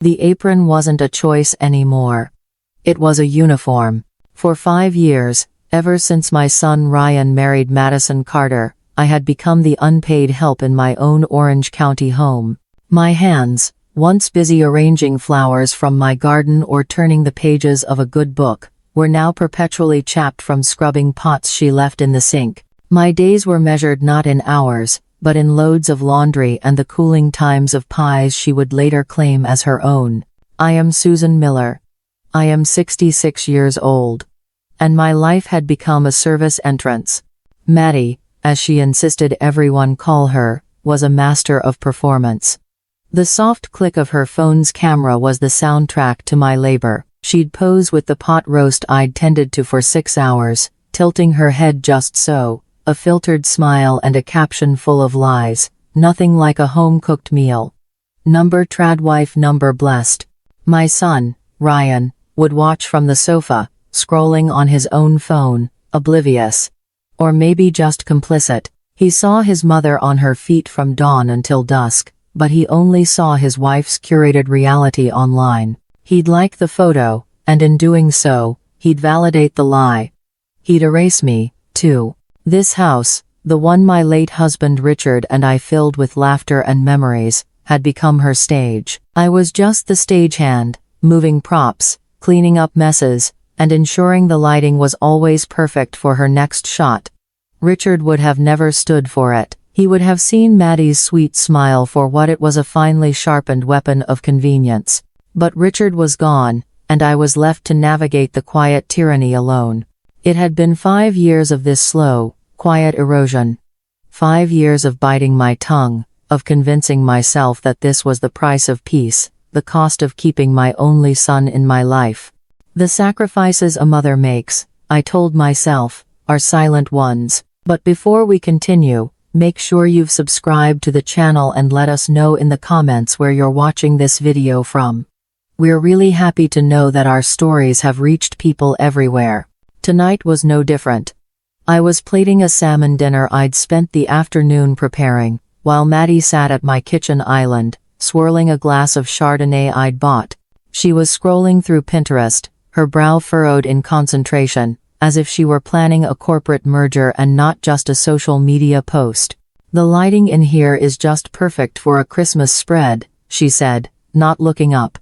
The apron wasn't a choice anymore. It was a uniform. For 5 years, ever since my son Ryan married Madison Carter, I had become the unpaid help in my own Orange County home. My hands, once busy arranging flowers from my garden or turning the pages of a good book, were now perpetually chapped from scrubbing pots she left in the sink. My days were measured not in hours, but in loads of laundry and the cooling times of pies she would later claim as her own. I am Susan Miller. I am 66 years old. And my life had become a service entrance. Maddie, as she insisted everyone call her, was a master of performance. The soft click of her phone's camera was the soundtrack to my labor. She'd pose with the pot roast I'd tended to for 6 hours, tilting her head just so, a filtered smile and a caption full of lies, nothing like a home-cooked meal. Number trad wife number blessed. My son, Ryan, would watch from the sofa, scrolling on his own phone, oblivious. Or maybe just complicit. He saw his mother on her feet from dawn until dusk, but he only saw his wife's curated reality online. He'd like the photo, and in doing so, he'd validate the lie. He'd erase me, too. This house, the one my late husband Richard and I filled with laughter and memories, had become her stage. I was just the stagehand, moving props, cleaning up messes, and ensuring the lighting was always perfect for her next shot. Richard would have never stood for it. He would have seen Maddie's sweet smile for what it was, a finely sharpened weapon of convenience. But Richard was gone, and I was left to navigate the quiet tyranny alone. It had been 5 years of this slow, quiet erosion. 5 years of biting my tongue, of convincing myself that this was the price of peace, the cost of keeping my only son in my life. The sacrifices a mother makes, I told myself, are silent ones. But before we continue, make sure you've subscribed to the channel and let us know in the comments where you're watching this video from. We're really happy to know that our stories have reached people everywhere. Tonight was no different. I was plating a salmon dinner I'd spent the afternoon preparing, while Maddie sat at my kitchen island, swirling a glass of Chardonnay I'd bought. She was scrolling through Pinterest, her brow furrowed in concentration, as if she were planning a corporate merger and not just a social media post. "The lighting in here is just perfect for a Christmas spread," she said, not looking up.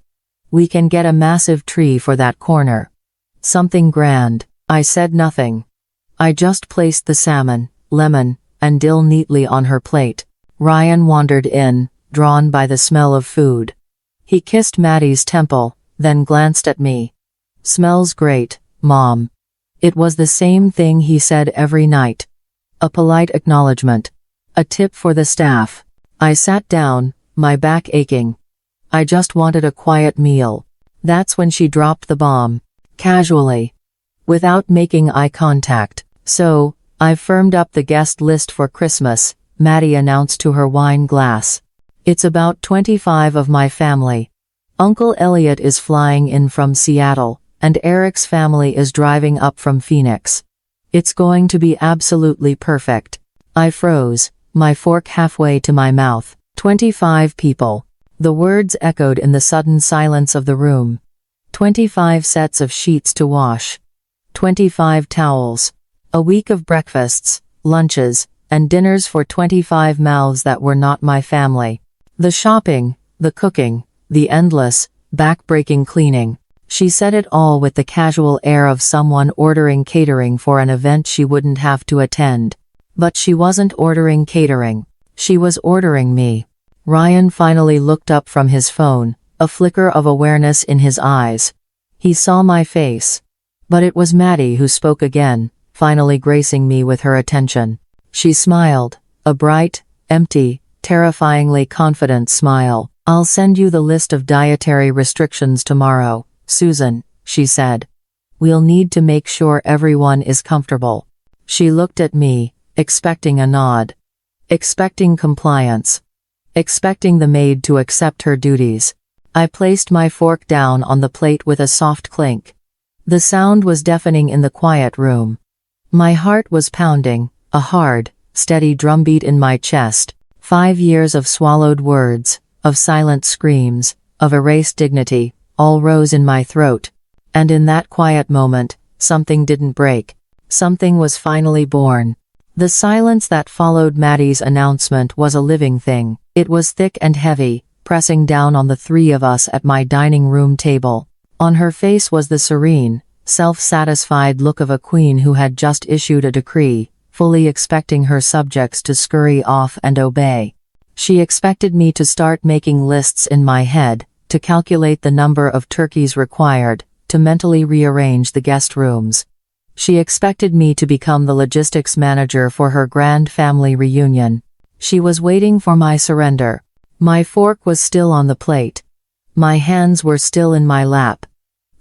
"We can get a massive tree for that corner." "Something grand." I said nothing. I just placed the salmon, lemon, and dill neatly on her plate. Ryan wandered in, drawn by the smell of food. He kissed Maddie's temple, then glanced at me. "Smells great, Mom." It was the same thing he said every night. A polite acknowledgement. A tip for the staff. I sat down, my back aching. I just wanted a quiet meal. That's when she dropped the bomb. Casually. Without making eye contact. "So, I've firmed up the guest list for Christmas," Maddie announced to her wine glass. "It's about 25 of my family. Uncle Elliot is flying in from Seattle, and Eric's family is driving up from Phoenix. It's going to be absolutely perfect." I froze, my fork halfway to my mouth. 25 people. The words echoed in the sudden silence of the room. 25 sets of sheets to wash. 25 towels. A week of breakfasts, lunches, and dinners for 25 mouths that were not my family. The shopping, the cooking, the endless, back-breaking cleaning. She said it all with the casual air of someone ordering catering for an event she wouldn't have to attend. But she wasn't ordering catering. She was ordering me. Ryan finally looked up from his phone, a flicker of awareness in his eyes. He saw my face. But it was Maddie who spoke again, finally gracing me with her attention. She smiled, a bright, empty, terrifyingly confident smile. "I'll send you the list of dietary restrictions tomorrow, Susan," she said. "We'll need to make sure everyone is comfortable." She looked at me, expecting a nod. Expecting compliance. Expecting the maid to accept her duties. I placed my fork down on the plate with a soft clink. The sound was deafening in the quiet room. My heart was pounding, a hard, steady drumbeat in my chest. 5 years of swallowed words, of silent screams, of erased dignity, all rose in my throat. And in that quiet moment, something didn't break. Something was finally born. The silence that followed Maddie's announcement was a living thing. It was thick and heavy, pressing down on the three of us at my dining room table. On her face was the serene, self-satisfied look of a queen who had just issued a decree, fully expecting her subjects to scurry off and obey. She expected me to start making lists in my head, to calculate the number of turkeys required, to mentally rearrange the guest rooms. She expected me to become the logistics manager for her grand family reunion. She was waiting for my surrender. My fork was still on the plate. My hands were still in my lap.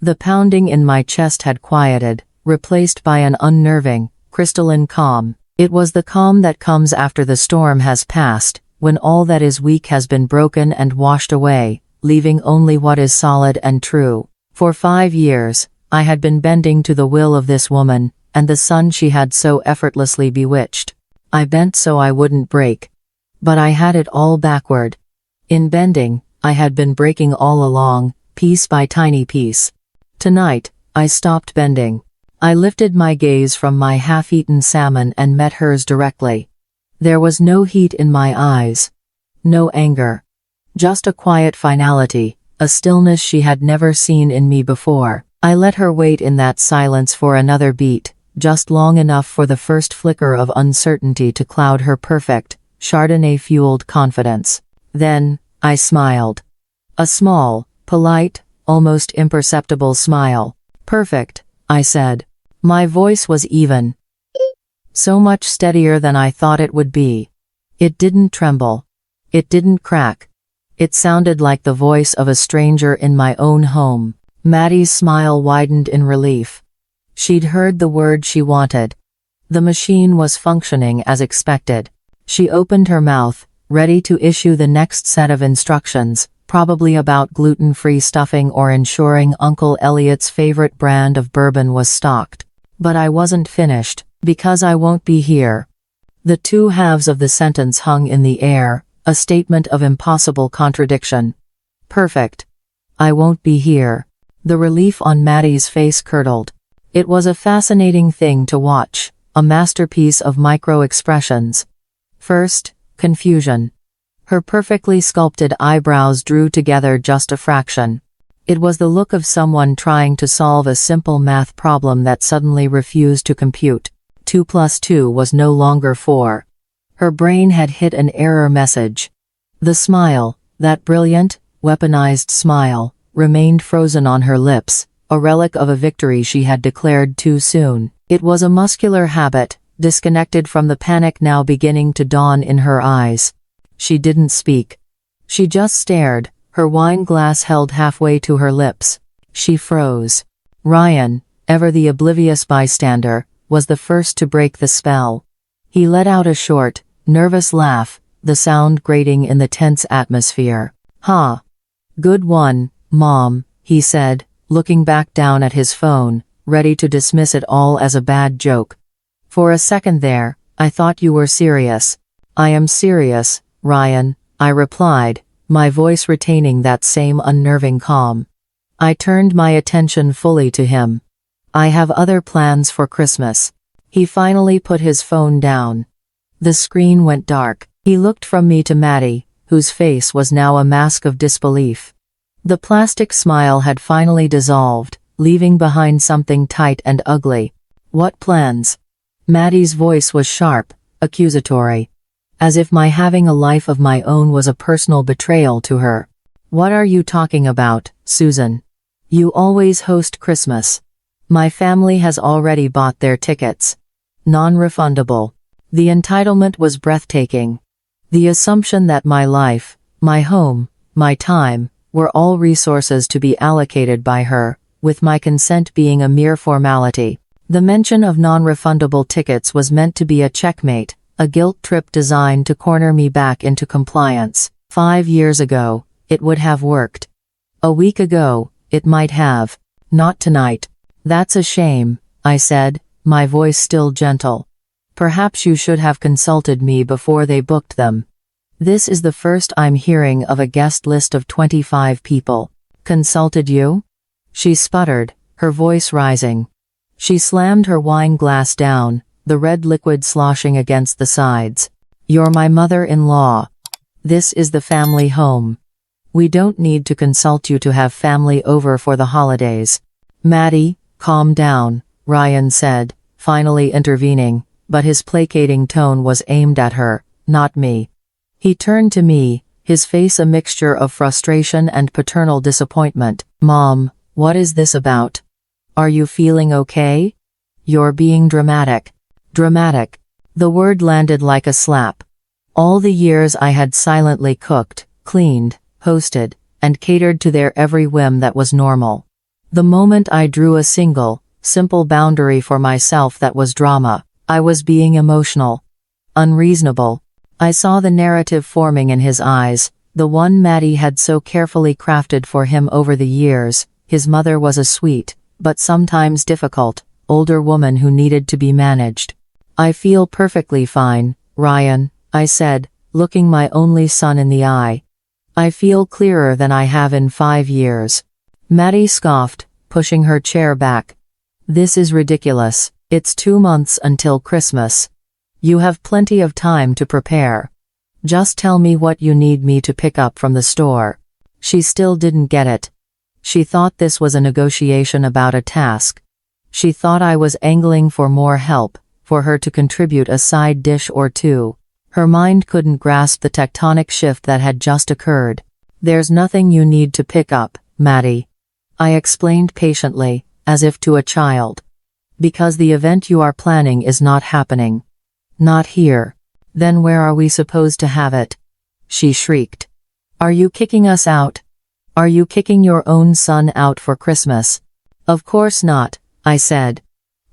The pounding in my chest had quieted, replaced by an unnerving, crystalline calm. It was the calm that comes after the storm has passed, when all that is weak has been broken and washed away, leaving only what is solid and true. For 5 years, I had been bending to the will of this woman, and the son she had so effortlessly bewitched. I bent so I wouldn't break. But I had it all backward. In bending, I had been breaking all along, piece by tiny piece. Tonight, I stopped bending. I lifted my gaze from my half-eaten salmon and met hers directly. There was no heat in my eyes. No anger. Just a quiet finality, a stillness she had never seen in me before. I let her wait in that silence for another beat, just long enough for the first flicker of uncertainty to cloud her perfect, Chardonnay-fueled confidence. Then, I smiled. A small, polite, almost imperceptible smile. "Perfect," I said. My voice was even. So much steadier than I thought it would be. It didn't tremble. It didn't crack. It sounded like the voice of a stranger in my own home. Maddie's smile widened in relief. She'd heard the word she wanted. The machine was functioning as expected. She opened her mouth, ready to issue the next set of instructions, probably about gluten-free stuffing or ensuring Uncle Elliot's favorite brand of bourbon was stocked. But I wasn't finished, because I won't be here. The two halves of the sentence hung in the air, a statement of impossible contradiction. Perfect. I won't be here. The relief on Maddie's face curdled. It was a fascinating thing to watch, a masterpiece of micro-expressions. First, confusion. Her perfectly sculpted eyebrows drew together just a fraction. It was the look of someone trying to solve a simple math problem that suddenly refused to compute. 2 plus 2 was no longer 4. Her brain had hit an error message. The smile, that brilliant, weaponized smile, remained frozen on her lips, a relic of a victory she had declared too soon. It was a muscular habit, disconnected from the panic now beginning to dawn in her eyes. She didn't speak. She just stared, her wine glass held halfway to her lips. She froze. Ryan, ever the oblivious bystander, was the first to break the spell. He let out a short, nervous laugh, the sound grating in the tense atmosphere. "Ha. Good one, Mom," he said, looking back down at his phone, ready to dismiss it all as a bad joke. "For a second there, I thought you were serious." "I am serious, Ryan," I replied, my voice retaining that same unnerving calm. I turned my attention fully to him. "I have other plans for Christmas." He finally put his phone down. The screen went dark. He looked from me to Maddie, whose face was now a mask of disbelief. The plastic smile had finally dissolved, leaving behind something tight and ugly. "What plans?" Maddie's voice was sharp, accusatory. As if my having a life of my own was a personal betrayal to her. "What are you talking about, Susan? You always host Christmas. My family has already bought their tickets. Non-refundable." The entitlement was breathtaking. The assumption that my life, my home, my time, were all resources to be allocated by her, with my consent being a mere formality. The mention of non-refundable tickets was meant to be a checkmate, a guilt trip designed to corner me back into compliance. 5 years ago, it would have worked. A week ago, it might have. Not tonight. "That's a shame," I said, my voice still gentle. "Perhaps you should have consulted me before they booked them." This is the first I'm hearing of a guest list of 25 people. Consulted you? She sputtered, her voice rising. She slammed her wine glass down, the red liquid sloshing against the sides. You're my mother-in-law. This is the family home. We don't need to consult you to have family over for the holidays. Maddie, calm down, Ryan said, finally intervening, but his placating tone was aimed at her, not me. He turned to me, his face a mixture of frustration and paternal disappointment. Mom, what is this about? Are you feeling okay? You're being dramatic. Dramatic. The word landed like a slap. All the years I had silently cooked, cleaned, hosted, and catered to their every whim that was normal. The moment I drew a single, simple boundary for myself that was drama, I was being emotional. Unreasonable. I saw the narrative forming in his eyes, the one Maddie had so carefully crafted for him over the years. His mother was a sweet, but sometimes difficult, older woman who needed to be managed. I feel perfectly fine, Ryan, I said, looking my only son in the eye. I feel clearer than I have in 5 years. Maddie scoffed, pushing her chair back. This is ridiculous. It's 2 months until Christmas. You have plenty of time to prepare. Just tell me what you need me to pick up from the store. She still didn't get it. She thought this was a negotiation about a task. She thought I was angling for more help, for her to contribute a side dish or two. Her mind couldn't grasp the tectonic shift that had just occurred. There's nothing you need to pick up, Maddie. I explained patiently, as if to a child. Because the event you are planning is not happening. Not here. Then where are we supposed to have it? She shrieked. Are you kicking us out? Are you kicking your own son out for Christmas? Of course not, I said.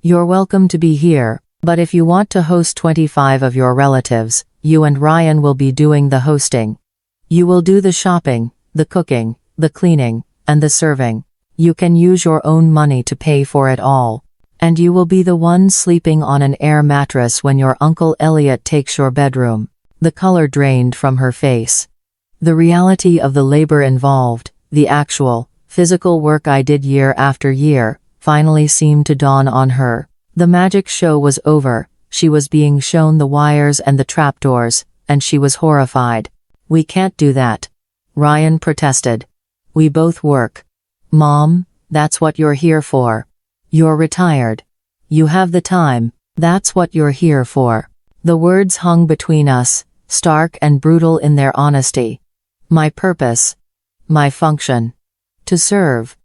You're welcome to be here, but if you want to host 25 of your relatives, you and Ryan will be doing the hosting. You will do the shopping, the cooking, the cleaning, and the serving. You can use your own money to pay for it all. And you will be the one sleeping on an air mattress when your Uncle Elliot takes your bedroom. The color drained from her face. The reality of the labor involved, the actual, physical work I did year after year, finally seemed to dawn on her. The magic show was over, she was being shown the wires and the trapdoors, and she was horrified. We can't do that. Ryan protested. We both work. Mom, that's what you're here for. You're retired. You have the time. That's what you're here for. The words hung between us, stark and brutal in their honesty. My purpose. My function. To serve.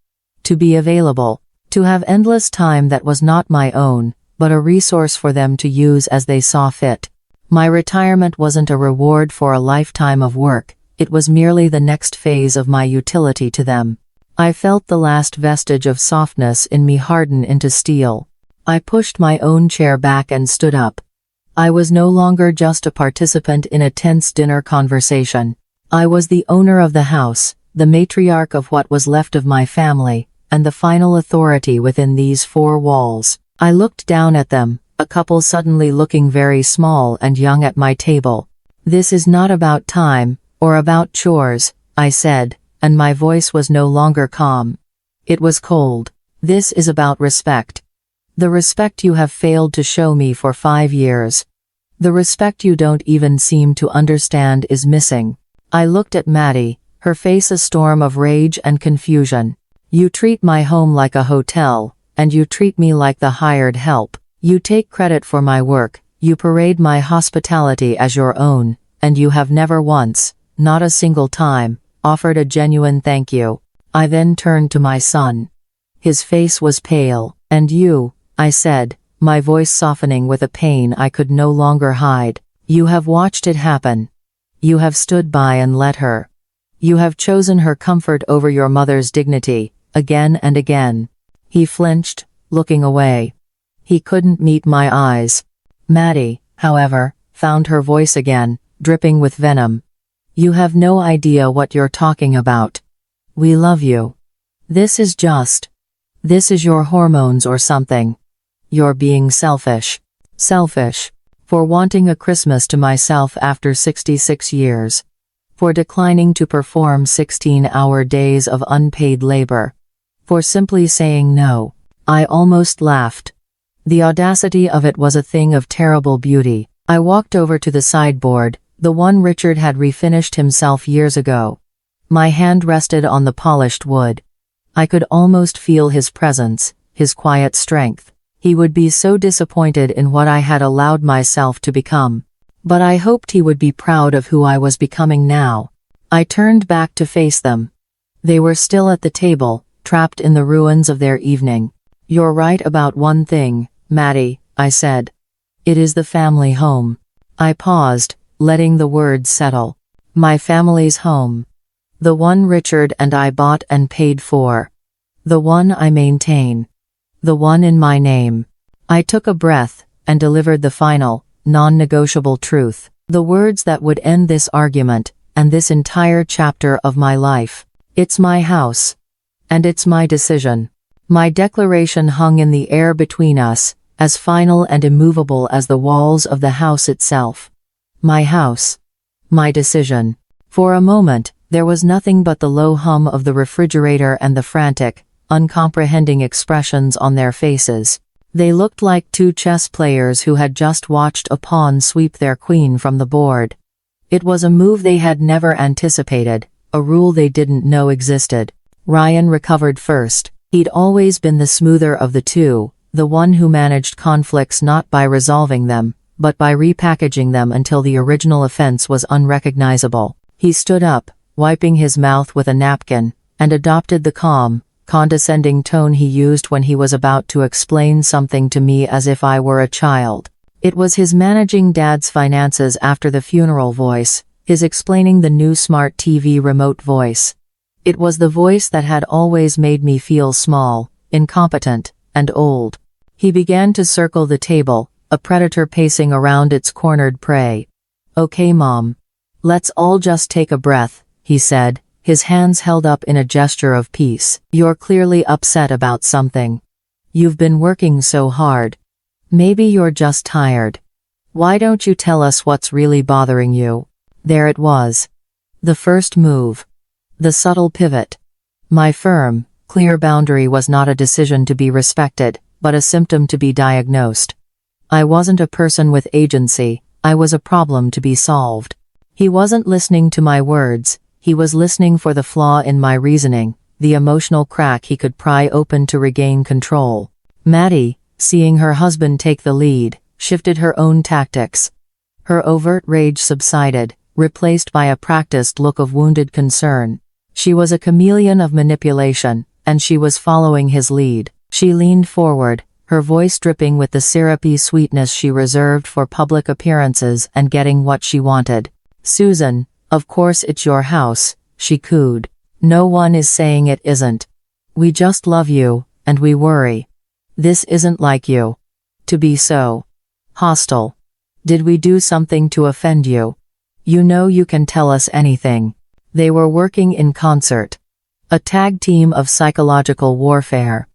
To be available. To have endless time that was not my own, but a resource for them to use as they saw fit. My retirement wasn't a reward for a lifetime of work, it was merely the next phase of my utility to them. I felt the last vestige of softness in me harden into steel. I pushed my own chair back and stood up. I was no longer just a participant in a tense dinner conversation. I was the owner of the house, the matriarch of what was left of my family, and the final authority within these 4 walls. I looked down at them, a couple suddenly looking very small and young at my table. This is not about time, or about chores, I said, and my voice was no longer calm. It was cold. This is about respect. The respect you have failed to show me for 5 years. The respect you don't even seem to understand is missing. I looked at Maddie, her face a storm of rage and confusion. You treat my home like a hotel, and you treat me like the hired help. You take credit for my work, you parade my hospitality as your own, and you have never once, not a single time, offered a genuine thank you. I then turned to my son. His face was pale. And you, I said, my voice softening with a pain I could no longer hide. You have watched it happen. You have stood by and let her. You have chosen her comfort over your mother's dignity, again and again. He flinched, looking away. He couldn't meet my eyes. Maddie, however, found her voice again, dripping with venom. You have no idea what you're talking about. We love you. This is your hormones or something. You're being selfish. Selfish. For wanting a Christmas to myself after 66 years. For declining to perform 16-hour days of unpaid labor. For simply saying no. I almost laughed. The audacity of it was a thing of terrible beauty. I walked over to the sideboard, the one Richard had refinished himself years ago. My hand rested on the polished wood. I could almost feel his presence, his quiet strength. He would be so disappointed in what I had allowed myself to become. But I hoped he would be proud of who I was becoming now. I turned back to face them. They were still at the table, trapped in the ruins of their evening. "You're right about one thing, Maddie," I said. "It is the family home." I paused, letting the words settle. My family's home. The one Richard and I bought and paid for. The one I maintain. The one in my name. I took a breath, and delivered the final, non-negotiable truth. The words that would end this argument, and this entire chapter of my life. It's my house. And it's my decision. My declaration hung in the air between us, as final and immovable as the walls of the house itself. My house. My decision. For a moment, there was nothing but the low hum of the refrigerator and the frantic, uncomprehending expressions on their faces. They looked like two chess players who had just watched a pawn sweep their queen from the board. It was a move they had never anticipated, a rule they didn't know existed. Ryan recovered first. He'd always been the smoother of the two, the one who managed conflicts not by resolving them, but by repackaging them until the original offense was unrecognizable. He stood up, wiping his mouth with a napkin, and adopted the calm, condescending tone he used when he was about to explain something to me as if I were a child. It was his managing Dad's finances after the funeral voice, his explaining the new smart TV remote voice. It was the voice that had always made me feel small, incompetent, and old. He began to circle the table, a predator pacing around its cornered prey. "Okay, Mom. Let's all just take a breath," he said, his hands held up in a gesture of peace. "You're clearly upset about something. You've been working so hard. Maybe you're just tired. Why don't you tell us what's really bothering you?" There it was. The first move. The subtle pivot. My firm, clear boundary was not a decision to be respected, but a symptom to be diagnosed. I wasn't a person with agency, I was a problem to be solved. He wasn't listening to my words, he was listening for the flaw in my reasoning, the emotional crack he could pry open to regain control. Maddie, seeing her husband take the lead, shifted her own tactics. Her overt rage subsided, replaced by a practiced look of wounded concern. She was a chameleon of manipulation, and she was following his lead. She leaned forward, her voice dripping with the syrupy sweetness she reserved for public appearances and getting what she wanted. "Susan, of course it's your house," she cooed. "No one is saying it isn't. We just love you, and we worry. This isn't like you. To be so hostile. Did we do something to offend you? You know you can tell us anything." They were working in concert. A tag team of psychological warfare.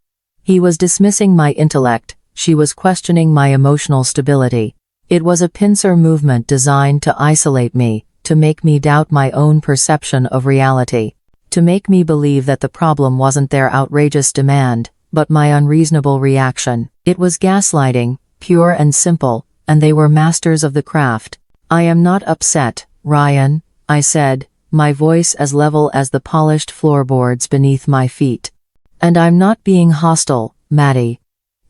He was dismissing my intellect, she was questioning my emotional stability. It was a pincer movement designed to isolate me, to make me doubt my own perception of reality. To make me believe that the problem wasn't their outrageous demand, but my unreasonable reaction. It was gaslighting, pure and simple, and they were masters of the craft. "I am not upset, Ryan," I said, my voice as level as the polished floorboards beneath my feet. "And I'm not being hostile, Maddie.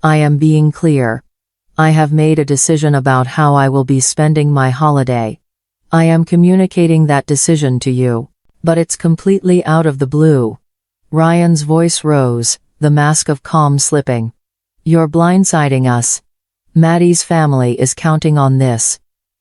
I am being clear. I have made a decision about how I will be spending my holiday. I am communicating that decision to you. But it's completely out of the blue." Ryan's voice rose, the mask of calm slipping. "You're blindsiding us. Maddie's family is counting on this.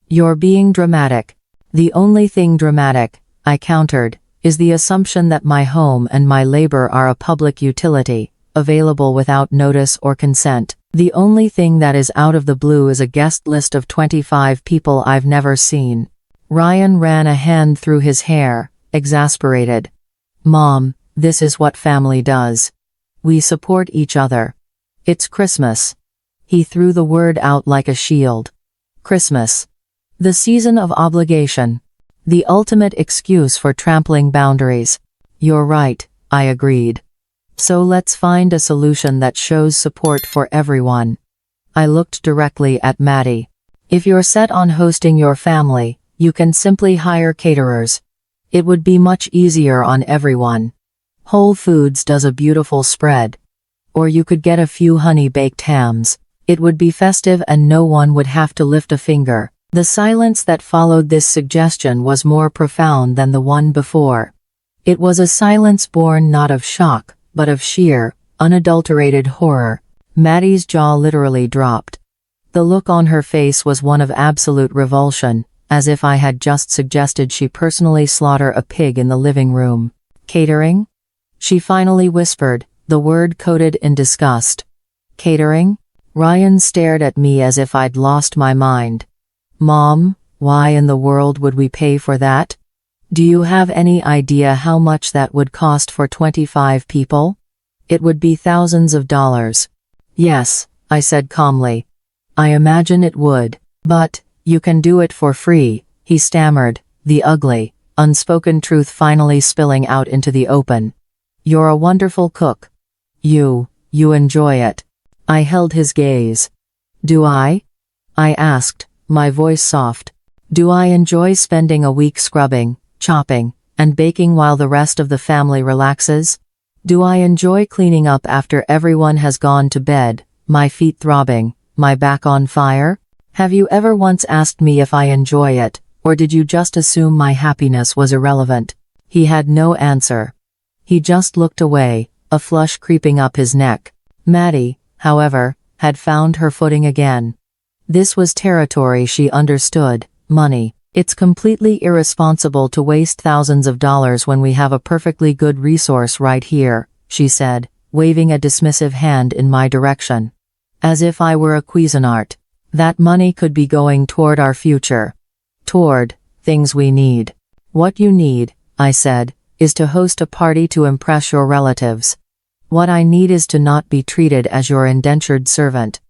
You're being dramatic." "The only thing dramatic," I countered, "is the assumption that my home and my labor are a public utility, available without notice or consent. The only thing that is out of the blue is a guest list of 25 people I've never seen." Ryan ran a hand through his hair, exasperated. "Mom, this is what family does. We support each other. It's Christmas." He threw the word out like a shield. Christmas. The season of obligation. The ultimate excuse for trampling boundaries. You're right, I agreed. So let's find a solution that shows support for everyone. I looked directly at Maddie. If you're set on hosting your family, you can simply hire caterers. It would be much easier on everyone. Whole Foods does a beautiful spread. Or you could get a few honey-baked hams. It would be festive and no one would have to lift a finger. The silence that followed this suggestion was more profound than the one before. It was a silence born not of shock, but of sheer, unadulterated horror. Maddie's jaw literally dropped. The look on her face was one of absolute revulsion, as if I had just suggested she personally slaughter a pig in the living room. Catering? She finally whispered, the word coated in disgust. Catering? Ryan stared at me as if I'd lost my mind. Mom, why in the world would we pay for that? Do you have any idea how much that would cost for 25 people? It would be thousands of dollars. Yes, I said calmly. I imagine it would. But, you can do it for free, he stammered, the ugly, unspoken truth finally spilling out into the open. You're a wonderful cook. You enjoy it. I held his gaze. Do I? I asked, my voice soft. Do I enjoy spending a week scrubbing, chopping, and baking while the rest of the family relaxes? Do I enjoy cleaning up after everyone has gone to bed, my feet throbbing, my back on fire? Have you ever once asked me if I enjoy it, or did you just assume my happiness was irrelevant? He had no answer. He just looked away, a flush creeping up his neck. Maddie, however, had found her footing again. This was territory she understood, money. It's completely irresponsible to waste thousands of dollars when we have a perfectly good resource right here, she said, waving a dismissive hand in my direction. As if I were a Cuisinart. That money could be going toward our future. Toward things we need. What you need, I said, is to host a party to impress your relatives. What I need is to not be treated as your indentured servant.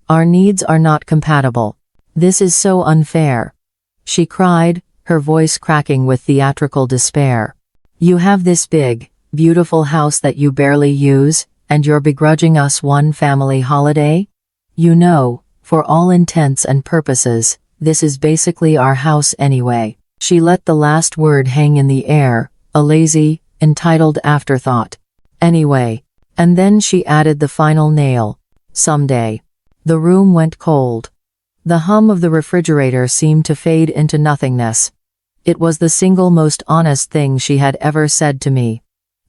Our needs are not compatible. This is so unfair. She cried, her voice cracking with theatrical despair. You have this big, beautiful house that you barely use, and you're begrudging us one family holiday? You know, for all intents and purposes, this is basically our house anyway. She let the last word hang in the air, a lazy, entitled afterthought. Anyway. And then she added the final nail. Someday. The room went cold. The hum of the refrigerator seemed to fade into nothingness. It was the single most honest thing she had ever said to me.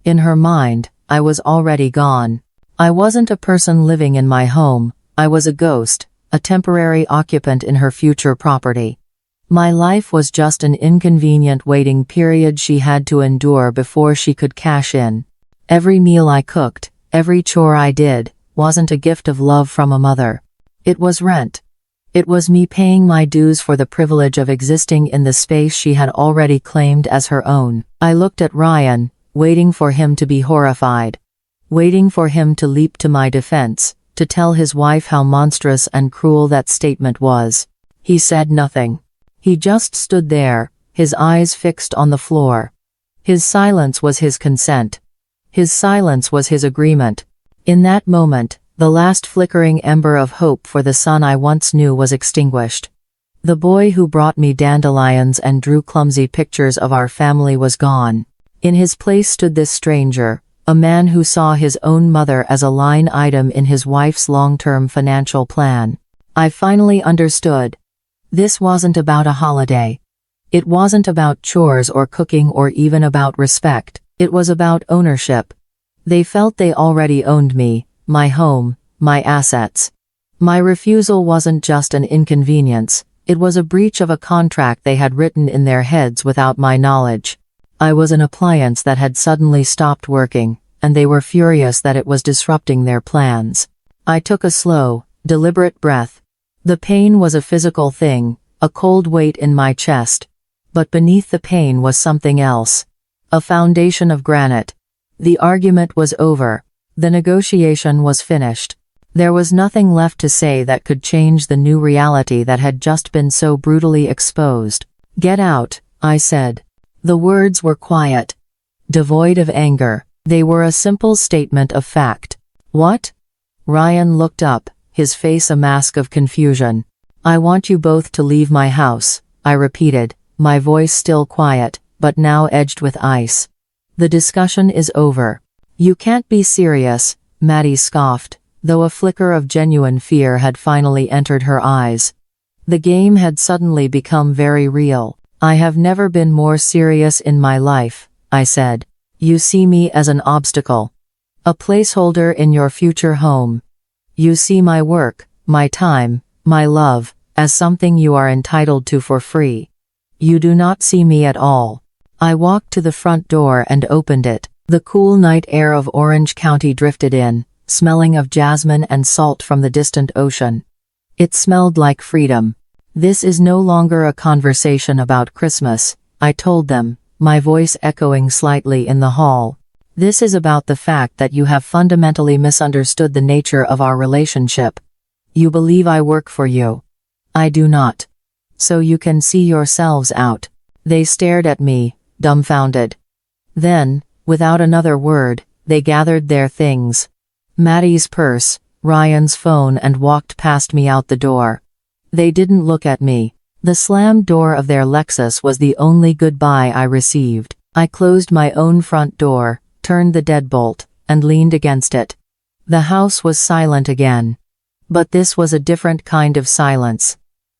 In her mind, I was already gone. I wasn't a person living in my home, I was a ghost, a temporary occupant in her future property. My life was just an inconvenient waiting period she had to endure before she could cash in. Every meal I cooked, every chore I did, wasn't a gift of love from a mother. It was rent. It was me paying my dues for the privilege of existing in the space she had already claimed as her own. I looked at Ryan, waiting for him to be horrified. Waiting for him to leap to my defense, to tell his wife how monstrous and cruel that statement was. He said nothing. He just stood there, his eyes fixed on the floor. His silence was his consent. His silence was his agreement. In that moment, the last flickering ember of hope for the son I once knew was extinguished. The boy who brought me dandelions and drew clumsy pictures of our family was gone. In his place stood this stranger, a man who saw his own mother as a line item in his wife's long-term financial plan. I finally understood. This wasn't about a holiday. It wasn't about chores or cooking or even about respect. It was about ownership. They felt they already owned me, my home, my assets. My refusal wasn't just an inconvenience, it was a breach of a contract they had written in their heads without my knowledge. I was an appliance that had suddenly stopped working, and they were furious that it was disrupting their plans. I took a slow, deliberate breath. The pain was a physical thing, a cold weight in my chest. But beneath the pain was something else. A foundation of granite. The argument was over. The negotiation was finished. There was nothing left to say that could change the new reality that had just been so brutally exposed. "Get out," I said. The words were quiet, devoid of anger. They were a simple statement of fact. "What?" Ryan looked up, his face a mask of confusion. "I want you both to leave my house," I repeated, my voice still quiet, but now edged with ice. "The discussion is over." "You can't be serious," Maddie scoffed, though a flicker of genuine fear had finally entered her eyes. The game had suddenly become very real. "I have never been more serious in my life," I said. "You see me as an obstacle. A placeholder in your future home. You see my work, my time, my love, as something you are entitled to for free. You do not see me at all." I walked to the front door and opened it. The cool night air of Orange County drifted in, smelling of jasmine and salt from the distant ocean. It smelled like freedom. "This is no longer a conversation about Christmas," I told them, my voice echoing slightly in the hall. "This is about the fact that you have fundamentally misunderstood the nature of our relationship. You believe I work for you. I do not. So you can see yourselves out." They stared at me, dumbfounded. Then, without another word, they gathered their things. Maddie's purse, Ryan's phone, and walked past me out the door. They didn't look at me. The slammed door of their Lexus was the only goodbye I received. I closed my own front door, turned the deadbolt, and leaned against it. The house was silent again. But this was a different kind of silence.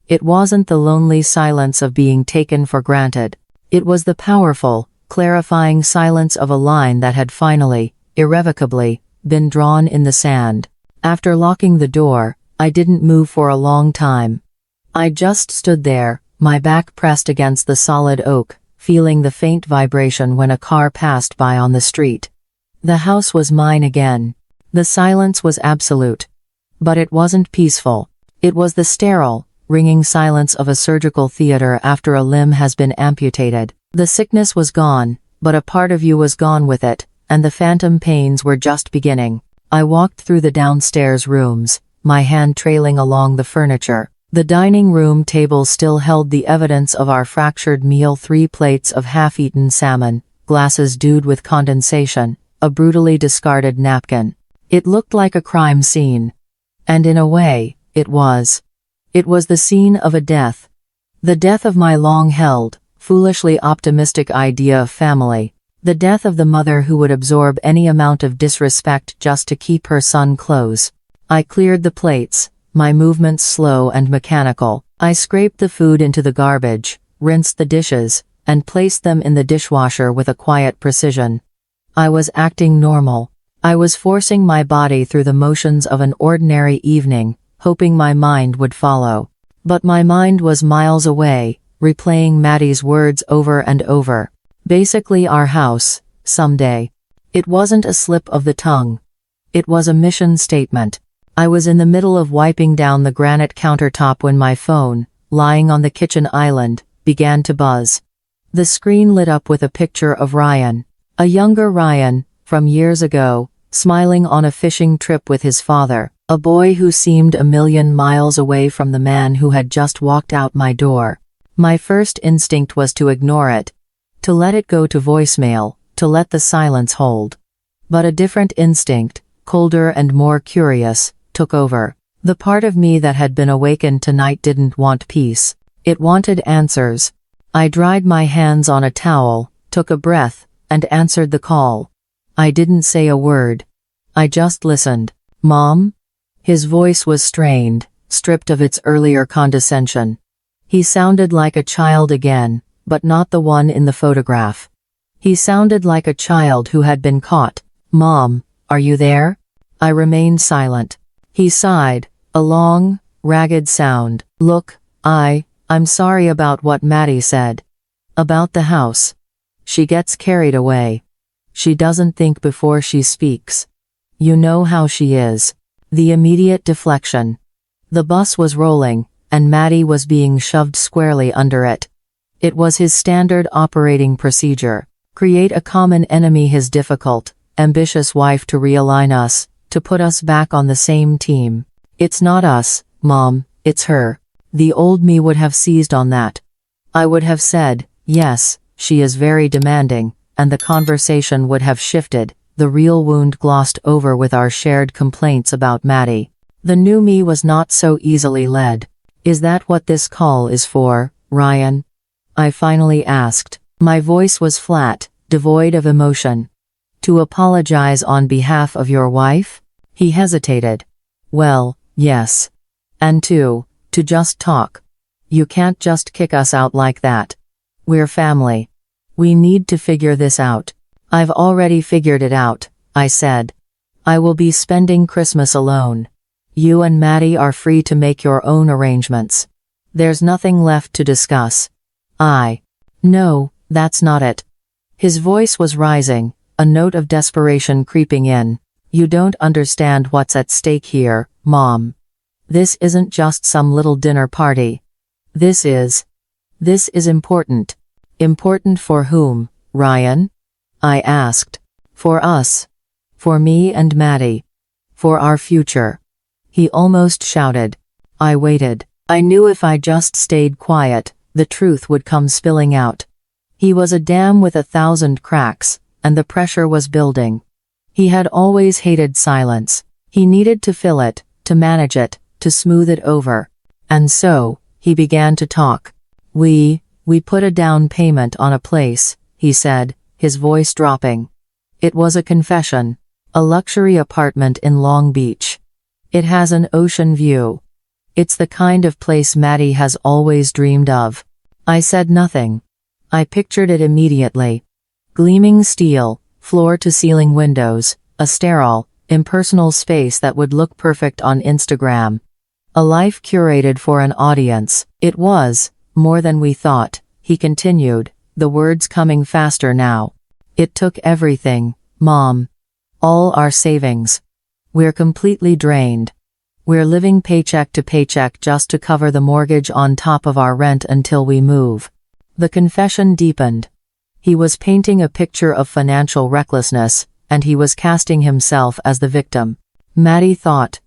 It wasn't the lonely silence of being taken for granted. It was the powerful, clarifying silence of a line that had finally, irrevocably, been drawn in the sand. After locking the door, I didn't move for a long time. I just stood there, my back pressed against the solid oak, feeling the faint vibration when a car passed by on the street. The house was mine again. The silence was absolute. But it wasn't peaceful. It was the sterile, ringing silence of a surgical theater after a limb has been amputated. The sickness was gone, but a part of you was gone with it, and the phantom pains were just beginning. I walked through the downstairs rooms, my hand trailing along the furniture. The dining room table still held the evidence of our fractured meal: 3 plates of half-eaten salmon, glasses dewed with condensation, a brutally discarded napkin. It looked like a crime scene. And in a way, it was. It was the scene of a death. The death of my long-held, foolishly optimistic idea of family. The death of the mother who would absorb any amount of disrespect just to keep her son close. I cleared the plates, my movements slow and mechanical. I scraped the food into the garbage, rinsed the dishes, and placed them in the dishwasher with a quiet precision. I was acting normal. I was forcing my body through the motions of an ordinary evening, hoping my mind would follow. But my mind was miles away, replaying Maddie's words over and over. Basically our house, someday. It wasn't a slip of the tongue. It was a mission statement. I was in the middle of wiping down the granite countertop when my phone, lying on the kitchen island, began to buzz. The screen lit up with a picture of Ryan. A younger Ryan, from years ago, smiling on a fishing trip with his father, a boy who seemed a million miles away from the man who had just walked out my door. My first instinct was to ignore it, to let it go to voicemail, to let the silence hold. But a different instinct, colder and more curious, took over. The part of me that had been awakened tonight didn't want peace. It wanted answers. I dried my hands on a towel, took a breath, and answered the call. I didn't say a word. I just listened. "Mom?" His voice was strained, stripped of its earlier condescension. He sounded like a child again, but not the one in the photograph. He sounded like a child who had been caught. "Mom, are you there?" I remained silent. He sighed, a long, ragged sound. "Look, I'm sorry about what Maddie said. About the house. She gets carried away. She doesn't think before she speaks. You know how she is." The immediate deflection. The bus was rolling, and Maddie was being shoved squarely under it. It was his standard operating procedure. Create a common enemy, his difficult, ambitious wife to realign us, to put us back on the same team. It's not us, Mom, it's her. The old me would have seized on that. I would have said, yes, she is very demanding, and the conversation would have shifted, the real wound glossed over with our shared complaints about Maddie. The new me was not so easily led. Is that what this call is for, Ryan? I finally asked. My voice was flat, devoid of emotion. To apologize on behalf of your wife? He hesitated. Well, yes. And to just talk. You can't just kick us out like that. We're family. We need to figure this out. I've already figured it out, I said. I will be spending Christmas alone. You and Maddie are free to make your own arrangements. There's nothing left to discuss. No, that's not it. His voice was rising, a note of desperation creeping in. You don't understand what's at stake here, Mom. This isn't just some little dinner party. This is important. Important for whom, Ryan? I asked. For us. For me and Maddie. For our future. He almost shouted. I waited. I knew if I just stayed quiet, the truth would come spilling out. He was a dam with 1,000 cracks, and the pressure was building. He had always hated silence. He needed to fill it, to manage it, to smooth it over. And so, he began to talk. We put a down payment on a place, he said, his voice dropping. It was a confession. A luxury apartment in Long Beach. It has an ocean view. It's the kind of place Maddie has always dreamed of. I said nothing. I pictured it immediately. Gleaming steel, floor-to-ceiling windows, a sterile, impersonal space that would look perfect on Instagram. A life curated for an audience. It was, more than we thought, he continued, the words coming faster now. It took everything, Mom. All our savings. We're completely drained. We're living paycheck to paycheck just to cover the mortgage on top of our rent until we move. The confession deepened. He was painting a picture of financial recklessness, and he was casting himself as the victim. Maddie thought.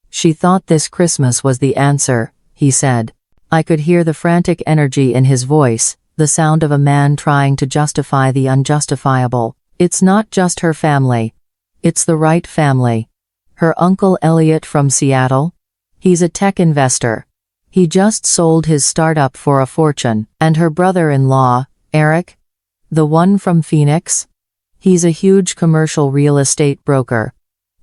She thought this Christmas was the answer, he said. I could hear the frantic energy in his voice, the sound of a man trying to justify the unjustifiable. It's not just her family. It's the right family. Her Uncle Elliot from Seattle? He's a tech investor. He just sold his startup for a fortune. And her brother-in-law, Eric? The one from Phoenix? He's a huge commercial real estate broker.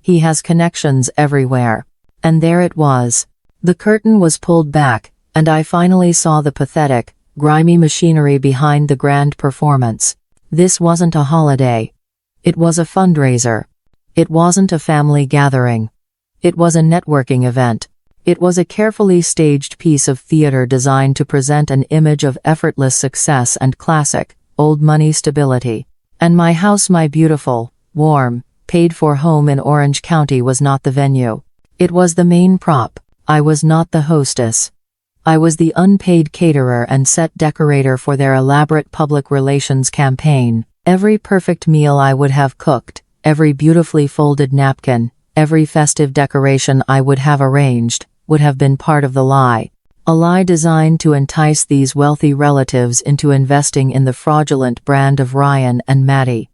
He has connections everywhere. And there it was. The curtain was pulled back, and I finally saw the pathetic, grimy machinery behind the grand performance. This wasn't a holiday. It was a fundraiser. It wasn't a family gathering. It was a networking event. It was a carefully staged piece of theater designed to present an image of effortless success and classic, old money stability. And my house, my beautiful, warm, paid-for home in Orange County was not the venue. It was the main prop. I was not the hostess. I was the unpaid caterer and set decorator for their elaborate public relations campaign. Every perfect meal I would have cooked, every beautifully folded napkin, every festive decoration I would have arranged, would have been part of the lie. A lie designed to entice these wealthy relatives into investing in the fraudulent brand of Ryan and Maddie.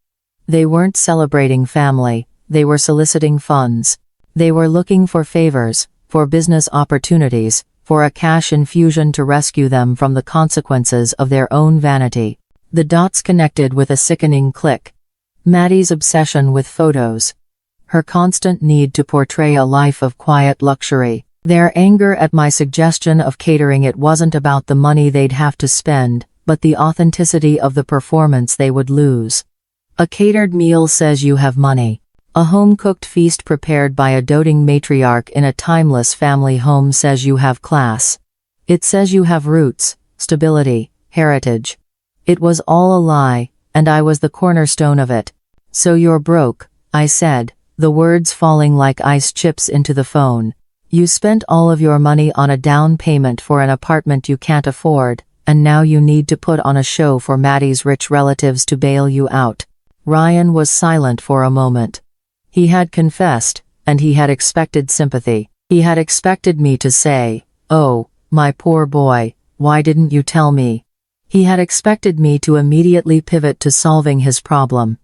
They weren't celebrating family, they were soliciting funds. They were looking for favors, for business opportunities, for a cash infusion to rescue them from the consequences of their own vanity. The dots connected with a sickening click. Maddie's obsession with photos. Her constant need to portray a life of quiet luxury. Their anger at my suggestion of catering. It wasn't about the money they'd have to spend, but the authenticity of the performance they would lose. A catered meal says you have money. A home-cooked feast prepared by a doting matriarch in a timeless family home says you have class. It says you have roots, stability, heritage. It was all a lie, and I was the cornerstone of it. So you're broke, I said, the words falling like ice chips into the phone. You spent all of your money on a down payment for an apartment you can't afford, and now you need to put on a show for Maddie's rich relatives to bail you out. Ryan was silent for a moment. He had confessed, and he had expected sympathy. He had expected me to say, "Oh, my poor boy, why didn't you tell me?" He had expected me to immediately pivot to solving his problem.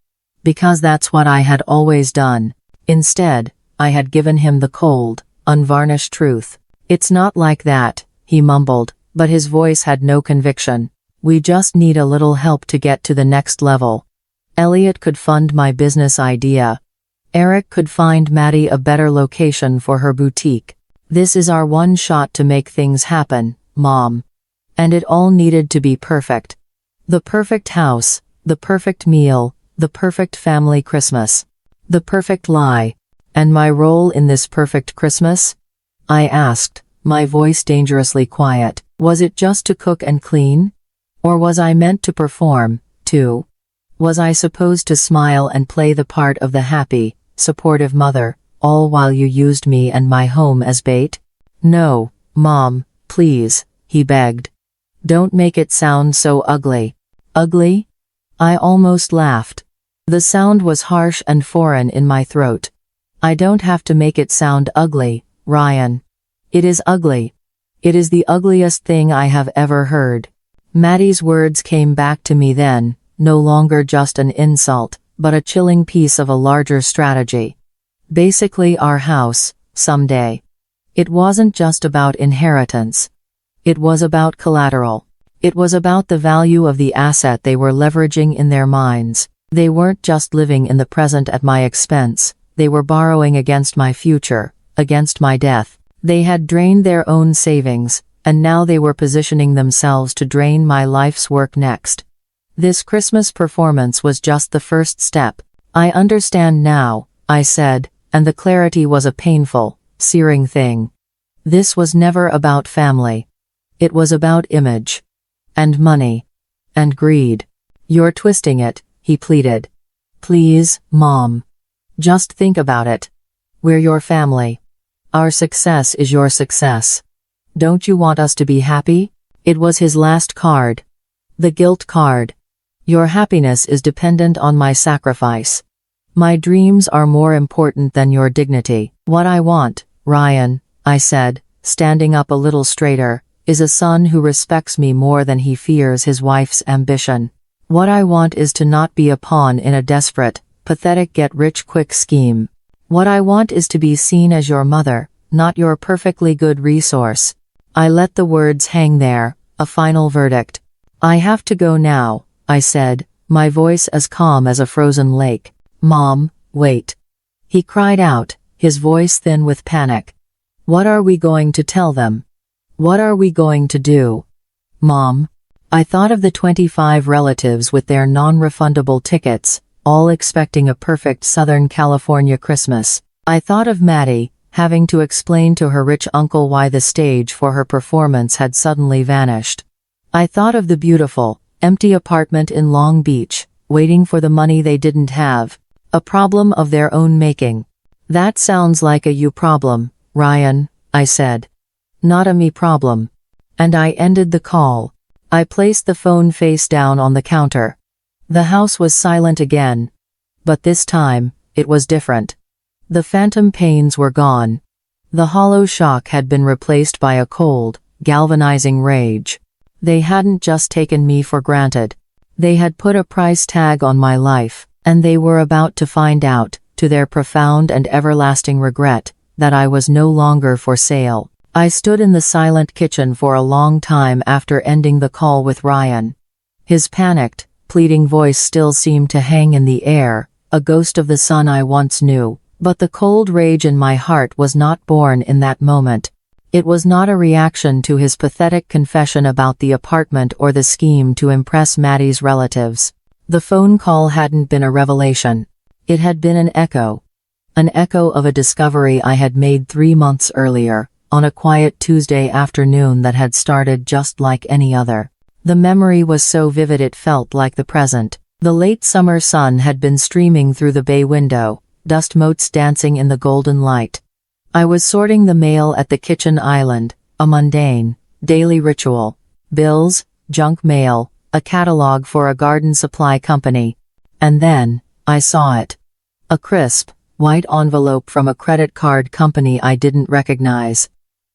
Because that's what I had always done. Instead, I had given him the cold, unvarnished truth. "It's not like that," he mumbled, but his voice had no conviction. "We just need a little help to get to the next level. Elliot could fund my business idea. Eric could find Maddie a better location for her boutique. This is our one shot to make things happen, Mom." And it all needed to be perfect. The perfect house, the perfect meal, the perfect family Christmas. The perfect lie. And my role in this perfect Christmas? I asked, my voice dangerously quiet. Was it just to cook and clean? Or was I meant to perform, too? Was I supposed to smile and play the part of the happy, supportive mother, all while you used me and my home as bait? "No, Mom, please," he begged. "Don't make it sound so ugly." Ugly? I almost laughed. The sound was harsh and foreign in my throat. "I don't have to make it sound ugly, Ryan. It is ugly. It is the ugliest thing I have ever heard." Maddie's words came back to me then, no longer just an insult, but a chilling piece of a larger strategy. Basically our house, someday. It wasn't just about inheritance. It was about collateral. It was about the value of the asset they were leveraging in their minds. They weren't just living in the present at my expense, they were borrowing against my future, against my death. They had drained their own savings, and now they were positioning themselves to drain my life's work next. This Christmas performance was just the first step. "I understand now," I said, and the clarity was a painful, searing thing. This was never about family. It was about image. And money. And greed. "You're twisting it," he pleaded. "Please, Mom. Just think about it. We're your family. Our success is your success. Don't you want us to be happy?" It was his last card. The guilt card. "Your happiness is dependent on my sacrifice. My dreams are more important than your dignity." "What I want, Ryan," I said, standing up a little straighter, "is a son who respects me more than he fears his wife's ambition. What I want is to not be a pawn in a desperate, pathetic get-rich-quick scheme. What I want is to be seen as your mother, not your perfectly good resource." I let the words hang there, a final verdict. "I have to go now," I said, my voice as calm as a frozen lake. "Mom, wait." He cried out, his voice thin with panic. "What are we going to tell them? What are we going to do?" "Mom." I thought of the 25 relatives with their non-refundable tickets, all expecting a perfect Southern California Christmas. I thought of Maddie, having to explain to her rich uncle why the stage for her performance had suddenly vanished. I thought of the beautiful, empty apartment in Long Beach, waiting for the money they didn't have. A problem of their own making. "That sounds like a you problem, Ryan," I said. "Not a me problem." And I ended the call. I placed the phone face down on the counter. The house was silent again. But this time, it was different. The phantom pains were gone. The hollow shock had been replaced by a cold, galvanizing rage. They hadn't just taken me for granted. They had put a price tag on my life, and they were about to find out, to their profound and everlasting regret, that I was no longer for sale. I stood in the silent kitchen for a long time after ending the call with Ryan. His panicked, pleading voice still seemed to hang in the air, a ghost of the son I once knew, but the cold rage in my heart was not born in that moment. It was not a reaction to his pathetic confession about the apartment or the scheme to impress Maddie's relatives. The phone call hadn't been a revelation. It had been an echo. An echo of a discovery I had made 3 months earlier, on a quiet Tuesday afternoon that had started just like any other. The memory was so vivid it felt like the present. The late summer sun had been streaming through the bay window, dust motes dancing in the golden light. I was sorting the mail at the kitchen island, a mundane, daily ritual. Bills, junk mail, a catalog for a garden supply company. And then, I saw it. A crisp, white envelope from a credit card company I didn't recognize.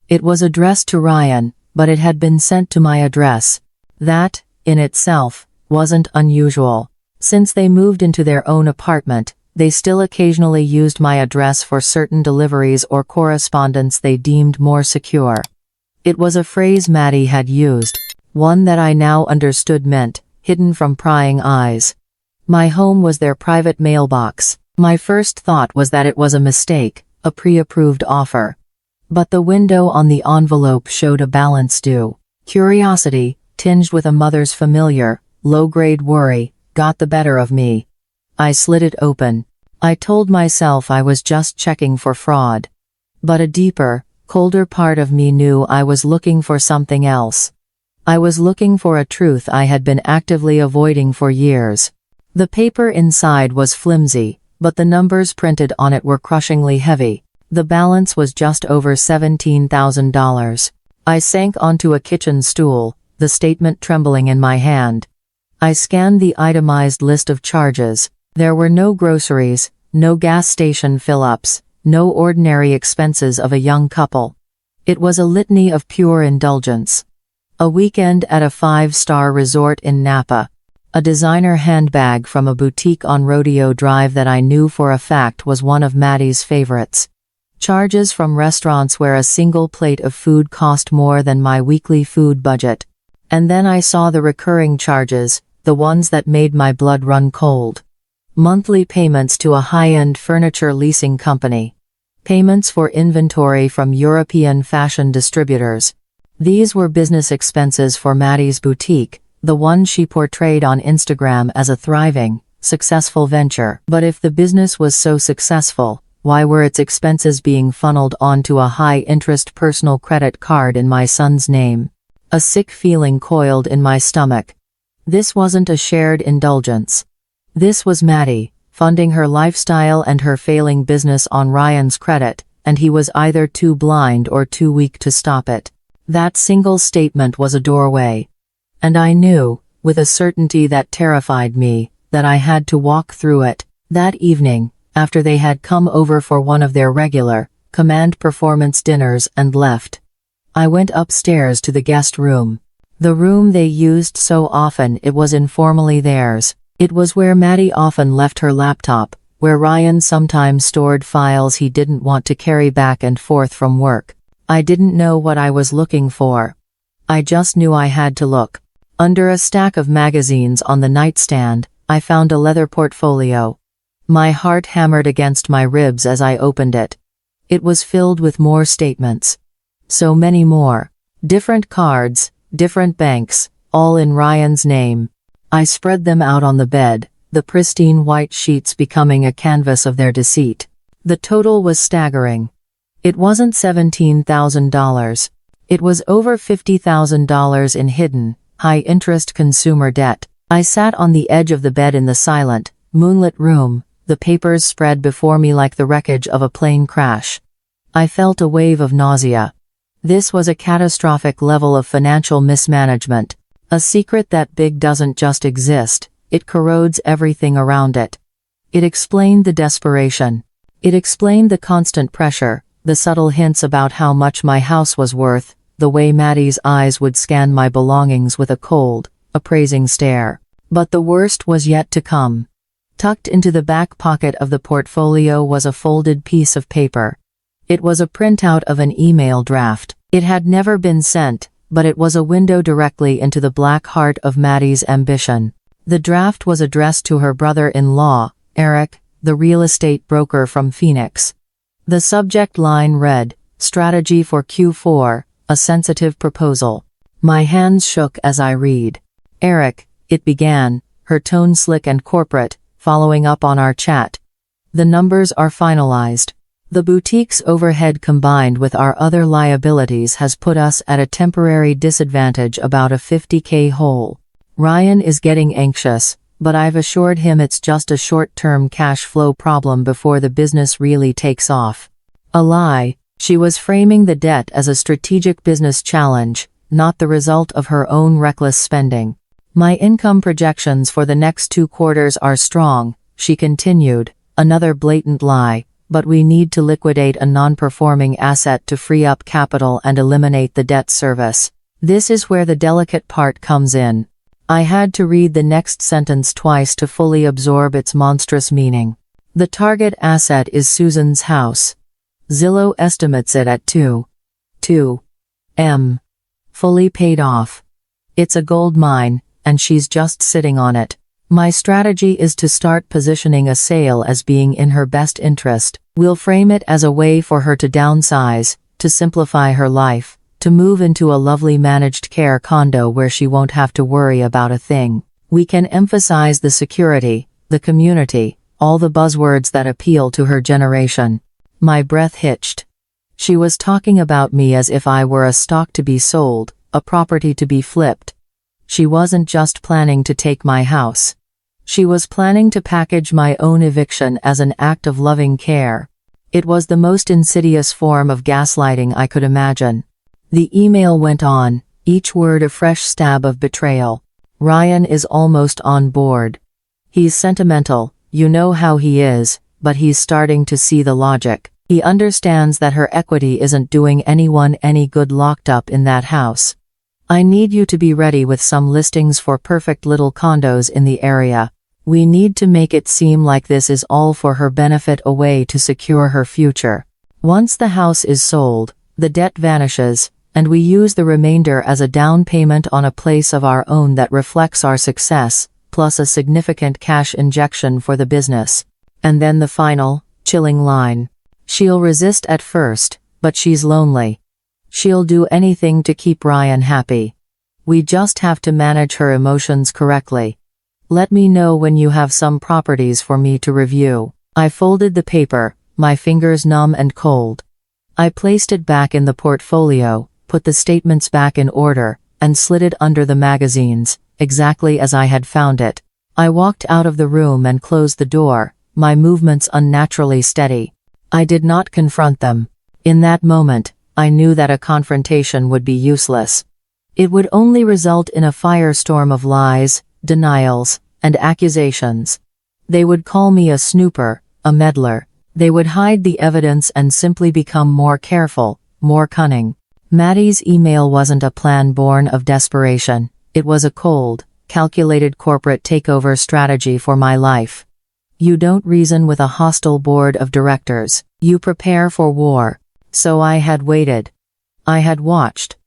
It was addressed to Ryan, but it had been sent to my address. That, in itself, wasn't unusual. Since they moved into their own apartment, they still occasionally used my address for certain deliveries or correspondence they deemed more secure. It was a phrase Maddie had used, one that I now understood meant, hidden from prying eyes. My home was their private mailbox. My first thought was that it was a mistake, a pre-approved offer. But the window on the envelope showed a balance due. Curiosity, tinged with a mother's familiar, low-grade worry, got the better of me. I slid it open. I told myself I was just checking for fraud. But a deeper, colder part of me knew I was looking for something else. I was looking for a truth I had been actively avoiding for years. The paper inside was flimsy, but the numbers printed on it were crushingly heavy. The balance was just over $17,000. I sank onto a kitchen stool, the statement trembling in my hand. I scanned the itemized list of charges. There were no groceries, no gas station fill-ups, no ordinary expenses of a young couple. It was a litany of pure indulgence. A weekend at a 5-star resort in Napa. A designer handbag from a boutique on Rodeo Drive that I knew for a fact was one of Maddie's favorites. Charges from restaurants where a single plate of food cost more than my weekly food budget. And then I saw the recurring charges, the ones that made my blood run cold. Monthly payments to a high-end furniture leasing company. Payments for inventory from European fashion distributors. These were business expenses for Maddie's boutique, the one she portrayed on Instagram as a thriving, successful venture. But if the business was so successful, why were its expenses being funneled onto a high-interest personal credit card in my son's name? A sick feeling coiled in my stomach. This wasn't a shared indulgence. This was Maddie, funding her lifestyle and her failing business on Ryan's credit, and he was either too blind or too weak to stop it. That single statement was a doorway. And I knew, with a certainty that terrified me, that I had to walk through it. That evening, after they had come over for one of their regular, command performance dinners and left, I went upstairs to the guest room. The room they used so often it was informally theirs. It was where Maddie often left her laptop, where Ryan sometimes stored files he didn't want to carry back and forth from work. I didn't know what I was looking for. I just knew I had to look. Under a stack of magazines on the nightstand, I found a leather portfolio. My heart hammered against my ribs as I opened it. It was filled with more statements. So many more. Different cards, different banks, all in Ryan's name. I spread them out on the bed, the pristine white sheets becoming a canvas of their deceit. The total was staggering. It wasn't $17,000. It was over $50,000 in hidden, high-interest consumer debt. I sat on the edge of the bed in the silent, moonlit room, the papers spread before me like the wreckage of a plane crash. I felt a wave of nausea. This was a catastrophic level of financial mismanagement. A secret that big doesn't just exist, it corrodes everything around it. It explained the desperation. It explained the constant pressure, the subtle hints about how much my house was worth, the way Maddie's eyes would scan my belongings with a cold, appraising stare. But the worst was yet to come. Tucked into the back pocket of the portfolio was a folded piece of paper. It was a printout of an email draft. It had never been sent, but it was a window directly into the black heart of Maddie's ambition. The draft was addressed to her brother-in-law, Eric, the real estate broker from Phoenix. The subject line read, "Strategy for Q4, a sensitive proposal." My hands shook as I read. "Eric," it began, her tone slick and corporate, following up on our chat. "The numbers are finalized. The boutique's overhead combined with our other liabilities has put us at a temporary disadvantage about a $50K hole. Ryan is getting anxious, but I've assured him it's just a short-term cash flow problem before the business really takes off." A lie. She was framing the debt as a strategic business challenge, not the result of her own reckless spending. "My income projections for the next 2 quarters are strong," she continued, another blatant lie. but we need to liquidate a non-performing asset to free up capital and eliminate the debt service. This is where the delicate part comes in. I had to read the next sentence twice to fully absorb its monstrous meaning. The target asset is Susan's house. Zillow estimates it at 2 M. Fully paid off. It's a gold mine, and she's just sitting on it. My strategy is to start positioning a sale as being in her best interest. We'll frame it as a way for her to downsize, to simplify her life, to move into a lovely managed care condo where she won't have to worry about a thing. We can emphasize the security, the community, all the buzzwords that appeal to her generation. My breath hitched. She was talking about me as if I were a stock to be sold, a property to be flipped. She wasn't just planning to take my house. She was planning to package my own eviction as an act of loving care. It was the most insidious form of gaslighting I could imagine. The email went on, each word a fresh stab of betrayal. Ryan is almost on board. He's sentimental, you know how he is, but he's starting to see the logic. He understands that her equity isn't doing anyone any good locked up in that house. I need you to be ready with some listings for perfect little condos in the area. We need to make it seem like this is all for her benefit, a way to secure her future. Once the house is sold, the debt vanishes, and we use the remainder as a down payment on a place of our own that reflects our success, plus a significant cash injection for the business. And then the final, chilling line. She'll resist at first, but she's lonely. She'll do anything to keep Ryan happy. We just have to manage her emotions correctly. Let me know when you have some properties for me to review. I folded the paper, my fingers numb and cold. I placed it back in the portfolio, put the statements back in order, and slid it under the magazines, exactly as I had found it. I walked out of the room and closed the door, my movements unnaturally steady. I did not confront them. In that moment, I knew that a confrontation would be useless. It would only result in a firestorm of lies, denials, and accusations. They would call me a snooper, a meddler. They would hide the evidence and simply become more careful, more cunning. Maddie's email wasn't a plan born of desperation. It was a cold, calculated corporate takeover strategy for my life. You don't reason with a hostile board of directors. You prepare for war. So I had waited. I had watched.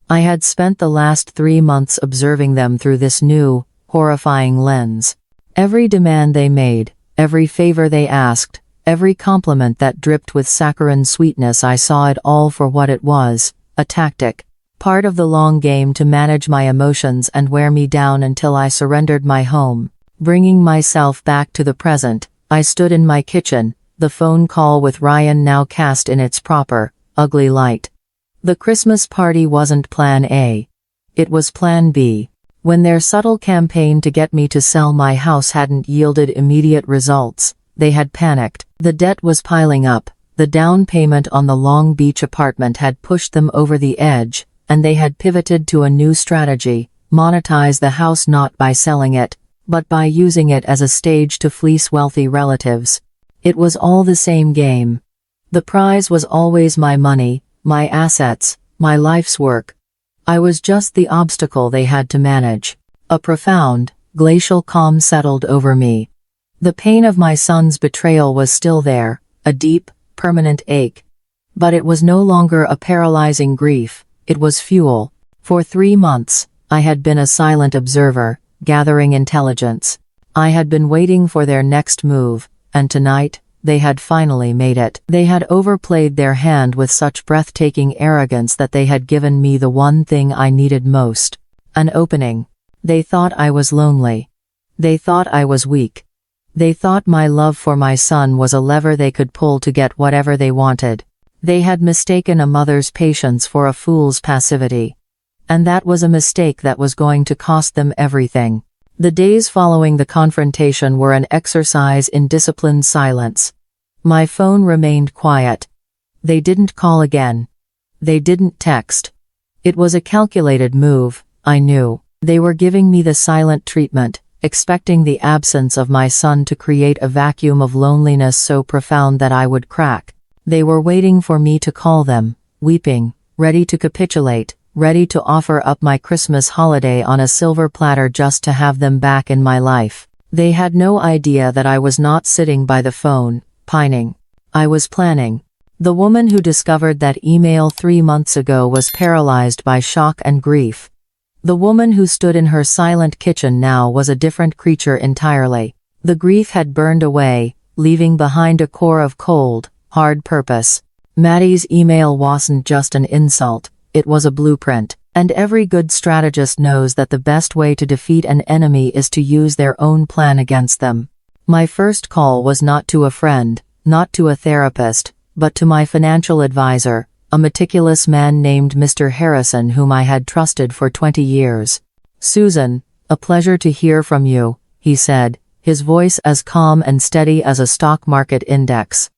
I had spent the last 3 months observing them through this new, horrifying lens. Every demand they made, every favor they asked, every compliment that dripped with saccharine sweetness, I saw it all for what it was, a tactic. Part of the long game to manage my emotions and wear me down until I surrendered my home. Bringing myself back to the present, I stood in my kitchen, the phone call with Ryan now cast in its proper, ugly light. The Christmas party wasn't plan A. It was plan B. When their subtle campaign to get me to sell my house hadn't yielded immediate results, they had panicked. The debt was piling up, the down payment on the Long Beach apartment had pushed them over the edge, and they had pivoted to a new strategy: monetize the house not by selling it, but by using it as a stage to fleece wealthy relatives. It was all the same game. The prize was always my money, my assets, my life's work. I was just the obstacle they had to manage. A profound, glacial calm settled over me. The pain of my son's betrayal was still there, a deep, permanent ache. But it was no longer a paralyzing grief, it was fuel. For 3 months, I had been a silent observer, gathering intelligence. I had been waiting for their next move, and tonight, they had finally made it. They had overplayed their hand with such breathtaking arrogance that they had given me the one thing I needed most: an opening. They thought I was lonely. They thought I was weak. They thought my love for my son was a lever they could pull to get whatever they wanted. They had mistaken a mother's patience for a fool's passivity. And that was a mistake that was going to cost them everything. The days following the confrontation were an exercise in disciplined silence. My phone remained quiet. They didn't call again. They didn't text. It was a calculated move, I knew. They were giving me the silent treatment, expecting the absence of my son to create a vacuum of loneliness so profound that I would crack. They were waiting for me to call them, weeping, ready to capitulate, ready to offer up my Christmas holiday on a silver platter just to have them back in my life. They had no idea that I was not sitting by the phone, pining. I was planning. The woman who discovered that email 3 months ago was paralyzed by shock and grief. The woman who stood in her silent kitchen now was a different creature entirely. The grief had burned away, leaving behind a core of cold, hard purpose. Maddie's email wasn't just an insult, it was a blueprint. And every good strategist knows that the best way to defeat an enemy is to use their own plan against them. My first call was not to a friend, not to a therapist, but to my financial advisor, a meticulous man named Mr. Harrison whom I had trusted for 20 years. "Susan, a pleasure to hear from you," he said, his voice as calm and steady as a stock market index.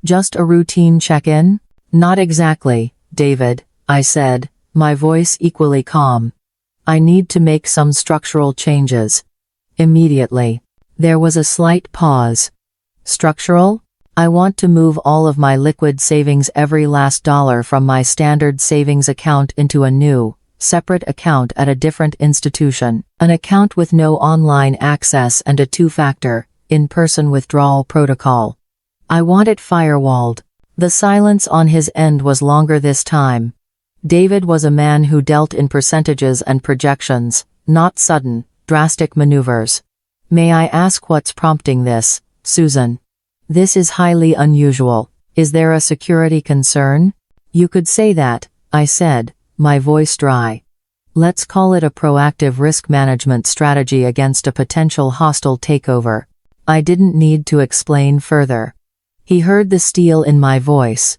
"Just a routine check-in?" "Not exactly, David," I said, my voice equally calm. "I need to make some structural changes. Immediately." There was a slight pause. "Structural?" "I want to move all of my liquid savings, every last dollar from my standard savings account into a new, separate account at a different institution. An account with no online access and a two-factor, in-person withdrawal protocol. I want it firewalled." The silence on his end was longer this time. David was a man who dealt in percentages and projections, not sudden, drastic maneuvers. "May I ask what's prompting this, Susan? This is highly unusual. Is there a security concern?" "You could say that," I said, my voice dry. "Let's call it a proactive risk management strategy against a potential hostile takeover." I didn't need to explain further. He heard the steel in my voice.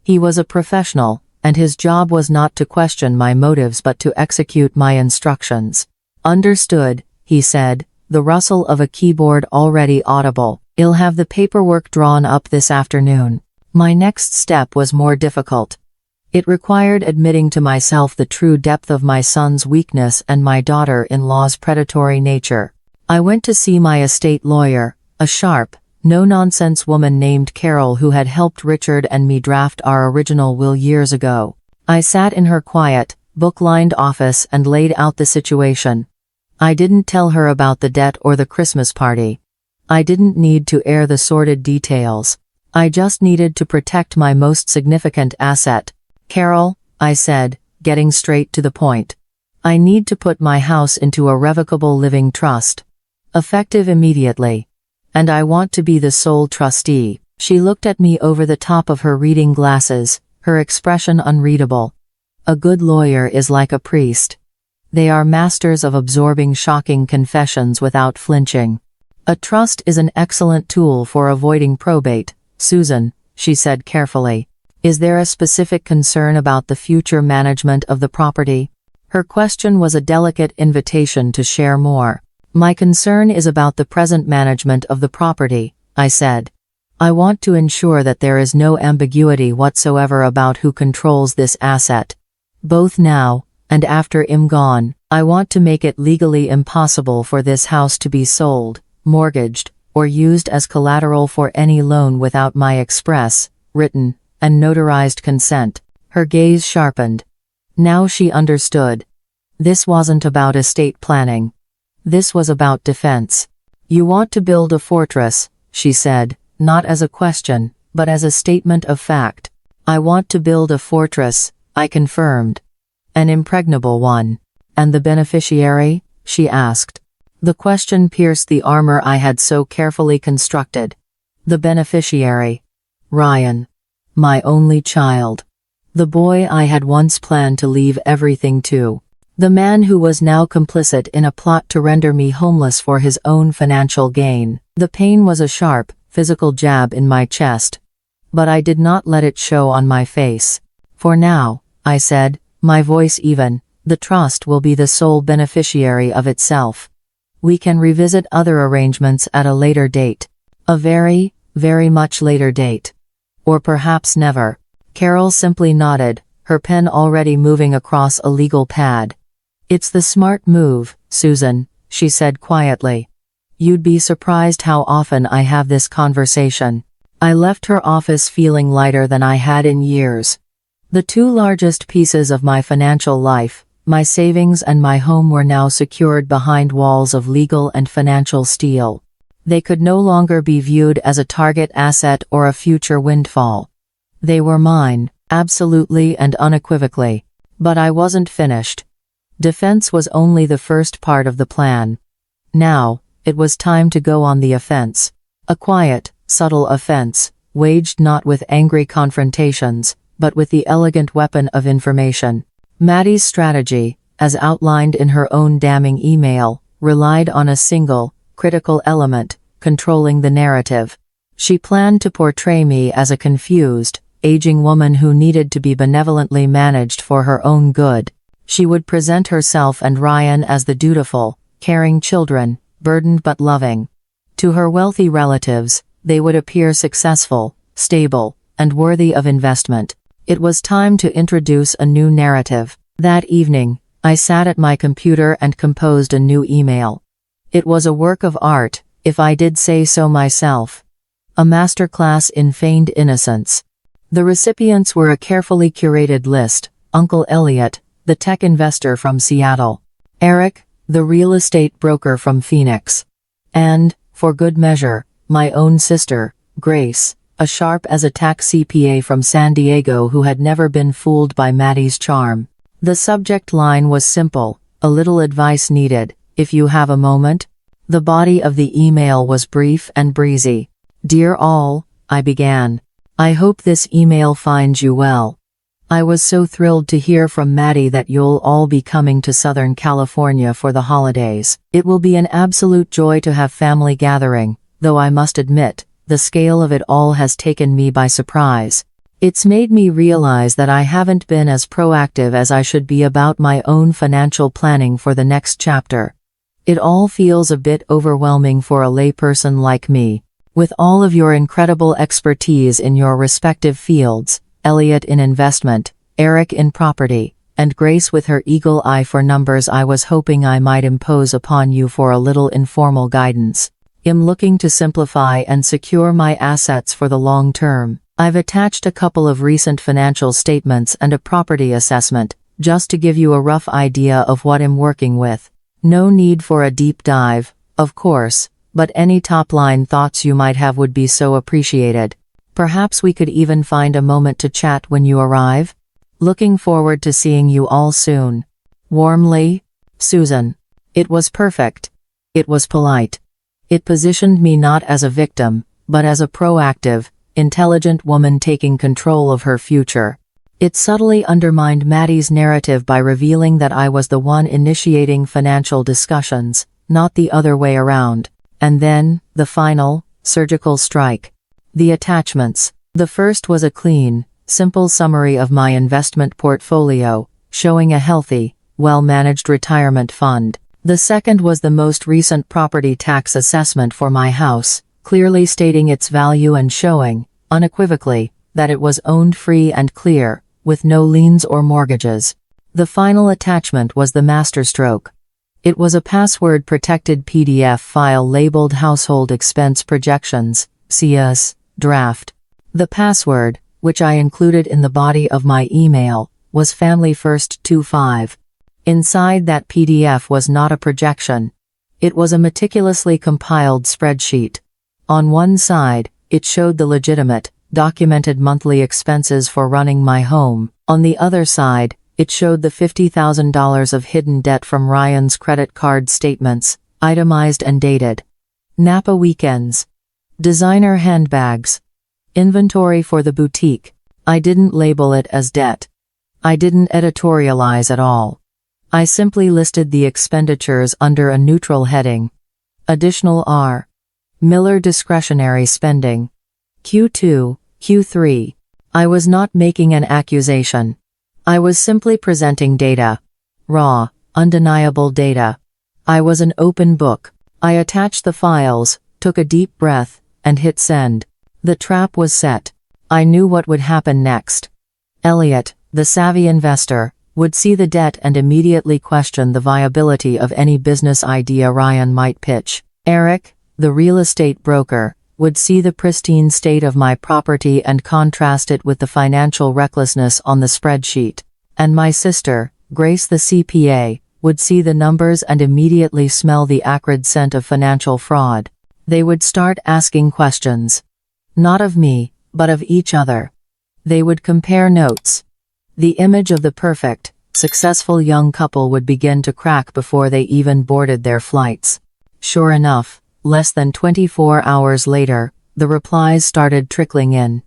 He was a professional, and his job was not to question my motives but to execute my instructions. "Understood," he said, the rustle of a keyboard already audible. "I'll have the paperwork drawn up this afternoon." My next step was more difficult. It required admitting to myself the true depth of my son's weakness and my daughter-in-law's predatory nature. I went to see my estate lawyer, a sharp, no-nonsense woman named Carol who had helped Richard and me draft our original will years ago. I sat in her quiet, book-lined office and laid out the situation. I didn't tell her about the debt or the Christmas party. I didn't need to air the sordid details. I just needed to protect my most significant asset. "Carol," I said, getting straight to the point. "I need to put my house into a revocable living trust. Effective immediately. And I want to be the sole trustee." She looked at me over the top of her reading glasses, her expression unreadable. A good lawyer is like a priest. They are masters of absorbing shocking confessions without flinching. "A trust is an excellent tool for avoiding probate, Susan," she said carefully. "Is there a specific concern about the future management of the property?" Her question was a delicate invitation to share more. "My concern is about the present management of the property," I said. "I want to ensure that there is no ambiguity whatsoever about who controls this asset. Both now, and after I'm gone, I want to make it legally impossible for this house to be sold, mortgaged, or used as collateral for any loan without my express, written, and notarized consent." Her gaze sharpened. Now she understood. This wasn't about estate planning. This was about defense. "You want to build a fortress," she said, not as a question, but as a statement of fact. "I want to build a fortress," I confirmed. "An impregnable one." "And the beneficiary?" she asked. The question pierced the armor I had so carefully constructed. "The beneficiary. Ryan. My only child. The boy I had once planned to leave everything to. The man who was now complicit in a plot to render me homeless for his own financial gain." The pain was a sharp, physical jab in my chest. But I did not let it show on my face. "For now," I said, my voice even, "the trust will be the sole beneficiary of itself. We can revisit other arrangements at a later date. A very, very much later date. Or perhaps never." Carol simply nodded, her pen already moving across a legal pad. "It's the smart move, Susan," she said quietly. You'd be surprised how often I have this conversation. I left her office feeling lighter than I had in years. The two largest pieces of my financial life, my savings and my home, were now secured behind walls of legal and financial steel. They could no longer be viewed as a target asset or a future windfall. They were mine, absolutely and unequivocally. But I wasn't finished. Defense was only the first part of the plan. Now, it was time to go on the offense. A quiet, subtle offense, waged not with angry confrontations, but with the elegant weapon of information. Maddie's strategy, as outlined in her own damning email, relied on a single, critical element: controlling the narrative. She planned to portray me as a confused, aging woman who needed to be benevolently managed for her own good. She would present herself and Ryan as the dutiful, caring children, burdened but loving. To her wealthy relatives, they would appear successful, stable, and worthy of investment. It was time to introduce a new narrative. That evening, I sat at my computer and composed a new email. It was a work of art, if I did say so myself. A masterclass in feigned innocence. The recipients were a carefully curated list: Uncle Elliot, the tech investor from Seattle; Eric, the real estate broker from Phoenix; and, for good measure, my own sister, Grace, a sharp as a tack CPA from San Diego who had never been fooled by Maddie's charm. The subject line was simple: a little advice needed, if you have a moment. The body of the email was brief and breezy. Dear all, I began. I hope this email finds you well. I was so thrilled to hear from Maddie that you'll all be coming to Southern California for the holidays. It will be an absolute joy to have family gathering, though I must admit, the scale of it all has taken me by surprise. It's made me realize that I haven't been as proactive as I should be about my own financial planning for the next chapter. It all feels a bit overwhelming for a layperson like me. With all of your incredible expertise in your respective fields, Elliot in investment, Eric in property, and Grace with her eagle eye for numbers, I was hoping I might impose upon you for a little informal guidance. I'm looking to simplify and secure my assets for the long term. I've attached a couple of recent financial statements and a property assessment, just to give you a rough idea of what I'm working with. No need for a deep dive, of course, but any top-line thoughts you might have would be so appreciated. Perhaps we could even find a moment to chat when you arrive. Looking forward to seeing you all soon. Warmly, Susan. It was perfect. It was polite. It positioned me not as a victim, but as a proactive, intelligent woman taking control of her future. It subtly undermined Maddie's narrative by revealing that I was the one initiating financial discussions, not the other way around. And then, the final, surgical strike. The attachments. The first was a clean, simple summary of my investment portfolio, showing a healthy, well-managed retirement fund. The second was the most recent property tax assessment for my house, clearly stating its value and showing, unequivocally, that it was owned free and clear, with no liens or mortgages. The final attachment was the masterstroke. It was a password-protected PDF file labeled Household Expense Projections, CS, Draft. The password, which I included in the body of my email, was Family First 25. Inside that PDF was not a projection. It was a meticulously compiled spreadsheet. On one side, it showed the legitimate, documented monthly expenses for running my home. On the other side, it showed the $50,000 of hidden debt from Ryan's credit card statements, itemized and dated. Napa weekends. Designer handbags. Inventory for the boutique. I didn't label it as debt. I didn't editorialize at all. I simply listed the expenditures under a neutral heading. Additional R. Miller discretionary spending. Q2, Q3. I was not making an accusation. I was simply presenting data. Raw, undeniable data. I was an open book. I attached the files, took a deep breath, and hit send. The trap was set. I knew what would happen next. Elliot, the savvy investor, would see the debt and immediately question the viability of any business idea Ryan might pitch. Eric, the real estate broker, would see the pristine state of my property and contrast it with the financial recklessness on the spreadsheet. And my sister, Grace the CPA, would see the numbers and immediately smell the acrid scent of financial fraud. They would start asking questions. Not of me, but of each other. They would compare notes. The image of the perfect, successful young couple would begin to crack before they even boarded their flights. Sure enough, less than 24 hours later, the replies started trickling in.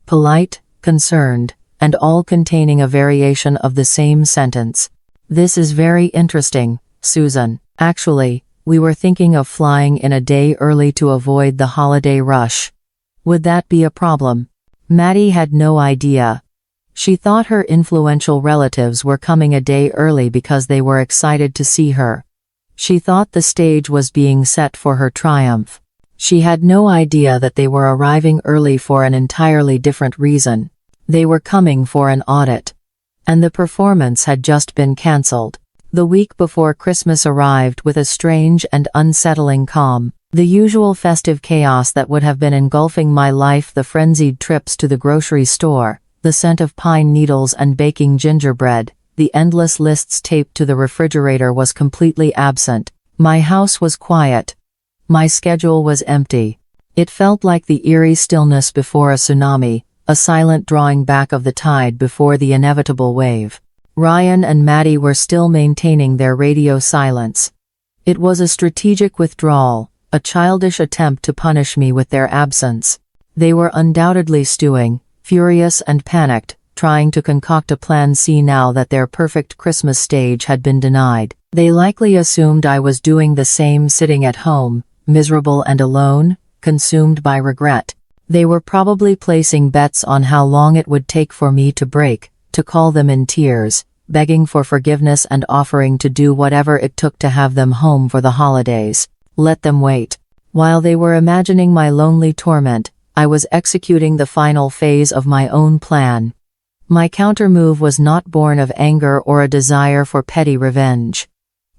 Polite, concerned, and all containing a variation of the same sentence. This is very interesting, Susan. Actually, we were thinking of flying in a day early to avoid the holiday rush. Would that be a problem? Maddie had no idea. She thought her influential relatives were coming a day early because they were excited to see her. She thought the stage was being set for her triumph. She had no idea that they were arriving early for an entirely different reason. They were coming for an audit. And the performance had just been cancelled. The week before Christmas arrived with a strange and unsettling calm. The usual festive chaos that would have been engulfing my life, the frenzied trips to the grocery store, the scent of pine needles and baking gingerbread, the endless lists taped to the refrigerator was completely absent. My house was quiet. My schedule was empty. It felt like the eerie stillness before a tsunami, a silent drawing back of the tide before the inevitable wave. Ryan and Maddie were still maintaining their radio silence. It was a strategic withdrawal, a childish attempt to punish me with their absence. They were undoubtedly stewing, furious and panicked, trying to concoct a plan C now that their perfect Christmas stage had been denied. They likely assumed I was doing the same, sitting at home, miserable and alone, consumed by regret. They were probably placing bets on how long it would take for me to break, to call them in tears, begging for forgiveness and offering to do whatever it took to have them home for the holidays. Let them wait. While they were imagining my lonely torment, I was executing the final phase of my own plan. My countermove was not born of anger or a desire for petty revenge.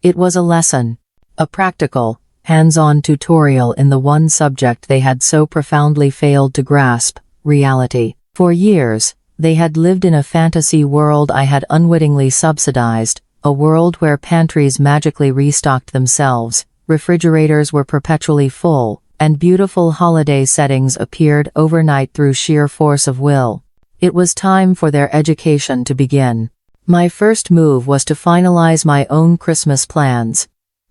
It was a lesson. A practical, hands-on tutorial in the one subject they had so profoundly failed to grasp, reality. For years, they had lived in a fantasy world I had unwittingly subsidized, a world where pantries magically restocked themselves, refrigerators were perpetually full, and beautiful holiday settings appeared overnight through sheer force of will. It was time for their education to begin. My first move was to finalize my own Christmas plans.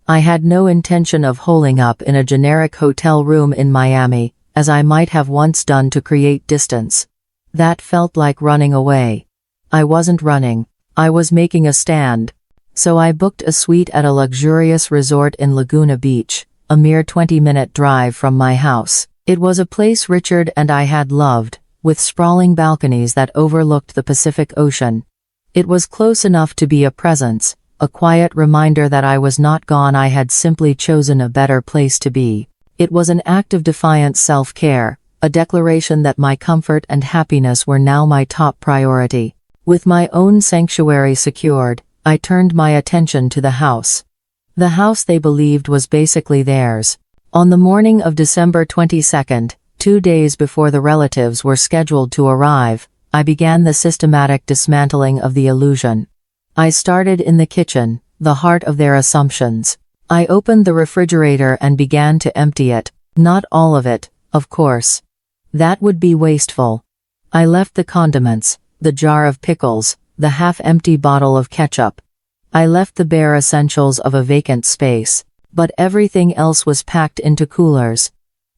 I had no intention of holing up in a generic hotel room in Miami, as I might have once done to create distance. That felt like running away. I wasn't running. I was making a stand. So I booked a suite at a luxurious resort in Laguna Beach, a mere 20-minute drive from my house. It was a place Richard and I had loved, with sprawling balconies that overlooked the Pacific Ocean. It was close enough to be a presence, a quiet reminder that I was not gone. I had simply chosen a better place to be. It was an act of defiant self-care, a declaration that my comfort and happiness were now my top priority. With my own sanctuary secured, I turned my attention to the house. The house they believed was basically theirs. On the morning of December 22nd, 2 days before the relatives were scheduled to arrive, I began the systematic dismantling of the illusion. I started in the kitchen, the heart of their assumptions. I opened the refrigerator and began to empty it. Not all of it, of course. That would be wasteful. I left the condiments, the jar of pickles, the half-empty bottle of ketchup. I left the bare essentials of a vacant space, but everything else was packed into coolers.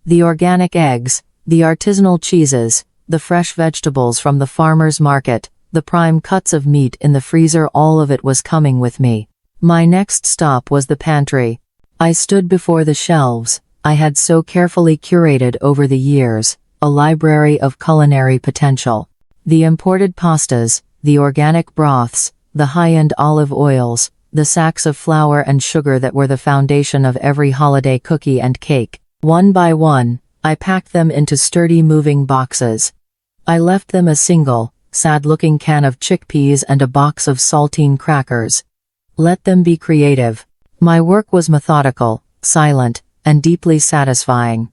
The organic eggs, the artisanal cheeses, the fresh vegetables from the farmer's market, the prime cuts of meat in the freezer, all of it was coming with me. My next stop was the pantry. I stood before the shelves I had so carefully curated over the years, a library of culinary potential. The imported pastas, the organic broths, the high-end olive oils, the sacks of flour and sugar that were the foundation of every holiday cookie and cake. One by one, I packed them into sturdy moving boxes. I left them a single, sad-looking can of chickpeas and a box of saltine crackers. Let them be creative. My work was methodical, silent, and deeply satisfying.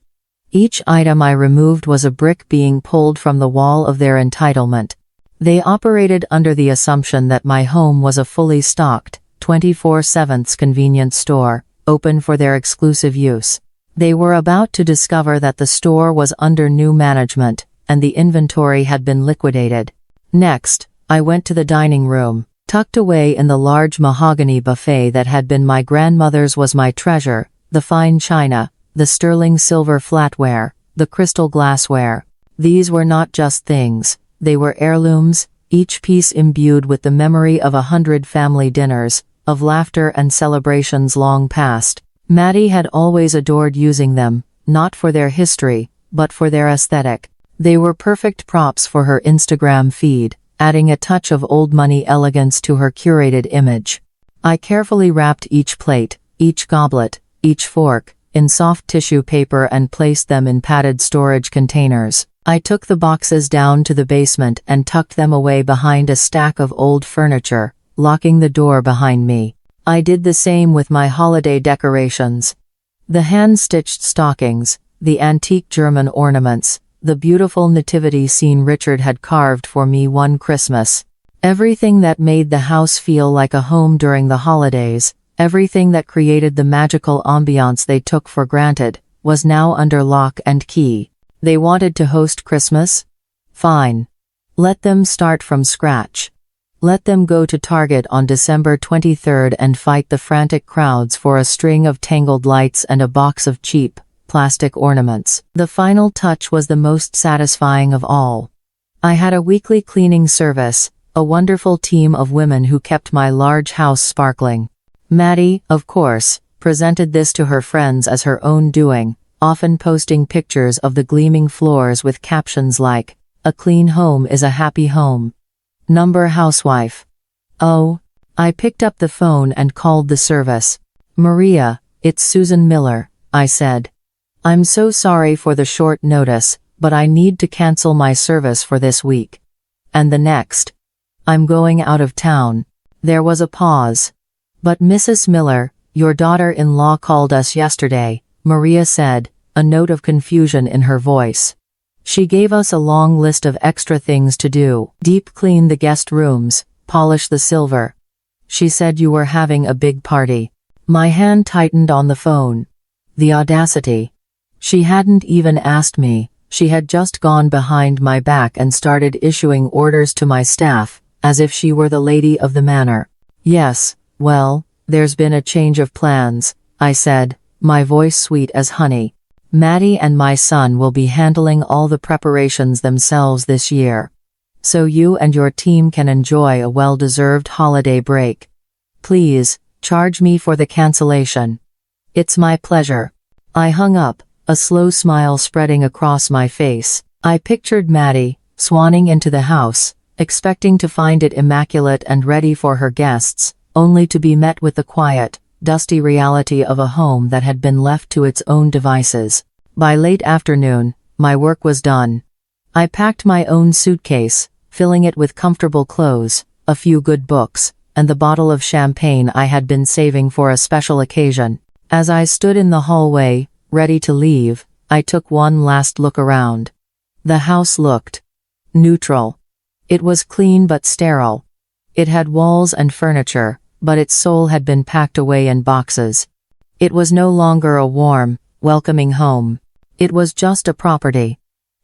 Each item I removed was a brick being pulled from the wall of their entitlement. They operated under the assumption that my home was a fully stocked, 24/7 convenience store, open for their exclusive use. They were about to discover that the store was under new management, and the inventory had been liquidated. Next, I went to the dining room. Tucked away in the large mahogany buffet that had been my grandmother's was my treasure, the fine china, the sterling silver flatware, the crystal glassware. These were not just things, they were heirlooms, each piece imbued with the memory of 100 family dinners, of laughter and celebrations long past. Maddie had always adored using them, not for their history, but for their aesthetic. They were perfect props for her Instagram feed, adding a touch of old money elegance to her curated image. I carefully wrapped each plate, each goblet, each fork, in soft tissue paper and placed them in padded storage containers. I took the boxes down to the basement and tucked them away behind a stack of old furniture, locking the door behind me. I did the same with my holiday decorations. The hand-stitched stockings, the antique German ornaments, the beautiful nativity scene Richard had carved for me one Christmas. Everything that made the house feel like a home during the holidays, everything that created the magical ambiance they took for granted, was now under lock and key. They wanted to host Christmas? Fine. Let them start from scratch. Let them go to Target on December 23rd and fight the frantic crowds for a string of tangled lights and a box of cheap, plastic ornaments. The final touch was the most satisfying of all. I had a weekly cleaning service, a wonderful team of women who kept my large house sparkling. Maddie, of course, presented this to her friends as her own doing, often posting pictures of the gleaming floors with captions like, "A clean home is a happy home. Number housewife." Oh. I picked up the phone and called the service. "Maria, it's Susan Miller," I said. "I'm so sorry for the short notice, but I need to cancel my service for this week. And the next. I'm going out of town." There was a pause. "But Mrs. Miller, your daughter-in-law called us yesterday," Maria said, a note of confusion in her voice. "She gave us a long list of extra things to do. Deep clean the guest rooms, polish the silver. She said you were having a big party." My hand tightened on the phone. The audacity. She hadn't even asked me, she had just gone behind my back and started issuing orders to my staff, as if she were the lady of the manor. "Yes, well, there's been a change of plans," I said, my voice sweet as honey. "Maddie and my son will be handling all the preparations themselves this year. So you and your team can enjoy a well-deserved holiday break. Please, charge me for the cancellation." "It's my pleasure." I hung up, a slow smile spreading across my face. I pictured Maddie, swanning into the house, expecting to find it immaculate and ready for her guests, only to be met with the quiet, dusty reality of a home that had been left to its own devices. By late afternoon, my work was done. I packed my own suitcase, filling it with comfortable clothes, a few good books, and the bottle of champagne I had been saving for a special occasion. As I stood in the hallway, ready to leave, I took one last look around. The house looked neutral. It was clean but sterile. It had walls and furniture, but its soul had been packed away in boxes. It was no longer a warm, welcoming home. It was just a property.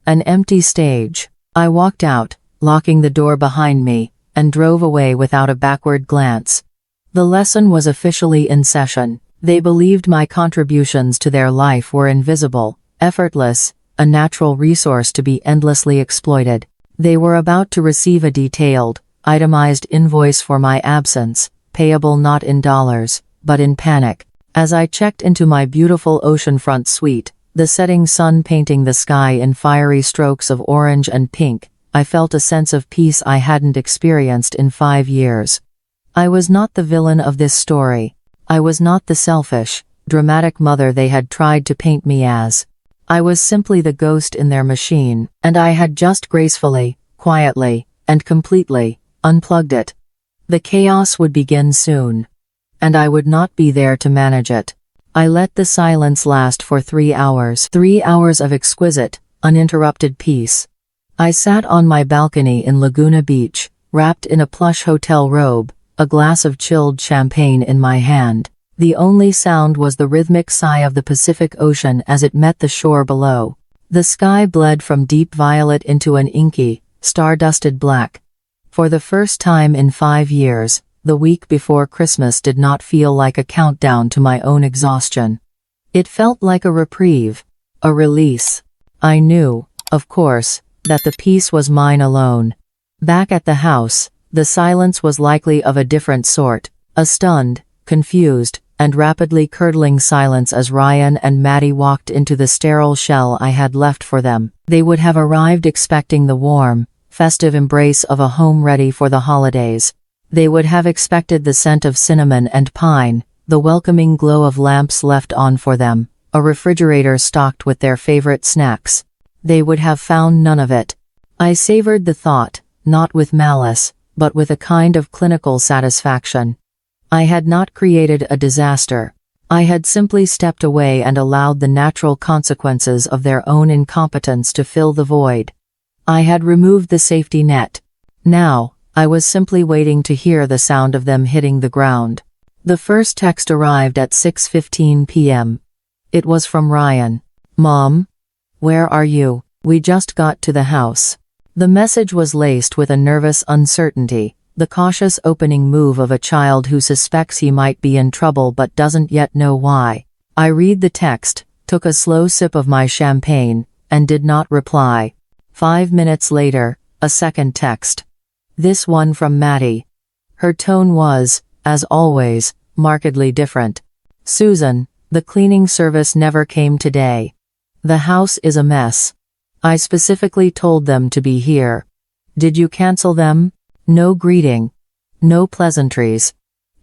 An empty stage. I walked out, locking the door behind me, and drove away without a backward glance. The lesson was officially in session. They believed my contributions to their life were invisible, effortless, a natural resource to be endlessly exploited. They were about to receive a detailed, itemized invoice for my absence, payable not in dollars, but in panic. As I checked into my beautiful oceanfront suite, the setting sun painting the sky in fiery strokes of orange and pink, I felt a sense of peace I hadn't experienced in 5 years. I was not the villain of this story. I was not the selfish, dramatic mother they had tried to paint me as. I was simply the ghost in their machine, and I had just gracefully, quietly, and completely unplugged it. The chaos would begin soon. And I would not be there to manage it. I let the silence last for 3 hours. 3 hours of exquisite, uninterrupted peace. I sat on my balcony in Laguna Beach, wrapped in a plush hotel robe, a glass of chilled champagne in my hand. The only sound was the rhythmic sigh of the Pacific Ocean as it met the shore below. The sky bled from deep violet into an inky, star-dusted black. For the first time in 5 years, the week before Christmas did not feel like a countdown to my own exhaustion. It felt like a reprieve, a release. I knew, of course, that the peace was mine alone. Back at the house, the silence was likely of a different sort, a stunned, confused, and rapidly curdling silence as Ryan and Maddie walked into the sterile shell I had left for them. They would have arrived expecting the warm, festive embrace of a home ready for the holidays. They would have expected the scent of cinnamon and pine, the welcoming glow of lamps left on for them, a refrigerator stocked with their favorite snacks. They would have found none of it. I savored the thought, not with malice, but with a kind of clinical satisfaction. I had not created a disaster. I had simply stepped away and allowed the natural consequences of their own incompetence to fill the void. I had removed the safety net. Now, I was simply waiting to hear the sound of them hitting the ground. The first text arrived at 6:15 p.m. It was from Ryan. "Mom? Where are you? We just got to the house." The message was laced with a nervous uncertainty, the cautious opening move of a child who suspects he might be in trouble but doesn't yet know why. I read the text, took a slow sip of my champagne, and did not reply. 5 minutes later, a second text. This one from Maddie. Her tone was, as always, markedly different. "Susan, the cleaning service never came today. The house is a mess. I specifically told them to be here. Did you cancel them?" No greeting. No pleasantries.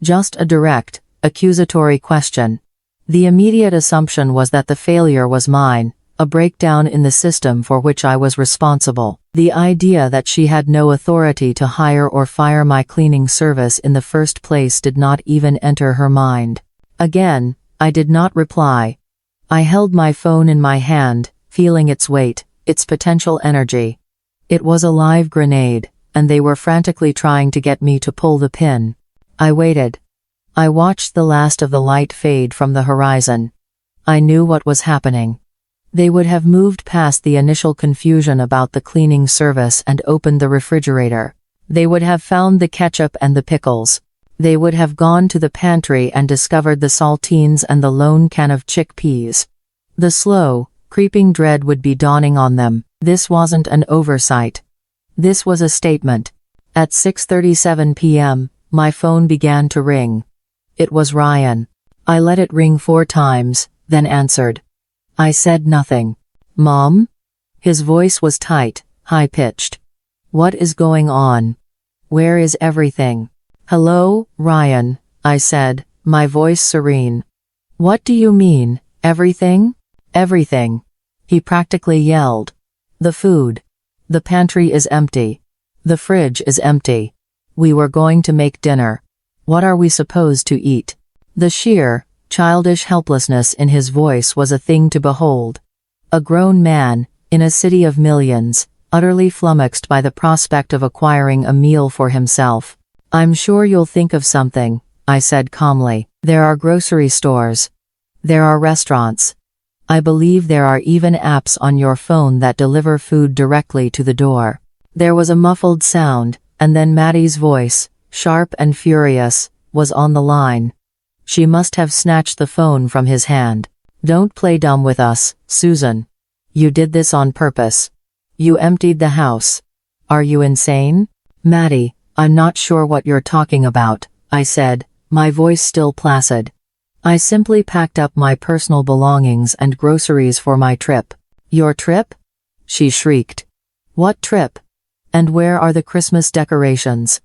Just a direct, accusatory question. The immediate assumption was that the failure was mine, a breakdown in the system for which I was responsible. The idea that she had no authority to hire or fire my cleaning service in the first place did not even enter her mind. Again, I did not reply. I held my phone in my hand, feeling its weight, its potential energy. It was a live grenade, and they were frantically trying to get me to pull the pin. I waited. I watched the last of the light fade from the horizon. I knew what was happening. They would have moved past the initial confusion about the cleaning service and opened the refrigerator. They would have found the ketchup and the pickles. They would have gone to the pantry and discovered the saltines and the lone can of chickpeas. The slow, creeping dread would be dawning on them. This wasn't an oversight. This was a statement. At 6:37 p.m., my phone began to ring. It was Ryan. I let it ring 4 times, then answered. I said nothing. "Mom?" His voice was tight, high-pitched. "What is going on? Where is everything?" "Hello, Ryan," I said, my voice serene. "What do you mean, everything?" "Everything," he practically yelled. "The food. The pantry is empty. The fridge is empty. We were going to make dinner. What are we supposed to eat?" The sheer, childish helplessness in his voice was a thing to behold. A grown man, in a city of millions, utterly flummoxed by the prospect of acquiring a meal for himself. "I'm sure you'll think of something," I said calmly. "There are grocery stores. There are restaurants. I believe there are even apps on your phone that deliver food directly to the door." There was a muffled sound, and then Maddie's voice, sharp and furious, was on the line. She must have snatched the phone from his hand. "Don't play dumb with us, Susan. You did this on purpose. You emptied the house. Are you insane?" "Maddie, I'm not sure what you're talking about," I said, my voice still placid. "I simply packed up my personal belongings and groceries for my trip." "Your trip?" she shrieked. "What trip? And where are the Christmas decorations?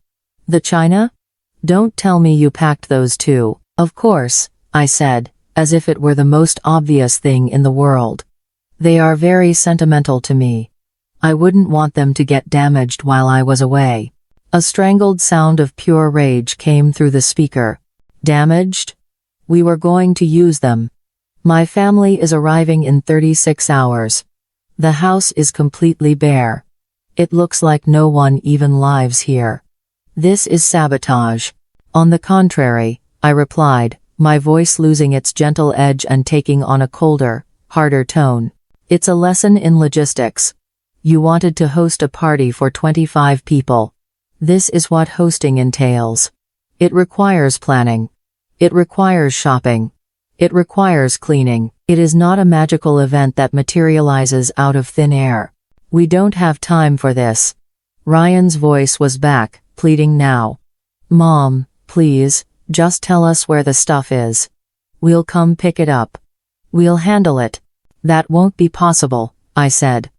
The china? Don't tell me you packed those too." "Of course," I said, as if it were the most obvious thing in the world. "They are very sentimental to me. I wouldn't want them to get damaged while I was away. A strangled sound of pure rage came through the speaker. Damaged? We were going to use them. My family is arriving in 36 hours. The house is completely bare. It looks like no one even lives here. This is sabotage. On the contrary, I replied, my voice losing its gentle edge and taking on a colder, harder tone. It's a lesson in logistics. You wanted to host a party for 25 people. This is what hosting entails. It requires planning. It requires shopping. It requires cleaning. It is not a magical event that materializes out of thin air. We don't have time for this. Ryan's voice was back, pleading now. Mom, please, just tell us where the stuff is. We'll come pick it up. We'll handle it. That won't be possible, I said.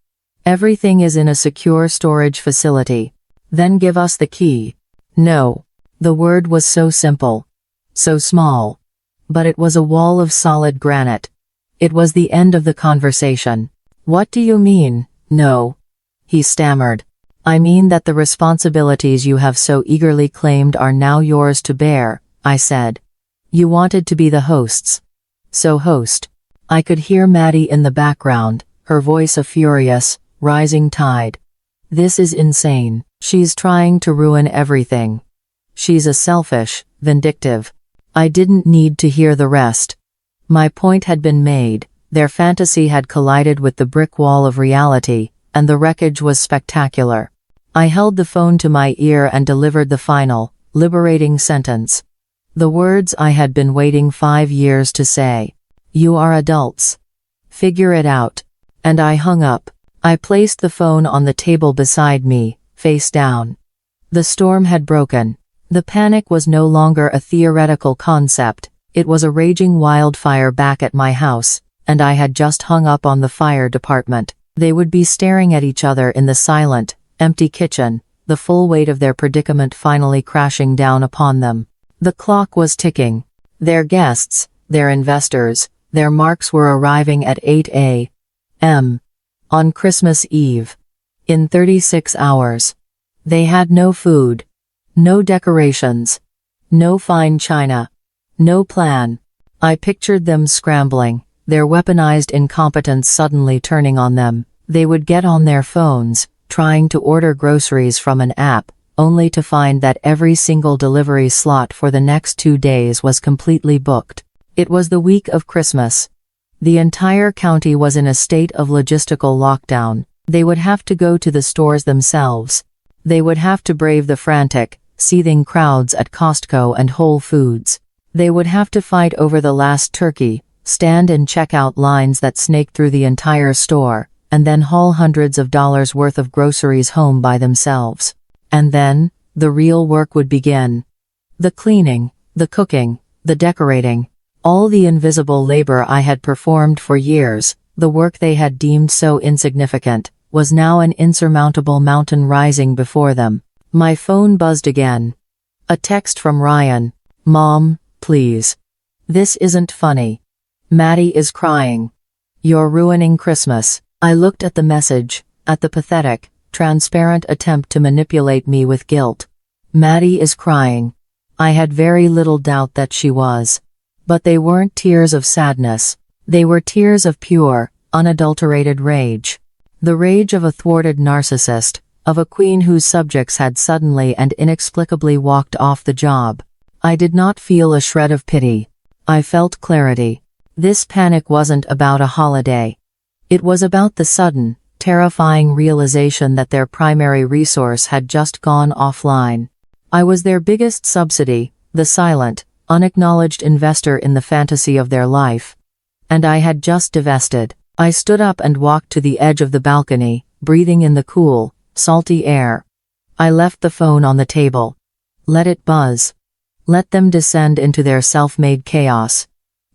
Everything is in a secure storage facility. Then give us the key. No. The word was so simple. So small. But it was a wall of solid granite. It was the end of the conversation. What do you mean, no? He stammered. I mean that the responsibilities you have so eagerly claimed are now yours to bear, I said. You wanted to be the hosts. So host. I could hear Maddie in the background, her voice a furious, rising tide. This is insane. She's trying to ruin everything. She's a selfish, vindictive. I didn't need to hear the rest. My point had been made, their fantasy had collided with the brick wall of reality, and the wreckage was spectacular. I held the phone to my ear and delivered the final, liberating sentence. The words I had been waiting 5 years to say. You are adults. Figure it out. And I hung up. I placed the phone on the table beside me, face down. The storm had broken. The panic was no longer a theoretical concept, it was a raging wildfire back at my house, and I had just hung up on the fire department. They would be staring at each other in the silent, empty kitchen, the full weight of their predicament finally crashing down upon them. The clock was ticking. Their guests, their investors, their marks were arriving at 8 a.m. on Christmas Eve. In 36 hours. They had no food. No decorations. No fine china. No plan. I pictured them scrambling, their weaponized incompetence suddenly turning on them. They would get on their phones, trying to order groceries from an app, only to find that every single delivery slot for the next 2 days was completely booked. It was the week of Christmas. The entire county was in a state of logistical lockdown. They would have to go to the stores themselves. They would have to brave the frantic, seething crowds at Costco and Whole Foods. They would have to fight over the last turkey, stand in checkout lines that snaked through the entire store, and then haul hundreds of dollars worth of groceries home by themselves. And then, the real work would begin. The cleaning, the cooking, the decorating, all the invisible labor I had performed for years, the work they had deemed so insignificant, was now an insurmountable mountain rising before them. My phone buzzed again. A text from Ryan. Mom, please. This isn't funny. Maddie is crying. You're ruining Christmas. I looked at the message, at the pathetic, transparent attempt to manipulate me with guilt. Maddie is crying. I had very little doubt that she was. But they weren't tears of sadness. They were tears of pure, unadulterated rage. The rage of a thwarted narcissist, of a queen whose subjects had suddenly and inexplicably walked off the job. I did not feel a shred of pity. I felt clarity. This panic wasn't about a holiday. It was about the sudden, terrifying realization that their primary resource had just gone offline. I was their biggest subsidy, the silent, unacknowledged investor in the fantasy of their life. And I had just divested. I stood up and walked to the edge of the balcony, breathing in the cool, salty air. I left the phone on the table. Let it buzz. Let them descend into their self-made chaos.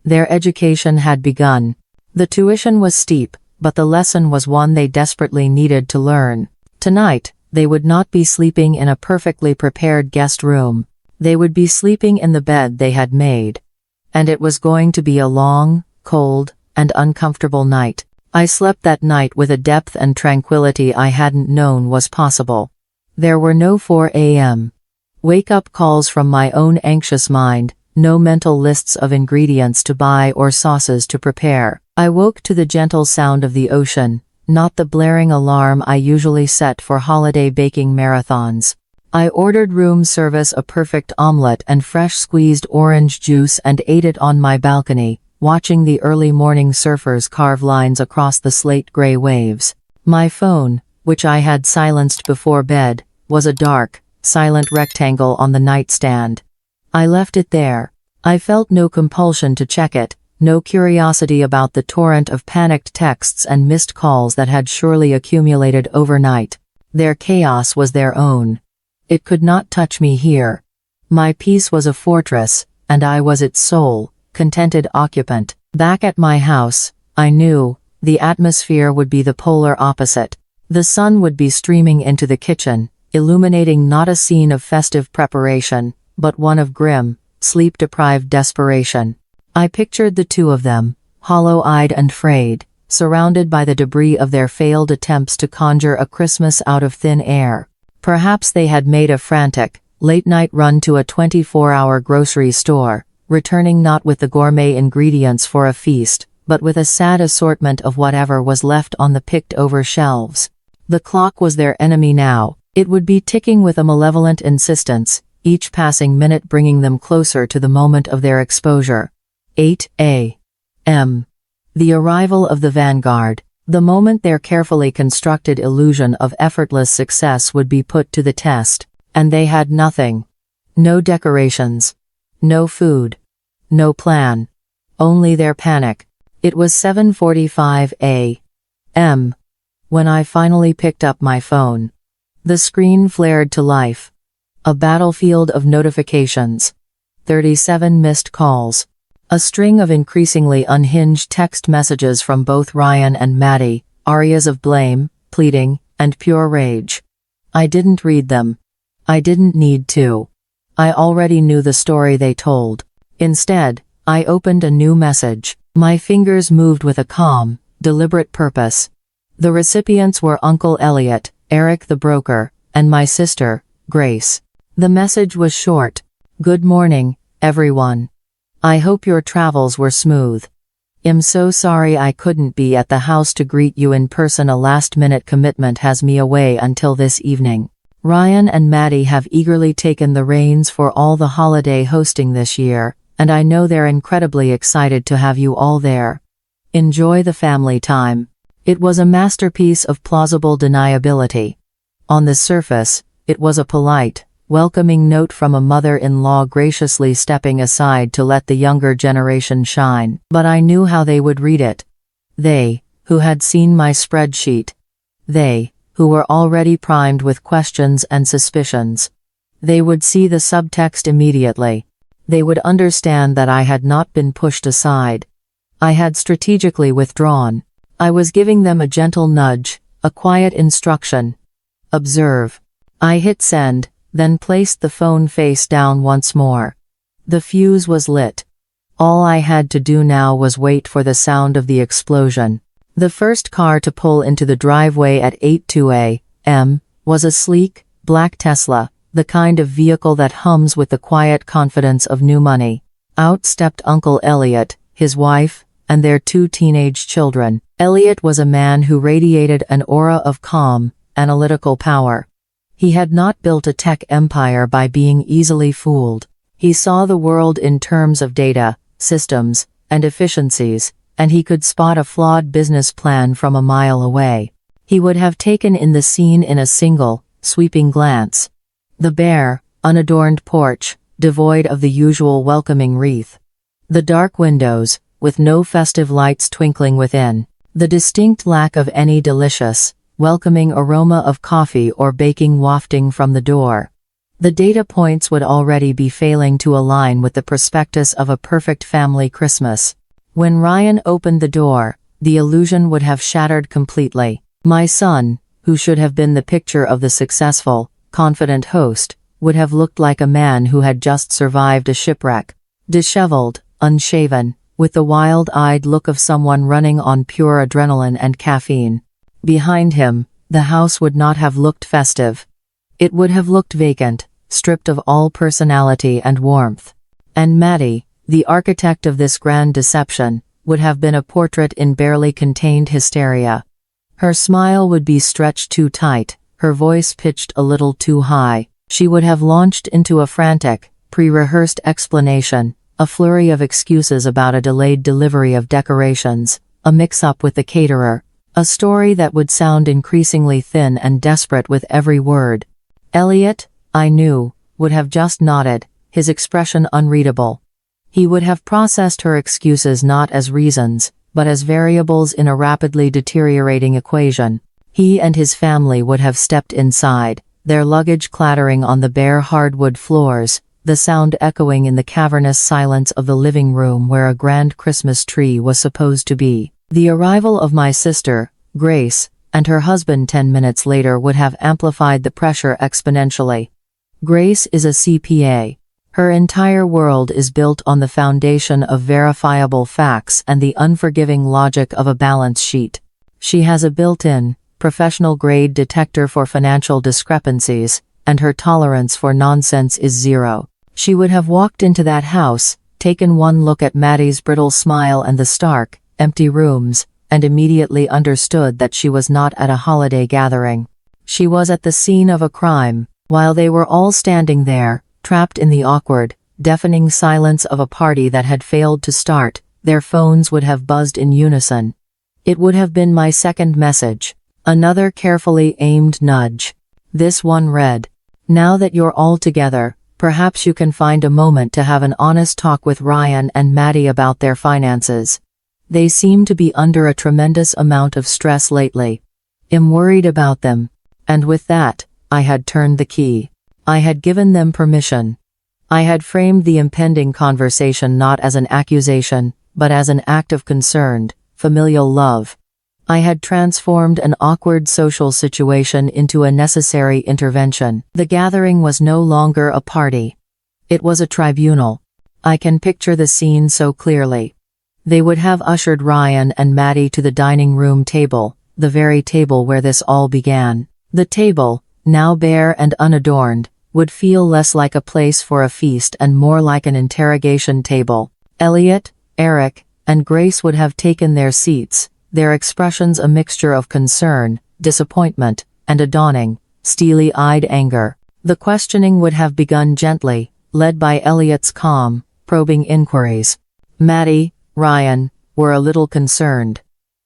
Their education had begun. The tuition was steep, but the lesson was one they desperately needed to learn. Tonight, they would not be sleeping in a perfectly prepared guest room. They would be sleeping in the bed they had made. And it was going to be a long, cold, and uncomfortable night. I slept that night with a depth and tranquility I hadn't known was possible. There were no 4 a.m. wake-up calls from my own anxious mind, no mental lists of ingredients to buy or sauces to prepare. I woke to the gentle sound of the ocean, not the blaring alarm I usually set for holiday baking marathons. I ordered room service a perfect omelette and fresh squeezed orange juice and ate it on my balcony, watching the early morning surfers carve lines across the slate-gray waves. My phone, which I had silenced before bed, was a dark, silent rectangle on the nightstand. I left it there. I felt no compulsion to check it, no curiosity about the torrent of panicked texts and missed calls that had surely accumulated overnight. Their chaos was their own. It could not touch me here. My peace was a fortress, and I was its sole, contented occupant. Back at my house, I knew, the atmosphere would be the polar opposite. The sun would be streaming into the kitchen, illuminating not a scene of festive preparation, but one of grim, sleep-deprived desperation. I pictured the two of them, hollow-eyed and frayed, surrounded by the debris of their failed attempts to conjure a Christmas out of thin air. Perhaps they had made a frantic, late-night run to a 24-hour grocery store, returning not with the gourmet ingredients for a feast, but with a sad assortment of whatever was left on the picked-over shelves. The clock was their enemy now. It would be ticking with a malevolent insistence, each passing minute bringing them closer to the moment of their exposure. 8 a.m. The arrival of the vanguard. The moment their carefully constructed illusion of effortless success would be put to the test, and they had nothing. No decorations. No food. No plan. Only their panic. It was 7:45 a.m. when I finally picked up my phone. The screen flared to life. A battlefield of notifications. 37 missed calls. A string of increasingly unhinged text messages from both Ryan and Maddie, arias of blame, pleading, and pure rage. I didn't read them. I didn't need to. I already knew the story they told. Instead, I opened a new message. My fingers moved with a calm, deliberate purpose. The recipients were Uncle Elliot, Eric the broker, and my sister, Grace. The message was short. Good morning, everyone. I hope your travels were smooth. I'm so sorry I couldn't be at the house to greet you in person. A last-minute commitment has me away until this evening. Ryan and Maddie have eagerly taken the reins for all the holiday hosting this year, and I know they're incredibly excited to have you all there. Enjoy the family time. It was a masterpiece of plausible deniability. On the surface, it was a polite, welcoming note from a mother-in-law graciously stepping aside to let the younger generation shine. But I knew how they would read it. They, who had seen my spreadsheet. They, who were already primed with questions and suspicions. They would see the subtext immediately. They would understand that I had not been pushed aside. I had strategically withdrawn. I was giving them a gentle nudge, a quiet instruction. Observe. I hit send, then placed the phone face down once more. The fuse was lit. All I had to do now was wait for the sound of the explosion. The first car to pull into the driveway at 8:02 a.m. was a sleek, black Tesla, the kind of vehicle that hums with the quiet confidence of new money. Out stepped Uncle Elliot, his wife, and their 2 teenage children. Elliot was a man who radiated an aura of calm, analytical power. He had not built a tech empire by being easily fooled. He saw the world in terms of data, systems, and efficiencies, and he could spot a flawed business plan from a mile away. He would have taken in the scene in a single, sweeping glance. The bare, unadorned porch, devoid of the usual welcoming wreath. The dark windows, with no festive lights twinkling within. The distinct lack of any delicious, welcoming aroma of coffee or baking wafting from the door. The data points would already be failing to align with the prospectus of a perfect family Christmas. When Ryan opened the door, the illusion would have shattered completely. My son, who should have been the picture of the successful, confident host, would have looked like a man who had just survived a shipwreck. Disheveled, unshaven, with the wild-eyed look of someone running on pure adrenaline and caffeine. Behind him, the house would not have looked festive. It would have looked vacant, stripped of all personality and warmth. And Maddie, the architect of this grand deception, would have been a portrait in barely contained hysteria. Her smile would be stretched too tight, her voice pitched a little too high. She would have launched into a frantic, pre-rehearsed explanation, a flurry of excuses about a delayed delivery of decorations, a mix-up with the caterer, a story that would sound increasingly thin and desperate with every word. Elliot, I knew, would have just nodded, his expression unreadable. He would have processed her excuses not as reasons, but as variables in a rapidly deteriorating equation. He and his family would have stepped inside, their luggage clattering on the bare hardwood floors, the sound echoing in the cavernous silence of the living room where a grand Christmas tree was supposed to be. The arrival of my sister, Grace, and her husband 10 minutes later would have amplified the pressure exponentially. Grace is a CPA. Her entire world is built on the foundation of verifiable facts and the unforgiving logic of a balance sheet. She has a built-in, professional-grade detector for financial discrepancies, and her tolerance for nonsense is zero. She would have walked into that house, taken one look at Maddie's brittle smile and the stark, empty rooms, and immediately understood that she was not at a holiday gathering. She was at the scene of a crime. While they were all standing there, trapped in the awkward, deafening silence of a party that had failed to start, their phones would have buzzed in unison. It would have been my second message. Another carefully aimed nudge. This one read, "Now that you're all together, perhaps you can find a moment to have an honest talk with Ryan and Maddie about their finances. They seem to be under a tremendous amount of stress lately. I'm worried about them." And with that, I had turned the key. I had given them permission. I had framed the impending conversation not as an accusation, but as an act of concerned, familial love. I had transformed an awkward social situation into a necessary intervention. The gathering was no longer a party. It was a tribunal. I can picture the scene so clearly. They would have ushered Ryan and Maddie to the dining room table, the very table where this all began. The table, now bare and unadorned, would feel less like a place for a feast and more like an interrogation table. Elliot, Eric, and Grace would have taken their seats, their expressions a mixture of concern, disappointment, and a dawning, steely-eyed anger. The questioning would have begun gently, led by Elliot's calm, probing inquiries. Maddie, Ryan, were a little concerned.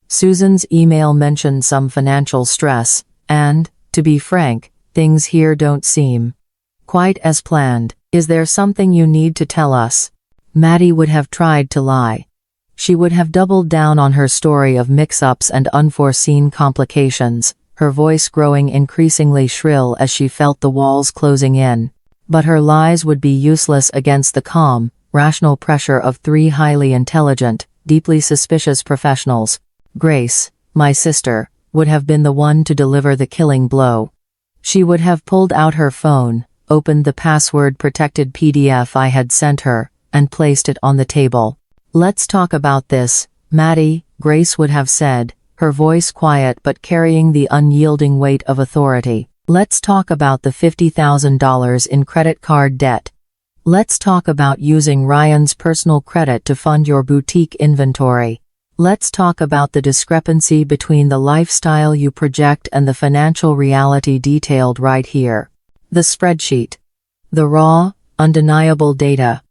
Susan's email mentioned some financial stress, and, to be frank, things here don't seem quite as planned. Is there something you need to tell us? Maddie would have tried to lie. She would have doubled down on her story of mix-ups and unforeseen complications, her voice growing increasingly shrill as she felt the walls closing in. But her lies would be useless against the calm, rational pressure of three highly intelligent, deeply suspicious professionals. Grace, my sister, would have been the one to deliver the killing blow. She would have pulled out her phone, opened the password-protected PDF I had sent her, and placed it on the table. "Let's talk about this, Maddie," Grace would have said, her voice quiet but carrying the unyielding weight of authority. "Let's talk about the $50,000 in credit card debt. Let's talk about using Ryan's personal credit to fund your boutique inventory. Let's talk about the discrepancy between the lifestyle you project and the financial reality detailed right here. The spreadsheet. The raw, undeniable data.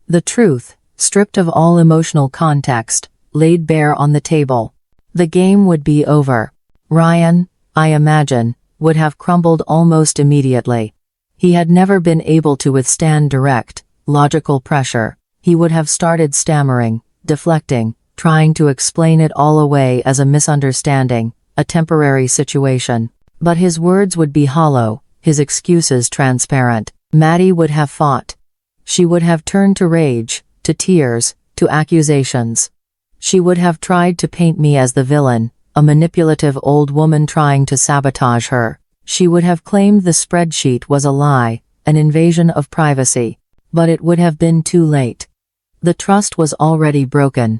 The truth, stripped of all emotional context, laid bare on the table. The game would be over. Ryan, I imagine, would have crumbled almost immediately. He had never been able to withstand direct, logical pressure. He would have started stammering, deflecting, trying to explain it all away as a misunderstanding, a temporary situation. But his words would be hollow, his excuses transparent. Maddie would have fought. She would have turned to rage, to tears, to accusations. She would have tried to paint me as the villain, a manipulative old woman trying to sabotage her. She would have claimed the spreadsheet was a lie, an invasion of privacy. But it would have been too late. The trust was already broken.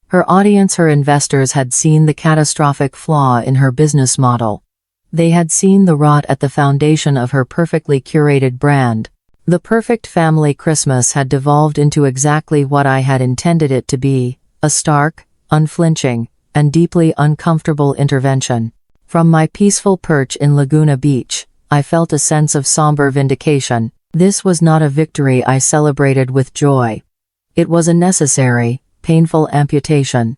Her audience, her investors, had seen the catastrophic flaw in her business model. They had seen the rot at the foundation of her perfectly curated brand. The perfect family Christmas had devolved into exactly what I had intended it to be, a stark, unflinching, and deeply uncomfortable intervention. From my peaceful perch in Laguna Beach, I felt a sense of somber vindication. This was not a victory I celebrated with joy. It was a necessary, painful amputation.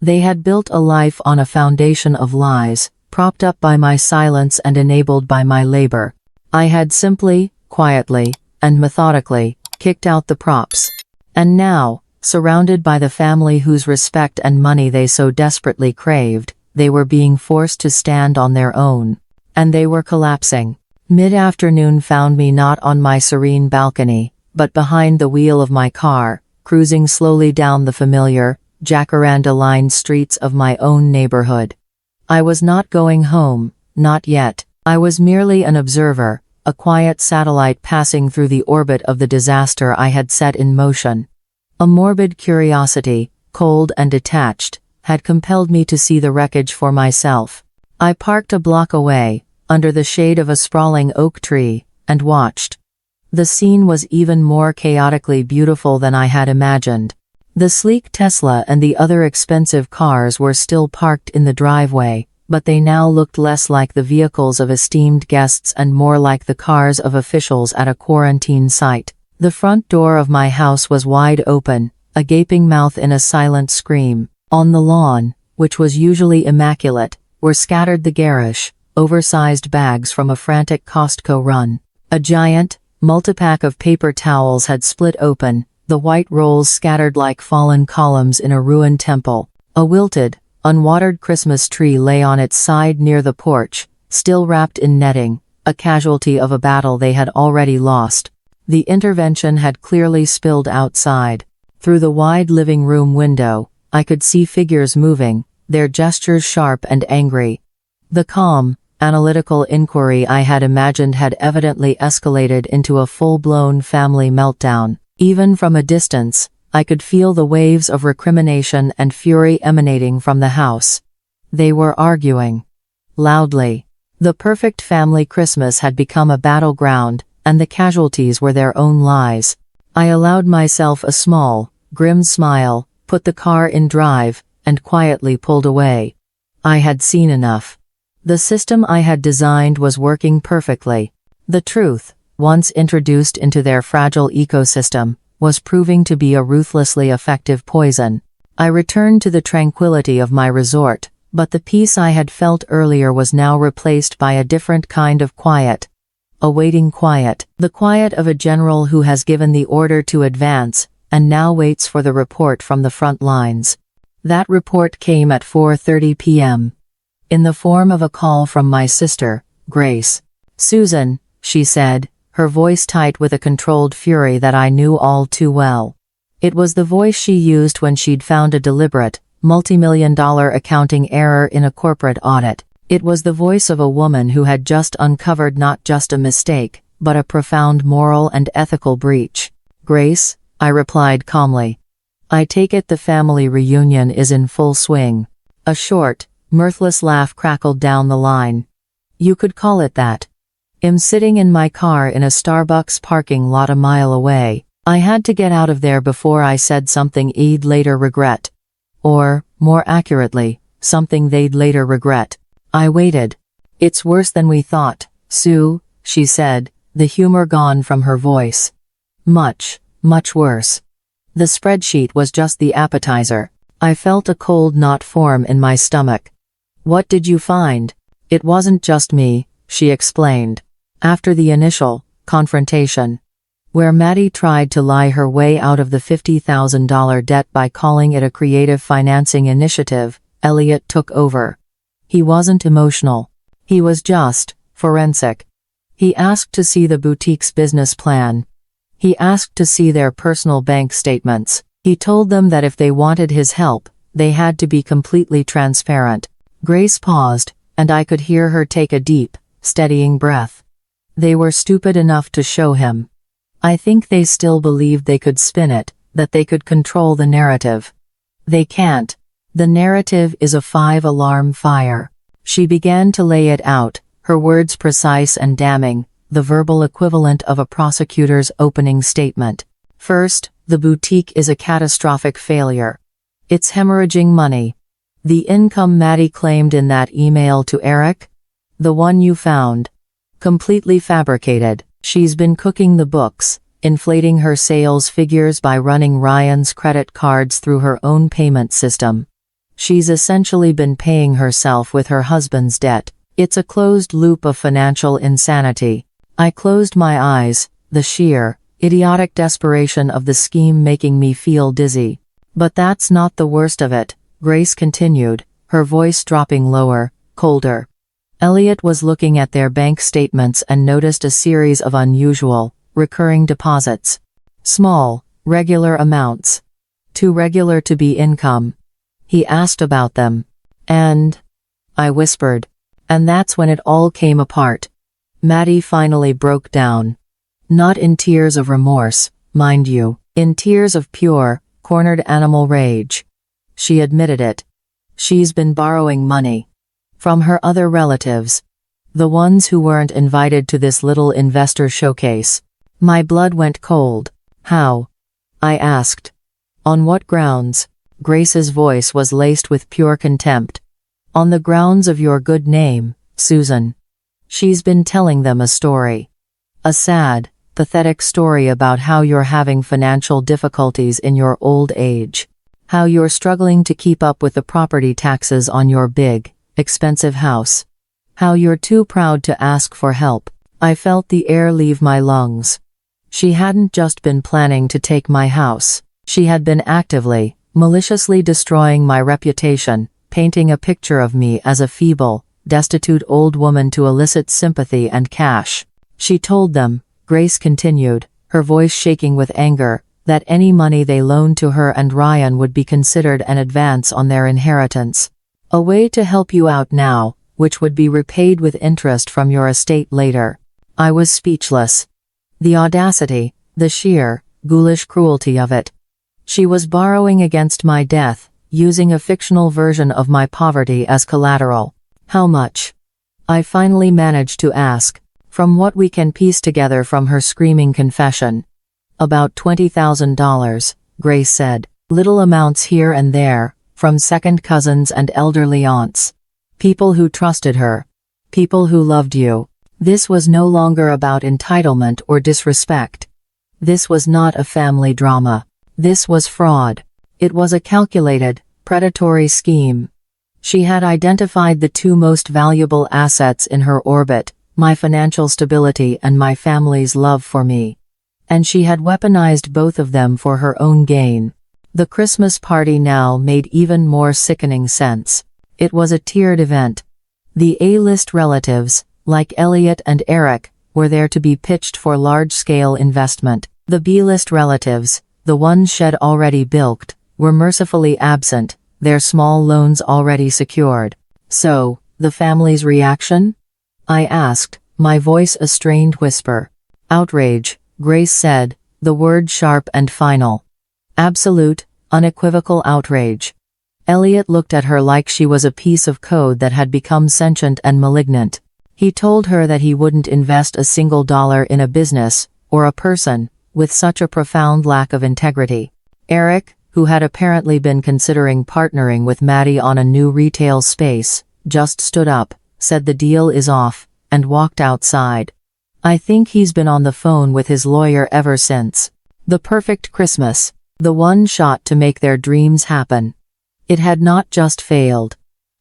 They had built a life on a foundation of lies, propped up by my silence and enabled by my labor. I had simply, quietly, and methodically, kicked out the props. And now, surrounded by the family whose respect and money they so desperately craved, they were being forced to stand on their own. And they were collapsing. Mid-afternoon found me not on my serene balcony, but behind the wheel of my car, cruising slowly down the familiar, jacaranda-lined streets of my own neighborhood. I was not going home, not yet. I was merely an observer, a quiet satellite passing through the orbit of the disaster I had set in motion. A morbid curiosity, cold and detached, had compelled me to see the wreckage for myself. I parked a block away, under the shade of a sprawling oak tree, and watched. The scene was even more chaotically beautiful than I had imagined. The sleek Tesla and the other expensive cars were still parked in the driveway, but they now looked less like the vehicles of esteemed guests and more like the cars of officials at a quarantine site. The front door of my house was wide open, a gaping mouth in a silent scream. On the lawn, which was usually immaculate, were scattered the garish, oversized bags from a frantic Costco run. A giant, multipack of paper towels had split open, the white rolls scattered like fallen columns in a ruined temple. A wilted, unwatered Christmas tree lay on its side near the porch, still wrapped in netting, a casualty of a battle they had already lost. The intervention had clearly spilled outside. Through the wide living room window, I could see figures moving, their gestures sharp and angry. The calm, analytical inquiry I had imagined had evidently escalated into a full-blown family meltdown. Even from a distance, I could feel the waves of recrimination and fury emanating from the house. They were arguing loudly. The perfect family Christmas had become a battleground, and the casualties were their own lies. I allowed myself a small, grim smile, put the car in drive, and quietly pulled away. I had seen enough. The system I had designed was working perfectly. The truth, once introduced into their fragile ecosystem, was proving to be a ruthlessly effective poison. I returned to the tranquility of my resort, but the peace I had felt earlier was now replaced by a different kind of quiet. A waiting quiet. The quiet of a general who has given the order to advance, and now waits for the report from the front lines. That report came at 4:30 p.m. in the form of a call from my sister, Grace. "Susan," she said, her voice tight with a controlled fury that I knew all too well. It was the voice she used when she'd found a deliberate, multi-million-dollar accounting error in a corporate audit. It was the voice of a woman who had just uncovered not just a mistake, but a profound moral and ethical breach. "Grace," I replied calmly. "I take it the family reunion is in full swing." A short, mirthless laugh crackled down the line. "You could call it that. I'm sitting in my car in a Starbucks parking lot a mile away. I had to get out of there before I said something I'd later regret. Or, more accurately, something they'd later regret." I waited. "It's worse than we thought, Sue," she said, the humor gone from her voice. "Much, much worse." The spreadsheet was just the appetizer. I felt a cold knot form in my stomach. "What did you find?" "It wasn't just me," she explained. "After the initial confrontation, where Maddie tried to lie her way out of the $50,000 debt by calling it a creative financing initiative, Elliot took over. He wasn't emotional. He was just forensic. He asked to see the boutique's business plan. He asked to see their personal bank statements. He told them that if they wanted his help, they had to be completely transparent." Grace paused, and I could hear her take a deep, steadying breath. "They were stupid enough to show him. I think they still believed they could spin it, that they could control the narrative. They can't. The narrative is a 5-alarm fire. She began to lay it out, her words precise and damning, the verbal equivalent of a prosecutor's opening statement. First, the boutique is a catastrophic failure. It's hemorrhaging money. The income Maddie claimed in that email to Eric? The one you found. Completely fabricated. She's been cooking the books, inflating her sales figures by running Ryan's credit cards through her own payment system. She's essentially been paying herself with her husband's debt. It's a closed loop of financial insanity. I closed my eyes, the sheer, idiotic desperation of the scheme making me feel dizzy. But that's not the worst of it, Grace continued, her voice dropping lower, colder. Elliot was looking at their bank statements and noticed a series of unusual, recurring deposits. Small, regular amounts. Too regular to be income. He asked about them. And? I whispered. And that's when it all came apart. Maddie finally broke down. Not in tears of remorse, mind you, in tears of pure, cornered animal rage. She admitted it. She's been borrowing money. From her other relatives. The ones who weren't invited to this little investor showcase. My blood went cold. How? I asked. On what grounds? Grace's voice was laced with pure contempt. On the grounds of your good name, Susan. She's been telling them a story. A sad, pathetic story about how you're having financial difficulties in your old age. How you're struggling to keep up with the property taxes on your big, expensive house. How you're too proud to ask for help. I felt the air leave my lungs. She hadn't just been planning to take my house. She had been actively, maliciously destroying my reputation, painting a picture of me as a feeble, destitute old woman to elicit sympathy and cash. She told them, Grace continued, her voice shaking with anger, that any money they loaned to her and Ryan would be considered an advance on their inheritance. A way to help you out now, which would be repaid with interest from your estate later. I was speechless. The audacity, the sheer, ghoulish cruelty of it. She was borrowing against my death, using a fictional version of my poverty as collateral. How much? I finally managed to ask, from what we can piece together from her screaming confession. About $20,000, Grace said. Little amounts here and there, from second cousins and elderly aunts. People who trusted her. People who loved you. This was no longer about entitlement or disrespect. This was not a family drama. This was fraud. It was a calculated, predatory scheme. She had identified the two most valuable assets in her orbit, my financial stability and my family's love for me. And she had weaponized both of them for her own gain. The Christmas party now made even more sickening sense. It was a tiered event. The A-list relatives, like Elliot and Eric, were there to be pitched for large-scale investment. The B-list relatives, the ones she'd already bilked, were mercifully absent, their small loans already secured. So, the family's reaction? I asked, my voice a strained whisper. Outrage, Grace said, the word sharp and final. Absolute, unequivocal outrage. Elliot looked at her like she was a piece of code that had become sentient and malignant. He told her that he wouldn't invest a single dollar in a business, or a person, with such a profound lack of integrity. Eric, who had apparently been considering partnering with Maddie on a new retail space, just stood up, said the deal is off, and walked outside. I think he's been on the phone with his lawyer ever since. The perfect Christmas. The one shot to make their dreams happen. It had not just failed.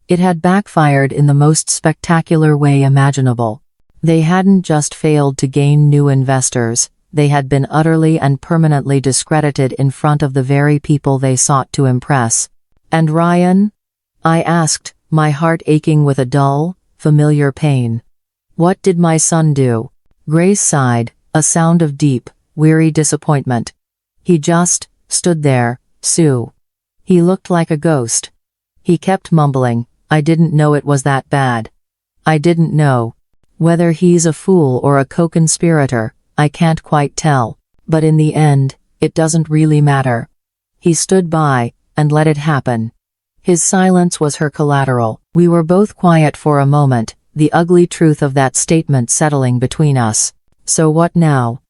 It had backfired in the most spectacular way imaginable. They hadn't just failed to gain new investors, they had been utterly and permanently discredited in front of the very people they sought to impress. And Ryan? I asked, my heart aching with a dull, familiar pain. What did my son do? Grace sighed, a sound of deep, weary disappointment. He just stood there, Sue. He looked like a ghost. He kept mumbling, I didn't know it was that bad. I didn't know. Whether he's a fool or a co-conspirator, I can't quite tell. But in the end, it doesn't really matter. He stood by, and let it happen. His silence was her collateral. We were both quiet for a moment, the ugly truth of that statement settling between us. So what now?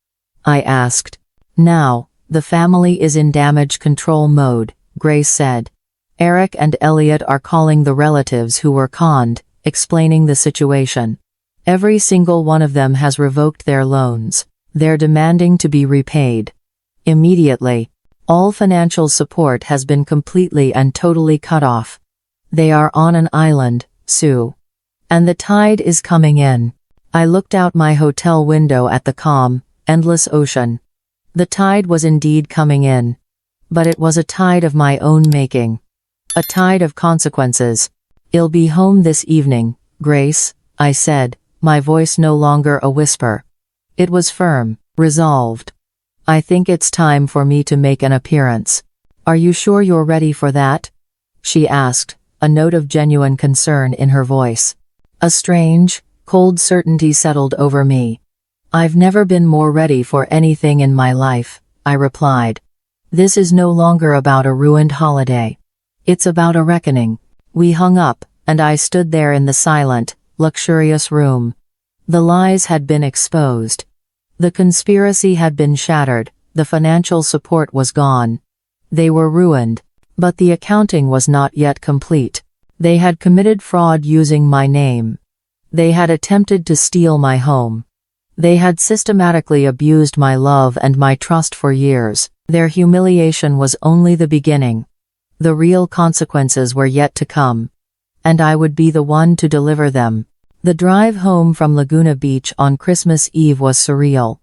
I asked. Now, the family is in damage control mode, Grace said. Eric and Elliot are calling the relatives who were conned, explaining the situation. Every single one of them has revoked their loans. They're demanding to be repaid. Immediately. All financial support has been completely and totally cut off. They are on an island, Sue. And the tide is coming in. I looked out my hotel window at the calm, endless ocean. The tide was indeed coming in. But it was a tide of my own making. A tide of consequences. I'll be home this evening, Grace, I said, my voice no longer a whisper. It was firm, resolved. I think it's time for me to make an appearance. Are you sure you're ready for that? She asked, a note of genuine concern in her voice. A strange, cold certainty settled over me. I've never been more ready for anything in my life, I replied. This is no longer about a ruined holiday. It's about a reckoning. We hung up, and I stood there in the silent, luxurious room. The lies had been exposed. The conspiracy had been shattered, the financial support was gone. They were ruined. But the accounting was not yet complete. They had committed fraud using my name. They had attempted to steal my home. They had systematically abused my love and my trust for years. Their humiliation was only the beginning. The real consequences were yet to come. And I would be the one to deliver them. The drive home from Laguna Beach on Christmas Eve was surreal.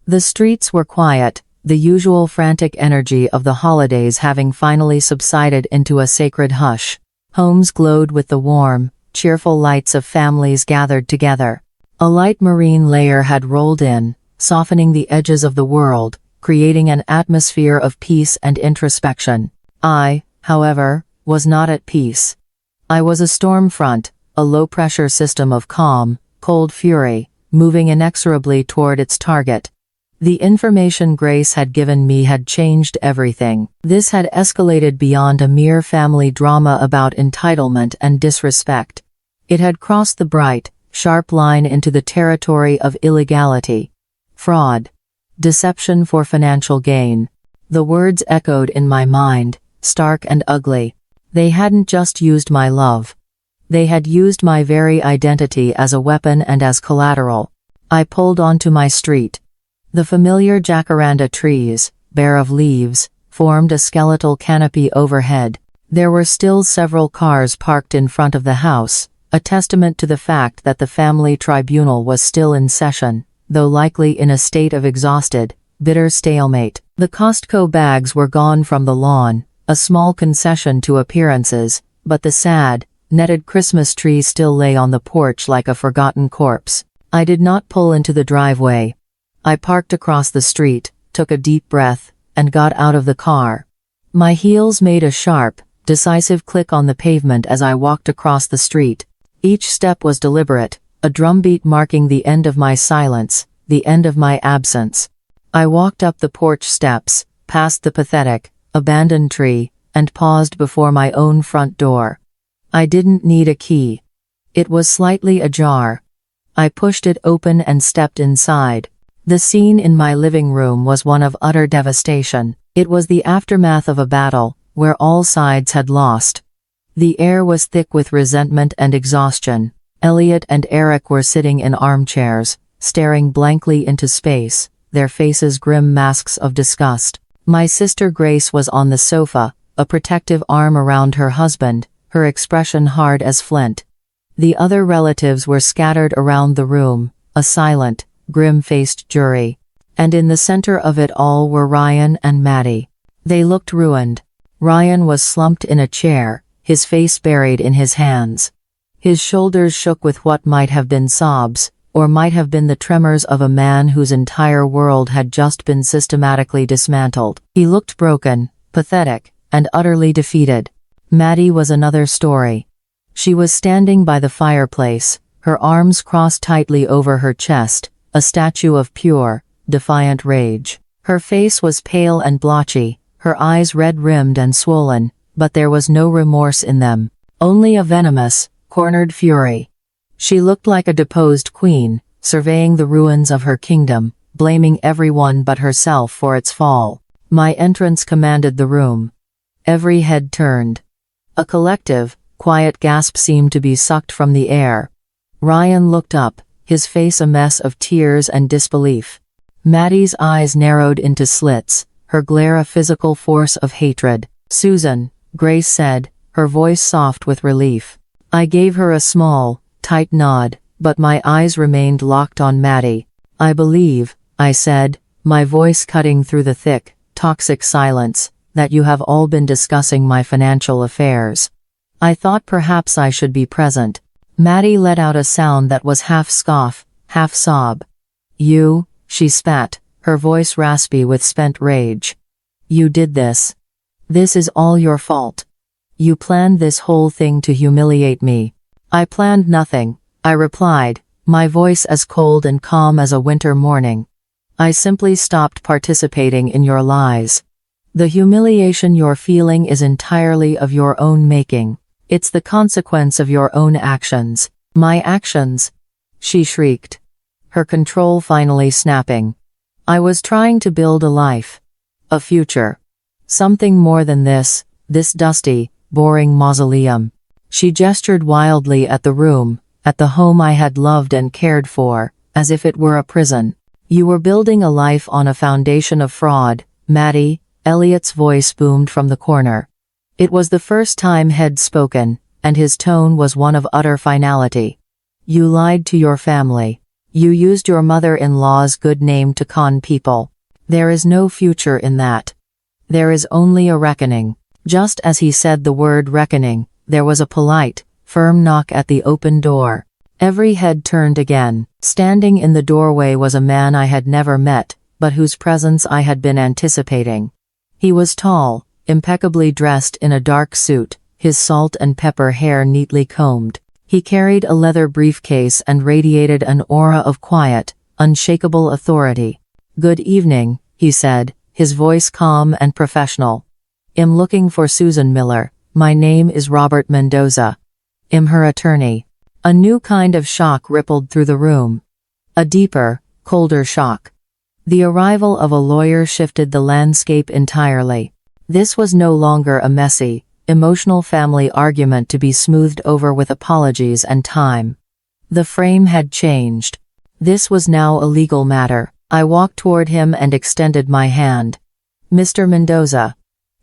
The streets were quiet, the usual frantic energy of the holidays having finally subsided into a sacred hush. Homes glowed with the warm, cheerful lights of families gathered together. A light marine layer had rolled in, softening the edges of the world, creating an atmosphere of peace and introspection. I, however, was not at peace. I was a storm front, a low-pressure system of calm, cold fury, moving inexorably toward its target. The information Grace had given me had changed everything. This had escalated beyond a mere family drama about entitlement and disrespect. It had crossed the bright, sharp line into the territory of illegality. Fraud. Deception for financial gain. The words echoed in my mind, stark and ugly. They hadn't just used my love. They had used my very identity as a weapon and as collateral. I pulled onto my street. The familiar jacaranda trees, bare of leaves, formed a skeletal canopy overhead. There were still several cars parked in front of the house, a testament to the fact that the family tribunal was still in session, though likely in a state of exhausted, bitter stalemate. The Costco bags were gone from the lawn, a small concession to appearances, but the sad, netted Christmas tree still lay on the porch like a forgotten corpse. I did not pull into the driveway. I parked across the street, took a deep breath, and got out of the car. My heels made a sharp, decisive click on the pavement as I walked across the street. Each step was deliberate, a drumbeat marking the end of my silence, the end of my absence. I walked up the porch steps, past the pathetic, abandoned tree, and paused before my own front door. I didn't need a key. It was slightly ajar. I pushed it open and stepped inside. The scene in my living room was one of utter devastation. It was the aftermath of a battle, where all sides had lost. The air was thick with resentment and exhaustion. Elliot and Eric were sitting in armchairs, staring blankly into space, their faces grim masks of disgust. My sister Grace was on the sofa, a protective arm around her husband, her expression hard as flint. The other relatives were scattered around the room, a silent, grim-faced jury. And in the center of it all were Ryan and Maddie. They looked ruined. Ryan was slumped in a chair, his face buried in his hands. His shoulders shook with what might have been sobs, or might have been the tremors of a man whose entire world had just been systematically dismantled. He looked broken, pathetic, and utterly defeated. Maddie was another story. She was standing by the fireplace, her arms crossed tightly over her chest, a statue of pure, defiant rage. Her face was pale and blotchy, her eyes red-rimmed and swollen, but there was no remorse in them, only a venomous, cornered fury. She looked like a deposed queen, surveying the ruins of her kingdom, blaming everyone but herself for its fall. My entrance commanded the room. Every head turned. A collective, quiet gasp seemed to be sucked from the air. Ryan looked up, his face a mess of tears and disbelief. Maddie's eyes narrowed into slits, her glare a physical force of hatred. "Susan," Grace said, her voice soft with relief. I gave her a small, tight nod, but my eyes remained locked on Maddie. "I believe," I said, my voice cutting through the thick, toxic silence, "that you have all been discussing my financial affairs. I thought perhaps I should be present." Maddie let out a sound that was half scoff, half sob. "You," she spat, her voice raspy with spent rage. "You did this. This is all your fault. You planned this whole thing to humiliate me." "I planned nothing," I replied, my voice as cold and calm as a winter morning. "I simply stopped participating in your lies. The humiliation you're feeling is entirely of your own making. It's the consequence of your own actions." "My actions?" she shrieked, her control finally snapping. "I was trying to build a life. A future. Something more than this dusty, boring mausoleum." She gestured wildly at the room, at the home I had loved and cared for, as if it were a prison. "You were building a life on a foundation of fraud, Maddie," Elliot's voice boomed from the corner. It was the first time he'd spoken, and his tone was one of utter finality. "You lied to your family. You used your mother-in-law's good name to con people. There is no future in that. There is only a reckoning." Just as he said the word reckoning, there was a polite, firm knock at the open door. Every head turned again. Standing in the doorway was a man I had never met, but whose presence I had been anticipating. He was tall, impeccably dressed in a dark suit, his salt and pepper hair neatly combed. He carried a leather briefcase and radiated an aura of quiet, unshakable authority. "Good evening," he said, his voice calm and professional. "I'm looking for Susan Miller. My name is Robert Mendoza. I'm her attorney." A new kind of shock rippled through the room. A deeper, colder shock. The arrival of a lawyer shifted the landscape entirely. This was no longer a messy, emotional family argument to be smoothed over with apologies and time. The frame had changed. This was now a legal matter. I walked toward him and extended my hand. "Mr. Mendoza.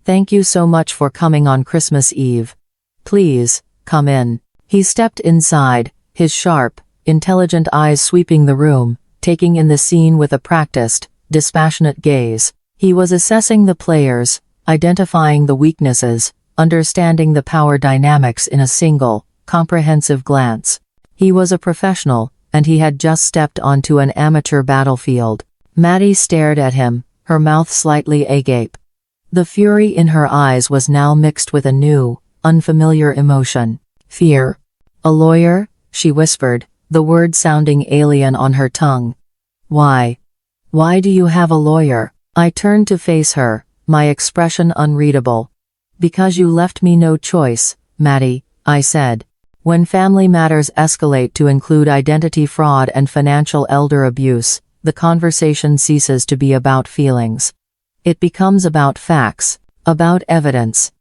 Thank you so much for coming on Christmas Eve. Please, come in." He stepped inside, his sharp, intelligent eyes sweeping the room, taking in the scene with a practiced, dispassionate gaze. He was assessing the players, identifying the weaknesses, understanding the power dynamics in a single, comprehensive glance. He was a professional, and he had just stepped onto an amateur battlefield. Maddie stared at him, her mouth slightly agape. The fury in her eyes was now mixed with a new, unfamiliar emotion. "Fear." "A lawyer?" she whispered, the word sounding alien on her tongue. "Why? Why do you have a lawyer?" I turned to face her, my expression unreadable. "Because you left me no choice, Maddie," I said. "When family matters escalate to include identity fraud and financial elder abuse, the conversation ceases to be about feelings. It becomes about facts, about evidence,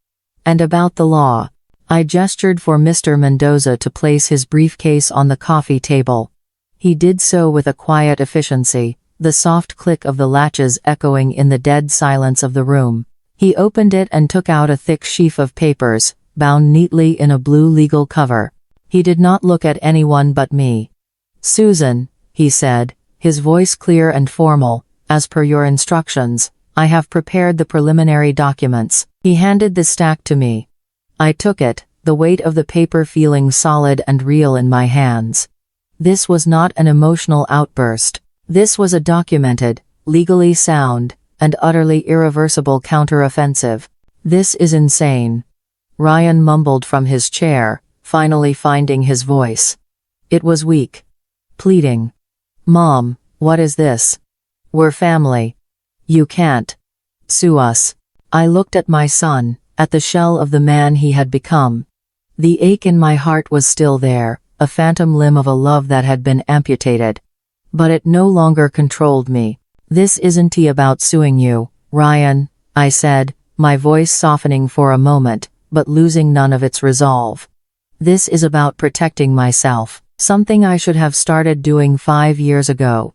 and about the law." I gestured for Mr. Mendoza to place his briefcase on the coffee table. He did so with a quiet efficiency, the soft click of the latches echoing in the dead silence of the room. He opened it and took out a thick sheaf of papers, bound neatly in a blue legal cover. He did not look at anyone but me. "Susan," he said, his voice clear and formal, "as per your instructions, I have prepared the preliminary documents." He handed the stack to me. I took it, the weight of the paper feeling solid and real in my hands. This was not an emotional outburst. This was a documented, legally sound, and utterly irreversible counteroffensive. "This is insane," Ryan mumbled from his chair, finally finding his voice. It was weak. Pleading. "Mom, what is this? We're family. You can't sue us. I looked at my son, at the shell of the man he had become. The ache in my heart was still there, a phantom limb of a love that had been amputated. But it no longer controlled me. This isn't about suing you, Ryan, I said, my voice softening for a moment, but losing none of its resolve. This is about protecting myself, something I should have started doing 5 years ago.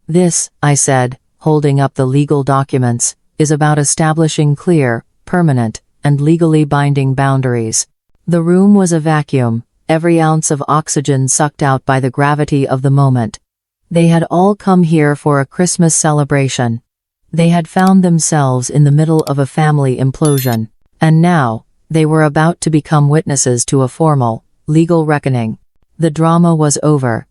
This, I said, holding up the legal documents, is about establishing clear, permanent, and legally binding boundaries. The room was a vacuum, every ounce of oxygen sucked out by the gravity of the moment. They had all come here for a Christmas celebration. They had found themselves in the middle of a family implosion. And now, they were about to become witnesses to a formal, legal reckoning. The drama was over.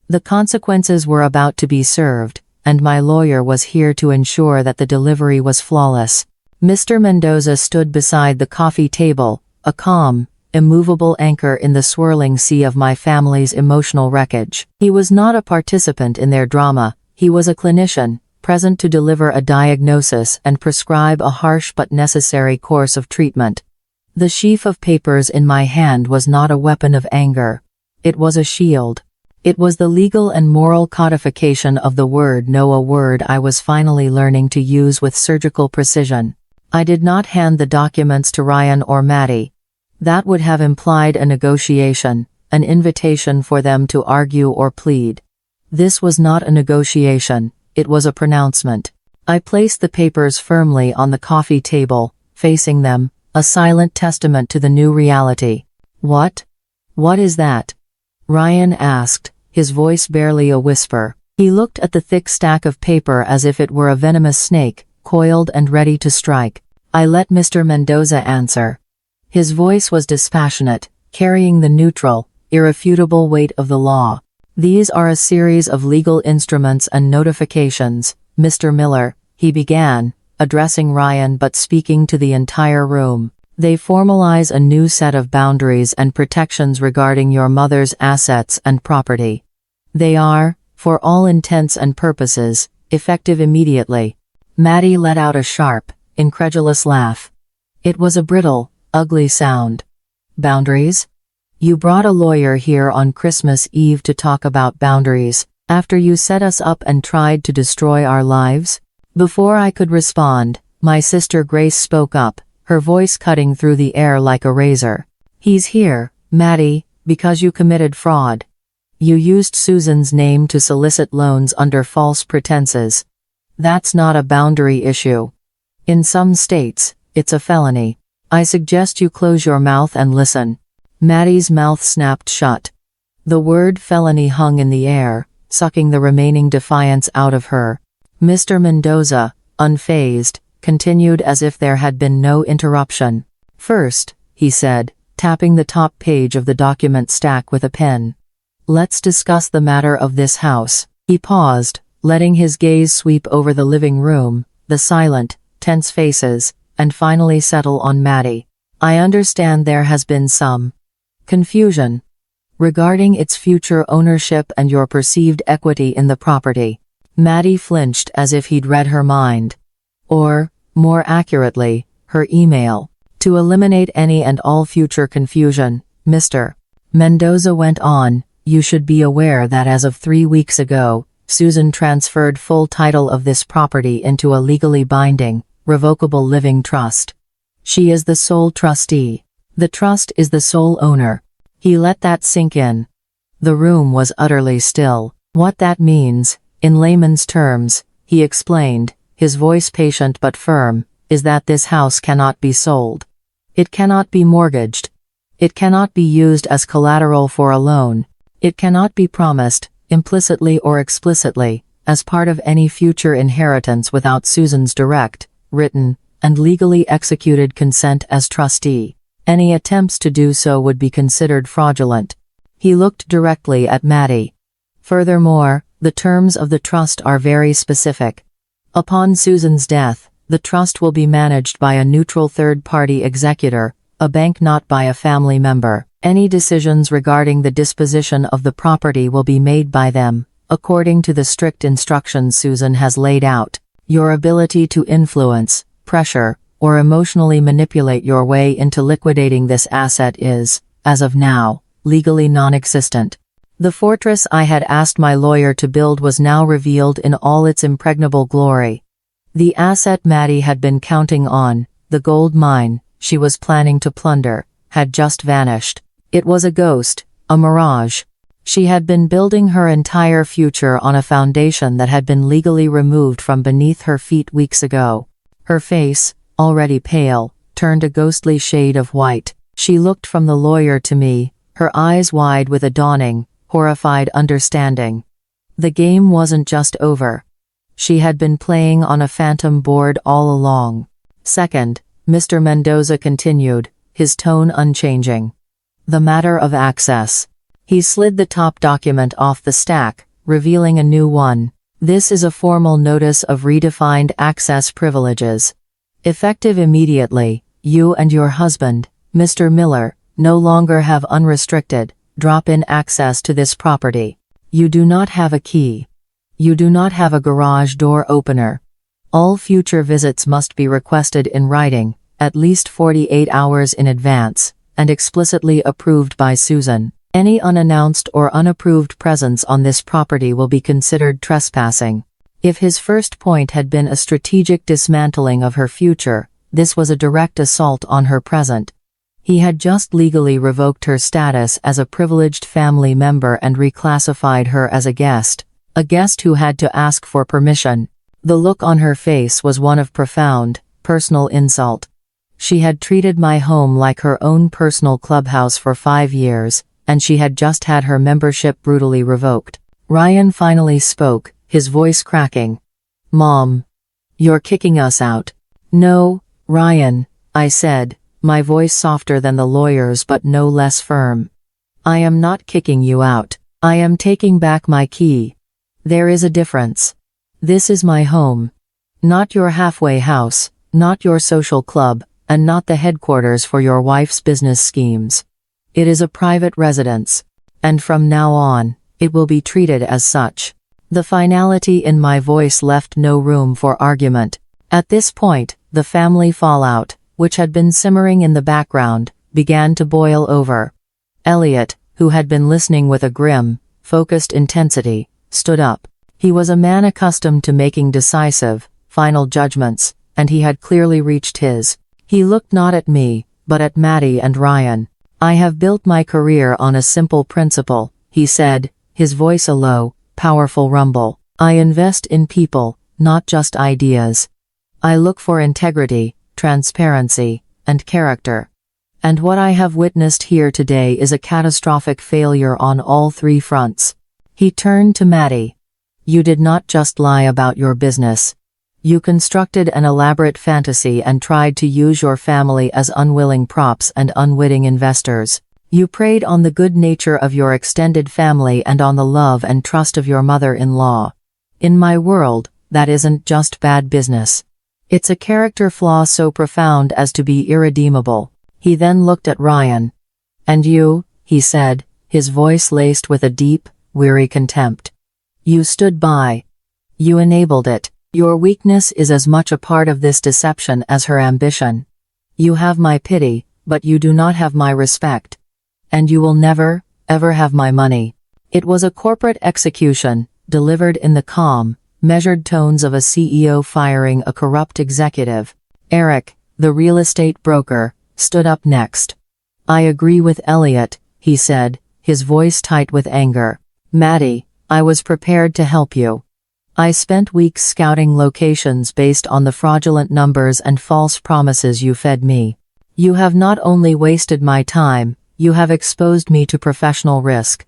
The consequences were about to be served, and my lawyer was here to ensure that the delivery was flawless. Mr. Mendoza stood beside the coffee table, a calm, immovable anchor in the swirling sea of my family's emotional wreckage. He was not a participant in their drama, he was a clinician, present to deliver a diagnosis and prescribe a harsh but necessary course of treatment. The sheaf of papers in my hand was not a weapon of anger. It was a shield. It was the legal and moral codification of the word no, a word I was finally learning to use with surgical precision. I did not hand the documents to Ryan or Maddie. That would have implied a negotiation, an invitation for them to argue or plead. This was not a negotiation, it was a pronouncement. I placed the papers firmly on the coffee table, facing them, a silent testament to the new reality. What? What is that? Ryan asked, his voice barely a whisper. He looked at the thick stack of paper as if it were a venomous snake, coiled and ready to strike. I let Mr. Mendoza answer. His voice was dispassionate, carrying the neutral, irrefutable weight of the law. These are a series of legal instruments and notifications, Mr. Miller, he began, addressing Ryan but speaking to the entire room. They formalize a new set of boundaries and protections regarding your mother's assets and property. They are, for all intents and purposes, effective immediately. Maddie let out a sharp, incredulous laugh. It was a brittle, ugly sound. Boundaries? You brought a lawyer here on Christmas Eve to talk about boundaries, after you set us up and tried to destroy our lives? Before I could respond, my sister Grace spoke up, her voice cutting through the air like a razor. He's here, Maddie, because you committed fraud. You used Susan's name to solicit loans under false pretenses. That's not a boundary issue. In some states, it's a felony. I suggest you close your mouth and listen. Maddie's mouth snapped shut. The word felony hung in the air, sucking the remaining defiance out of her. Mr. Mendoza, unfazed, continued as if there had been no interruption. First, he said, tapping the top page of the document stack with a pen. Let's discuss the matter of this house. He paused, letting his gaze sweep over the living room, the silent, tense faces, and finally settle on Maddie. I understand there has been some confusion regarding its future ownership and your perceived equity in the property. Maddie flinched as if he'd read her mind. Or, more accurately, her email. To eliminate any and all future confusion, Mr. Mendoza went on, you should be aware that as of 3 weeks ago, Susan transferred full title of this property into a legally binding, revocable living trust. She is the sole trustee. The trust is the sole owner. He let that sink in. The room was utterly still. What that means, in layman's terms, he explained, his voice patient but firm, is that this house cannot be sold. It cannot be mortgaged. It cannot be used as collateral for a loan. It cannot be promised, implicitly or explicitly, as part of any future inheritance without Susan's direct, written, and legally executed consent as trustee. Any attempts to do so would be considered fraudulent. He looked directly at Maddie. Furthermore, the terms of the trust are very specific. Upon Susan's death, the trust will be managed by a neutral third-party executor, a bank, not by a family member. Any decisions regarding the disposition of the property will be made by them, according to the strict instructions Susan has laid out. Your ability to influence, pressure, or emotionally manipulate your way into liquidating this asset is, as of now, legally non-existent. The fortress I had asked my lawyer to build was now revealed in all its impregnable glory. The asset Maddie had been counting on, the gold mine she was planning to plunder, had just vanished. It was a ghost, a mirage. She had been building her entire future on a foundation that had been legally removed from beneath her feet weeks ago. Her face, already pale, turned a ghostly shade of white. She looked from the lawyer to me, her eyes wide with a dawning, horrified understanding. The game wasn't just over. She had been playing on a phantom board all along. Second, Mr. Mendoza continued, his tone unchanging. The matter of access. He slid the top document off the stack, revealing a new one. This is a formal notice of redefined access privileges. Effective immediately, you and your husband, Mr. Miller, no longer have unrestricted, drop-in access to this property. You do not have a key. You do not have a garage door opener. All future visits must be requested in writing, at least 48 hours in advance, and explicitly approved by Susan. Any unannounced or unapproved presence on this property will be considered trespassing. If his first point had been a strategic dismantling of her future, this was a direct assault on her present. He had just legally revoked her status as a privileged family member and reclassified her as a guest who had to ask for permission. The look on her face was one of profound, personal insult. She had treated my home like her own personal clubhouse for 5 years, and she had just had her membership brutally revoked. Ryan finally spoke, his voice cracking. Mom. You're kicking us out. No, Ryan, I said, my voice softer than the lawyer's but no less firm. I am not kicking you out. I am taking back my key. There is a difference. This is my home. Not your halfway house, not your social club, and not the headquarters for your wife's business schemes. It is a private residence. And from now on, it will be treated as such. The finality in my voice left no room for argument. At this point, the family fallout, which had been simmering in the background, began to boil over. Elliot, who had been listening with a grim, focused intensity, stood up. He was a man accustomed to making decisive, final judgments, and he had clearly reached his. He looked not at me, but at Maddie and Ryan. I have built my career on a simple principle, he said, his voice a low, powerful rumble. I invest in people, not just ideas. I look for integrity, transparency, and character. And what I have witnessed here today is a catastrophic failure on all 3 fronts. He turned to Maddie. You did not just lie about your business. You constructed an elaborate fantasy and tried to use your family as unwilling props and unwitting investors. You preyed on the good nature of your extended family and on the love and trust of your mother-in-law. In my world, that isn't just bad business. It's a character flaw so profound as to be irredeemable. He then looked at Ryan. And you, he said, his voice laced with a deep, weary contempt. You stood by. You enabled it. Your weakness is as much a part of this deception as her ambition. You have my pity, but you do not have my respect. And you will never, ever have my money. It was a corporate execution, delivered in the calm, measured tones of a CEO firing a corrupt executive. Eric, the real estate broker, stood up next. I agree with Elliot, he said, his voice tight with anger. Maddie, I was prepared to help you. I spent weeks scouting locations based on the fraudulent numbers and false promises you fed me. You have not only wasted my time, you have exposed me to professional risk.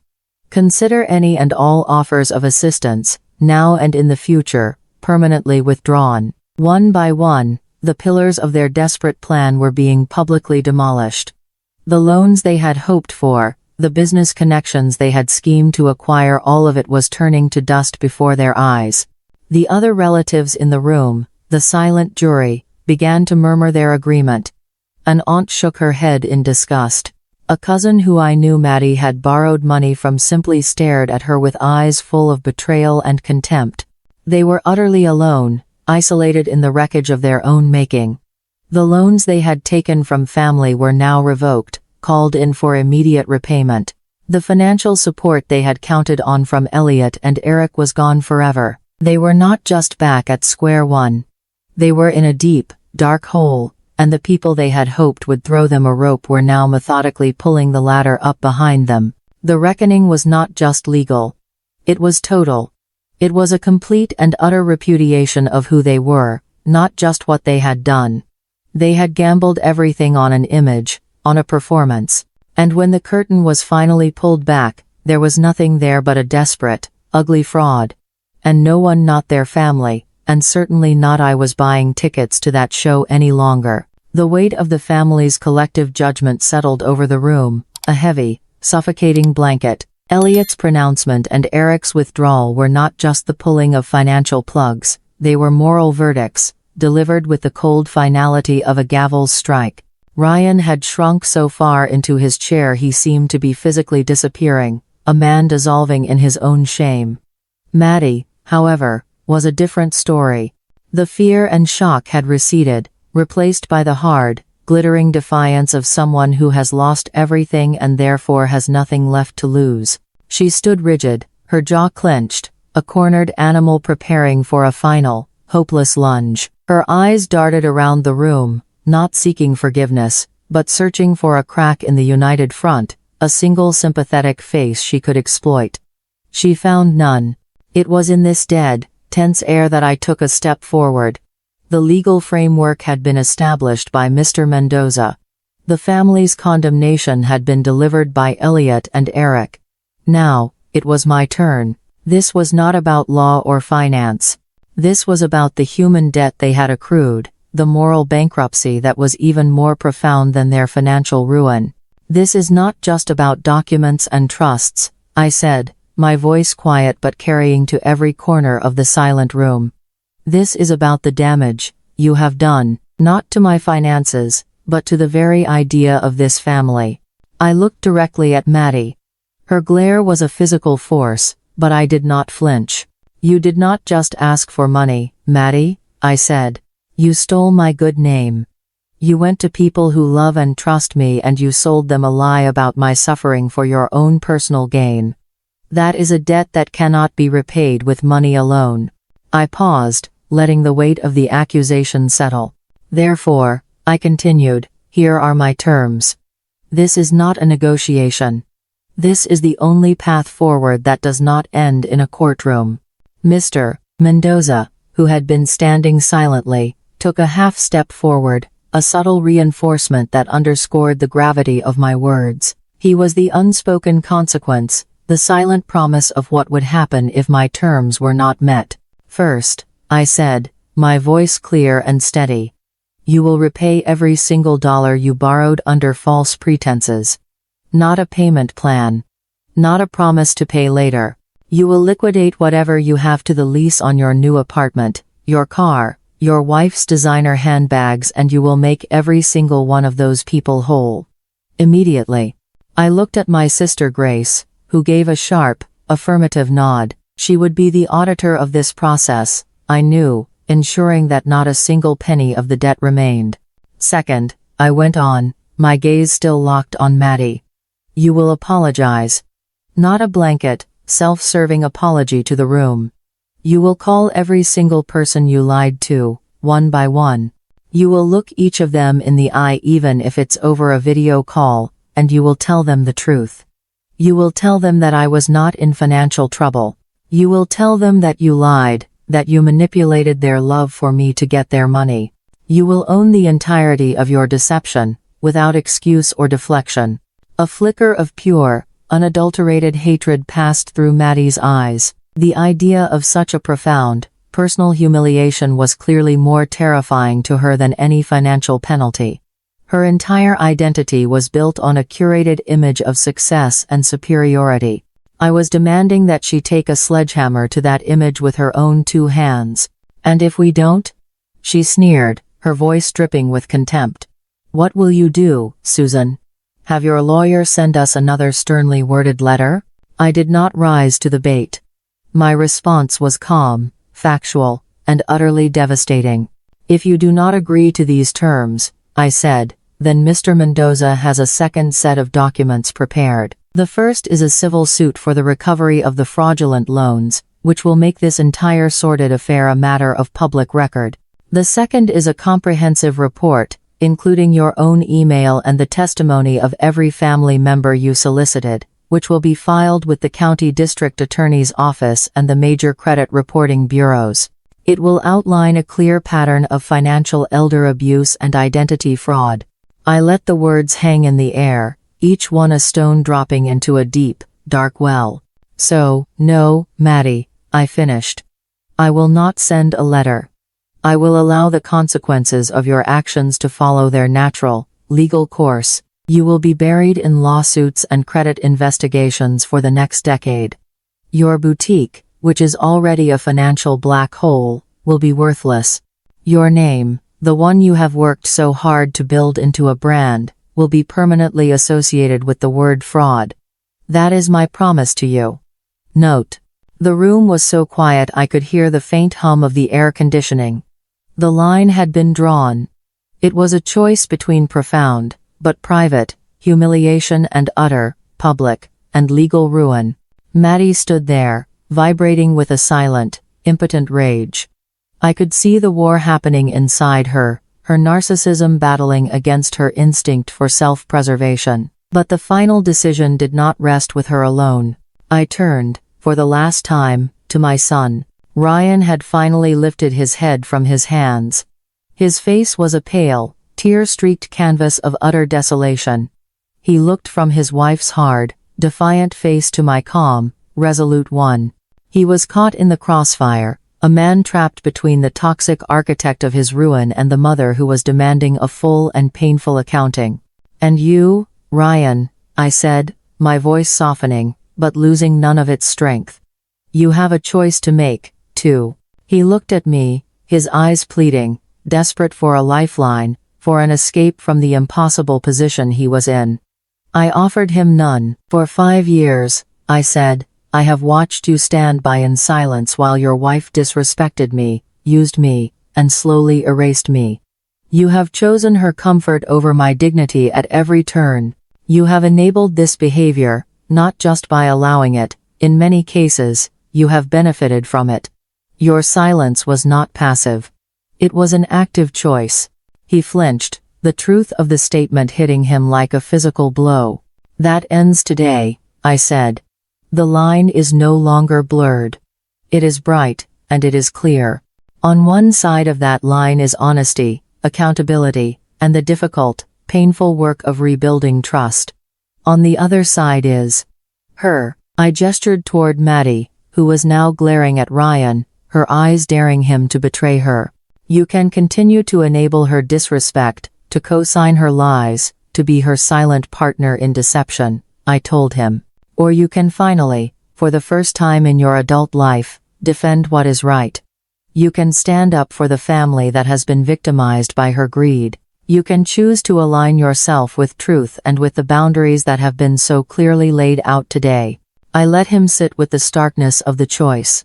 Consider any and all offers of assistance, now and in the future, permanently withdrawn. One by one, the pillars of their desperate plan were being publicly demolished. The loans they had hoped for, the business connections they had schemed to acquire, all of it was turning to dust before their eyes. The other relatives in the room, the silent jury, began to murmur their agreement. An aunt shook her head in disgust. A cousin who I knew Maddie had borrowed money from simply stared at her with eyes full of betrayal and contempt. They were utterly alone, isolated in the wreckage of their own making. The loans they had taken from family were now revoked, called in for immediate repayment. The financial support they had counted on from Elliot and Eric was gone forever. They were not just back at square one. They were in a deep, dark hole, and the people they had hoped would throw them a rope were now methodically pulling the ladder up behind them. The reckoning was not just legal. It was total. It was a complete and utter repudiation of who they were, not just what they had done. They had gambled everything on an image, on a performance. And when the curtain was finally pulled back, there was nothing there but a desperate, ugly fraud. And no one, not their family, and certainly not I, was buying tickets to that show any longer. The weight of the family's collective judgment settled over the room, a heavy, suffocating blanket. Elliot's pronouncement and Eric's withdrawal were not just the pulling of financial plugs, they were moral verdicts, delivered with the cold finality of a gavel's strike. Ryan had shrunk so far into his chair he seemed to be physically disappearing, a man dissolving in his own shame. Maddie, however, was a different story. The fear and shock had receded, replaced by the hard, glittering defiance of someone who has lost everything and therefore has nothing left to lose. She stood rigid, her jaw clenched, a cornered animal preparing for a final, hopeless lunge. Her eyes darted around the room, not seeking forgiveness, but searching for a crack in the united front, a single sympathetic face she could exploit. She found none. It was in this dead, tense air that I took a step forward. The legal framework had been established by Mr. Mendoza. The family's condemnation had been delivered by Elliot and Eric. Now, it was my turn. This was not about law or finance. This was about the human debt they had accrued, the moral bankruptcy that was even more profound than their financial ruin. This is not just about documents and trusts, I said, my voice quiet but carrying to every corner of the silent room. This is about the damage you have done, not to my finances, but to the very idea of this family. I looked directly at Maddie. Her glare was a physical force, but I did not flinch. You did not just ask for money, Maddie, I said. You stole my good name. You went to people who love and trust me and you sold them a lie about my suffering for your own personal gain. That is a debt that cannot be repaid with money alone. I paused, letting the weight of the accusation settle. Therefore, I continued, here are my terms. This is not a negotiation. This is the only path forward that does not end in a courtroom. Mr. Mendoza, who had been standing silently, took a half step forward, a subtle reinforcement that underscored the gravity of my words. He was the unspoken consequence, the silent promise of what would happen if my terms were not met. First, I said, my voice clear and steady. You will repay every single dollar you borrowed under false pretenses. Not a payment plan. Not a promise to pay later. You will liquidate whatever you have to the lease on your new apartment, your car, your wife's designer handbags, and you will make every single one of those people whole. Immediately. I looked at my sister Grace, who gave a sharp, affirmative nod. She would be the auditor of this process, I knew, ensuring that not a single penny of the debt remained. Second, I went on, my gaze still locked on Maddie. You will apologize. Not a blanket, self-serving apology to the room. You will call every single person you lied to, one by one. You will look each of them in the eye even if it's over a video call, and you will tell them the truth. You will tell them that I was not in financial trouble. You will tell them that you lied, that you manipulated their love for me to get their money. You will own the entirety of your deception, without excuse or deflection. A flicker of pure, unadulterated hatred passed through Maddie's eyes. The idea of such a profound, personal humiliation was clearly more terrifying to her than any financial penalty. Her entire identity was built on a curated image of success and superiority. I was demanding that she take a sledgehammer to that image with her own two hands. And if we don't? She sneered, her voice dripping with contempt. What will you do, Susan? Have your lawyer send us another sternly worded letter? I did not rise to the bait. My response was calm, factual, and utterly devastating. If you do not agree to these terms, I said, then Mr. Mendoza has a second set of documents prepared. The first is a civil suit for the recovery of the fraudulent loans, which will make this entire sordid affair a matter of public record. The second is a comprehensive report, including your own email and the testimony of every family member you solicited, which will be filed with the county district attorney's office and the major credit reporting bureaus. It will outline a clear pattern of financial elder abuse and identity fraud. I let the words hang in the air, each one a stone dropping into a deep, dark well. So, no, Maddie, I finished. I will not send a letter. I will allow the consequences of your actions to follow their natural, legal course. You will be buried in lawsuits and credit investigations for the next decade. Your boutique, which is already a financial black hole, will be worthless. Your name, the one you have worked so hard to build into a brand, will be permanently associated with the word fraud. That is my promise to you. Note. The room was so quiet I could hear the faint hum of the air conditioning. The line had been drawn. It was a choice between profound, but private, humiliation and utter, public, and legal ruin. Maddie stood there, vibrating with a silent, impotent rage. I could see the war happening inside her, her narcissism battling against her instinct for self-preservation. But the final decision did not rest with her alone. I turned, for the last time, to my son. Ryan had finally lifted his head from his hands. His face was a pale, tear-streaked canvas of utter desolation. He looked from his wife's hard, defiant face to my calm, resolute one. He was caught in the crossfire, a man trapped between the toxic architect of his ruin and the mother who was demanding a full and painful accounting. And you, Ryan, I said, my voice softening, but losing none of its strength. You have a choice to make, too. He looked at me, his eyes pleading, desperate for a lifeline, for an escape from the impossible position he was in. I offered him none. For 5 years, I said, I have watched you stand by in silence while your wife disrespected me, used me, and slowly erased me. You have chosen her comfort over my dignity at every turn. You have enabled this behavior, not just by allowing it, in many cases, you have benefited from it. Your silence was not passive. It was an active choice. He flinched, the truth of the statement hitting him like a physical blow. That ends today, I said. The line is no longer blurred. It is bright, and it is clear. On one side of that line is honesty, accountability, and the difficult, painful work of rebuilding trust. On the other side is her. I gestured toward Maddie, who was now glaring at Ryan, her eyes daring him to betray her. You can continue to enable her disrespect, to co-sign her lies, to be her silent partner in deception, I told him. Or you can finally, for the first time in your adult life, defend what is right. You can stand up for the family that has been victimized by her greed. You can choose to align yourself with truth and with the boundaries that have been so clearly laid out today. I let him sit with the starkness of the choice.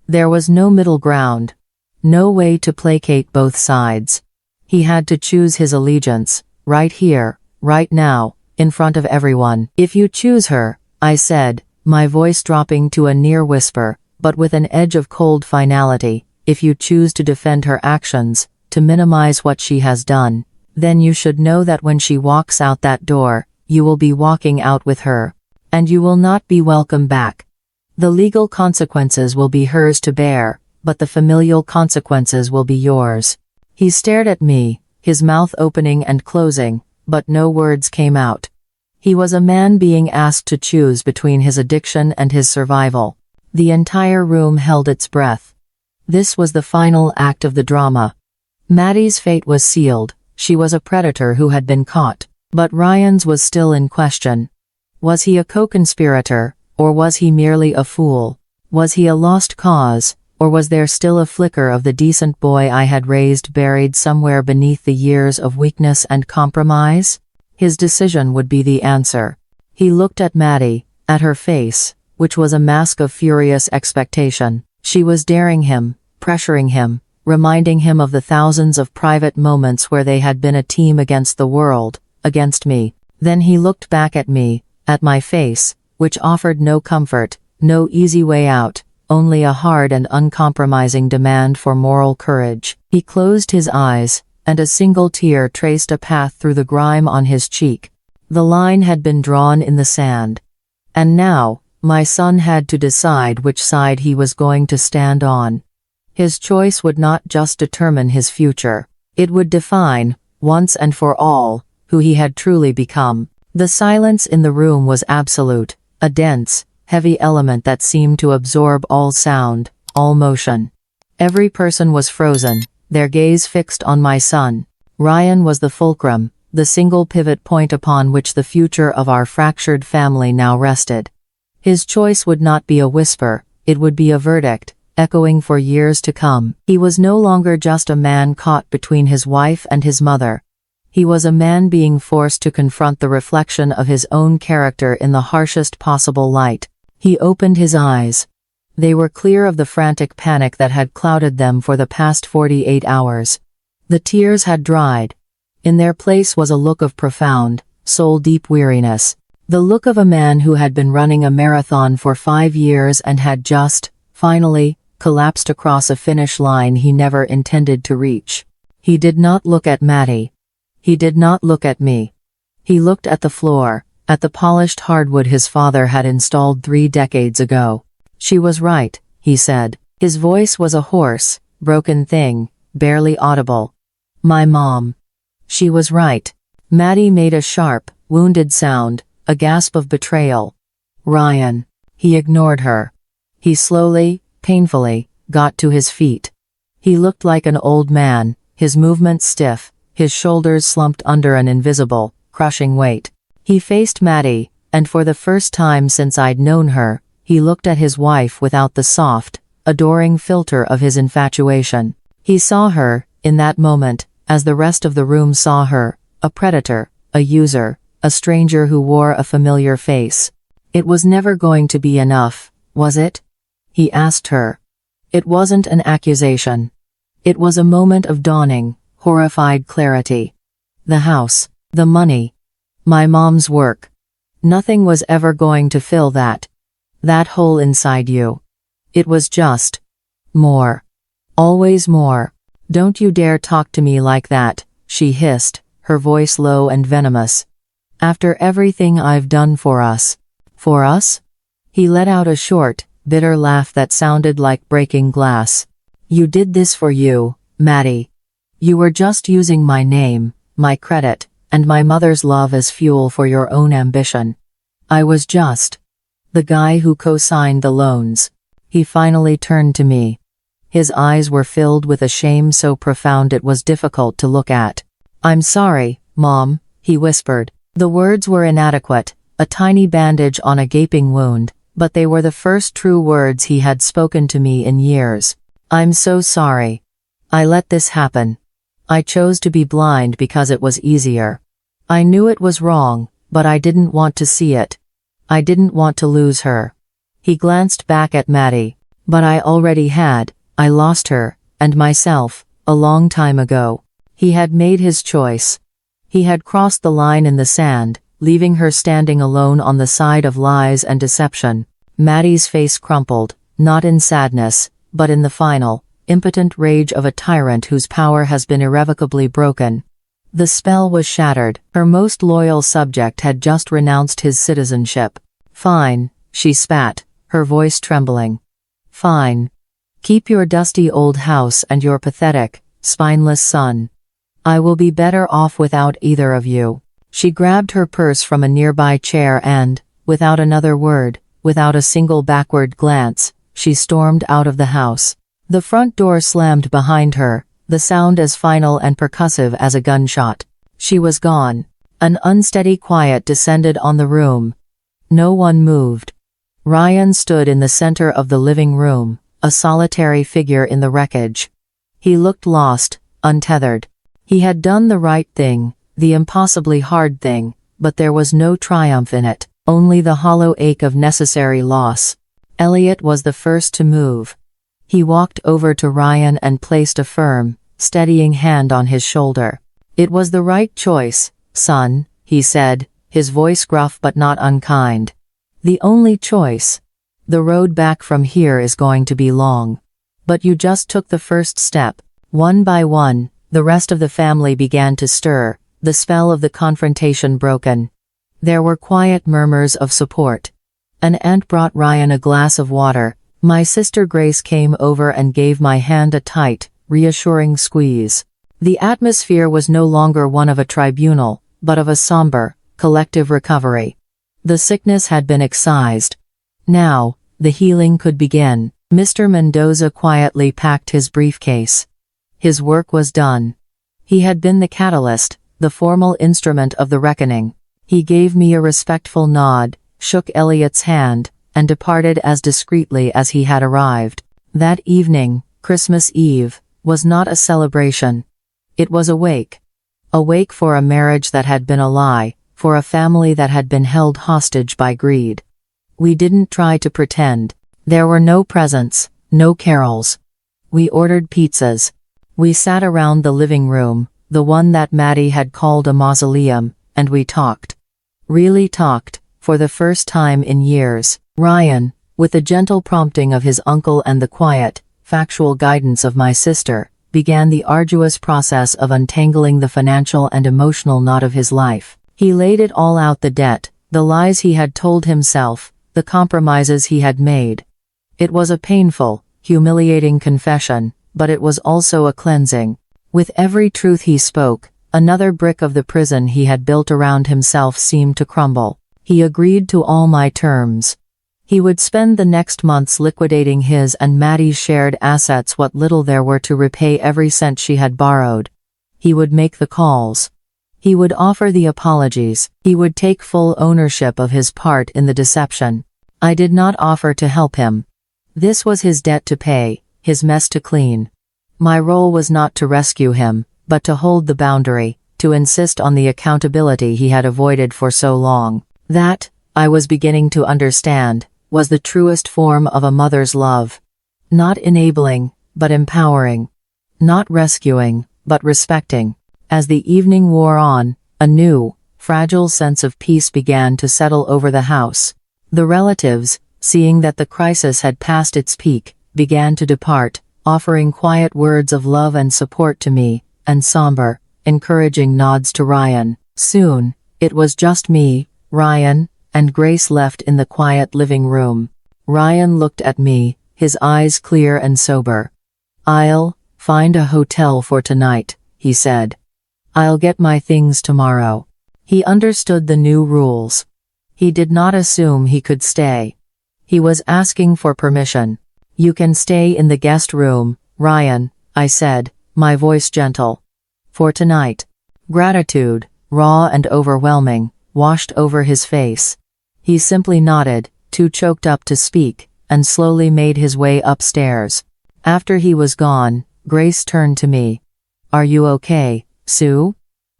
There was no middle ground. No way to placate both sides. He had to choose his allegiance, right here, right now, in front of everyone. If you choose her, I said, my voice dropping to a near whisper, but with an edge of cold finality, if you choose to defend her actions, to minimize what she has done, then you should know that when she walks out that door, you will be walking out with her. And you will not be welcome back. The legal consequences will be hers to bear, but the familial consequences will be yours. He stared at me, his mouth opening and closing, but no words came out. He was a man being asked to choose between his addiction and his survival. The entire room held its breath. This was the final act of the drama. Maddie's fate was sealed. She was a predator who had been caught, but Ryan's was still in question. Was he a co-conspirator, or was he merely a fool? Was he a lost cause, or was there still a flicker of the decent boy I had raised buried somewhere beneath the years of weakness and compromise? His decision would be the answer. He looked at Maddie, at her face, which was a mask of furious expectation. She was daring him, pressuring him, reminding him of the thousands of private moments where they had been a team against the world, against me. Then he looked back at me, at my face, which offered no comfort, no easy way out, only a hard and uncompromising demand for moral courage. He closed his eyes, and a single tear traced a path through the grime on his cheek. The line had been drawn in the sand. And now, my son had to decide which side he was going to stand on. His choice would not just determine his future. It would define, once and for all, who he had truly become. The silence in the room was absolute, a dense, heavy element that seemed to absorb all sound, all motion. Every person was frozen, their gaze fixed on my son. Ryan was the fulcrum, the single pivot point upon which the future of our fractured family now rested. His choice would not be a whisper, it would be a verdict, echoing for years to come. He was no longer just a man caught between his wife and his mother. He was a man being forced to confront the reflection of his own character in the harshest possible light. He opened his eyes. They were clear of the frantic panic that had clouded them for the past 48 hours. The tears had dried. In their place was a look of profound, soul-deep weariness. The look of a man who had been running a marathon for 5 years and had just, finally, collapsed across a finish line he never intended to reach. He did not look at Maddie. He did not look at me. He looked at the floor, at the polished hardwood his father had installed 3 decades ago. "She was right," he said. His voice was a hoarse, broken thing, barely audible. "My mom. She was right." Maddie made a sharp, wounded sound, a gasp of betrayal. "Ryan." He ignored her. He slowly, painfully, got to his feet. He looked like an old man, his movements stiff, his shoulders slumped under an invisible, crushing weight. He faced Maddie, and for the first time since I'd known her, he looked at his wife without the soft, adoring filter of his infatuation. He saw her, in that moment, as the rest of the room saw her, a predator, a user, a stranger who wore a familiar face. "It was never going to be enough, was it?" he asked her. It wasn't an accusation. It was a moment of dawning, horrified clarity. The house, the money, my mom's work. Nothing was ever going to fill that hole inside you. It was just more. Always more. "Don't you dare talk to me like that," she hissed, her voice low and venomous. "After everything I've done for us." "For us?" He let out a short, bitter laugh that sounded like breaking glass. "You did this for you, Maddie. You were just using my name, my credit, and my mother's love as fuel for your own ambition. I was just the guy who co-signed the loans." He finally turned to me. His eyes were filled with a shame so profound it was difficult to look at. "I'm sorry, Mom," he whispered. The words were inadequate, a tiny bandage on a gaping wound, but they were the first true words he had spoken to me in years. "I'm so sorry. I let this happen. I chose to be blind because it was easier. I knew it was wrong, but I didn't want to see it. I didn't want to lose her." He glanced back at Maddie. "But I already had. I lost her, and myself, a long time ago." He had made his choice. He had crossed the line in the sand, leaving her standing alone on the side of lies and deception. Maddie's face crumpled, not in sadness, but in the final, impotent rage of a tyrant whose power has been irrevocably broken. The spell was shattered. Her most loyal subject had just renounced his citizenship. "Fine," she spat, her voice trembling. "Fine. Keep your dusty old house and your pathetic, spineless son. I will be better off without either of you." She grabbed her purse from a nearby chair and, without another word, without a single backward glance, she stormed out of the house. The front door slammed behind her, the sound as final and percussive as a gunshot. She was gone. An unsteady quiet descended on the room. No one moved. Ryan stood in the center of the living room, a solitary figure in the wreckage. He looked lost, untethered. He had done the right thing, the impossibly hard thing, but there was no triumph in it, only the hollow ache of necessary loss. Elliot was the first to move. He walked over to Ryan and placed a firm, steadying hand on his shoulder. "It was the right choice, son," he said, his voice gruff but not unkind. "The only choice. The road back from here is going to be long. But you just took the first step." One by one, the rest of the family began to stir, the spell of the confrontation broken. There were quiet murmurs of support. An aunt brought Ryan a glass of water. My sister Grace came over and gave my hand a tight, reassuring squeeze. The atmosphere was no longer one of a tribunal, but of a somber, collective recovery. The sickness had been excised. Now, the healing could begin. Mr. Mendoza quietly packed his briefcase. His work was done. He had been the catalyst, the formal instrument of the reckoning. He gave me a respectful nod, shook Elliot's hand, and departed as discreetly as he had arrived. That evening, Christmas Eve, was not a celebration. It was a wake. A wake for a marriage that had been a lie, for a family that had been held hostage by greed. We didn't try to pretend. There were no presents, no carols. We ordered pizzas. We sat around the living room, the one that Maddie had called a mausoleum, and we talked. Really talked, for the first time in years. Ryan, with the gentle prompting of his uncle and the quiet, factual guidance of my sister, began the arduous process of untangling the financial and emotional knot of his life. He laid it all out: the debt, the lies he had told himself, the compromises he had made. It was a painful, humiliating confession, but it was also a cleansing. With every truth he spoke, another brick of the prison he had built around himself seemed to crumble. He agreed to all my terms. He would spend the next months liquidating his and Maddie's shared assets, what little there were, to repay every cent she had borrowed. He would make the calls. He would offer the apologies. He would take full ownership of his part in the deception. I did not offer to help him. This was his debt to pay, his mess to clean. My role was not to rescue him, but to hold the boundary, to insist on the accountability he had avoided for so long. That, I was beginning to understand, was the truest form of a mother's love. Not enabling, but empowering. Not rescuing, but respecting. As the evening wore on, a new, fragile sense of peace began to settle over the house. The relatives, seeing that the crisis had passed its peak, began to depart, offering quiet words of love and support to me, and somber, encouraging nods to Ryan. Soon, it was just me, Ryan, and Grace left in the quiet living room. Ryan looked at me, his eyes clear and sober. "I'll find a hotel for tonight," he said. "I'll get my things tomorrow." He understood the new rules. He did not assume he could stay. He was asking for permission. "You can stay in the guest room, Ryan," I said, my voice gentle. "For tonight." Gratitude, raw and overwhelming, washed over his face. He simply nodded, too choked up to speak, and slowly made his way upstairs. After he was gone, Grace turned to me. "Are you okay, Sue?"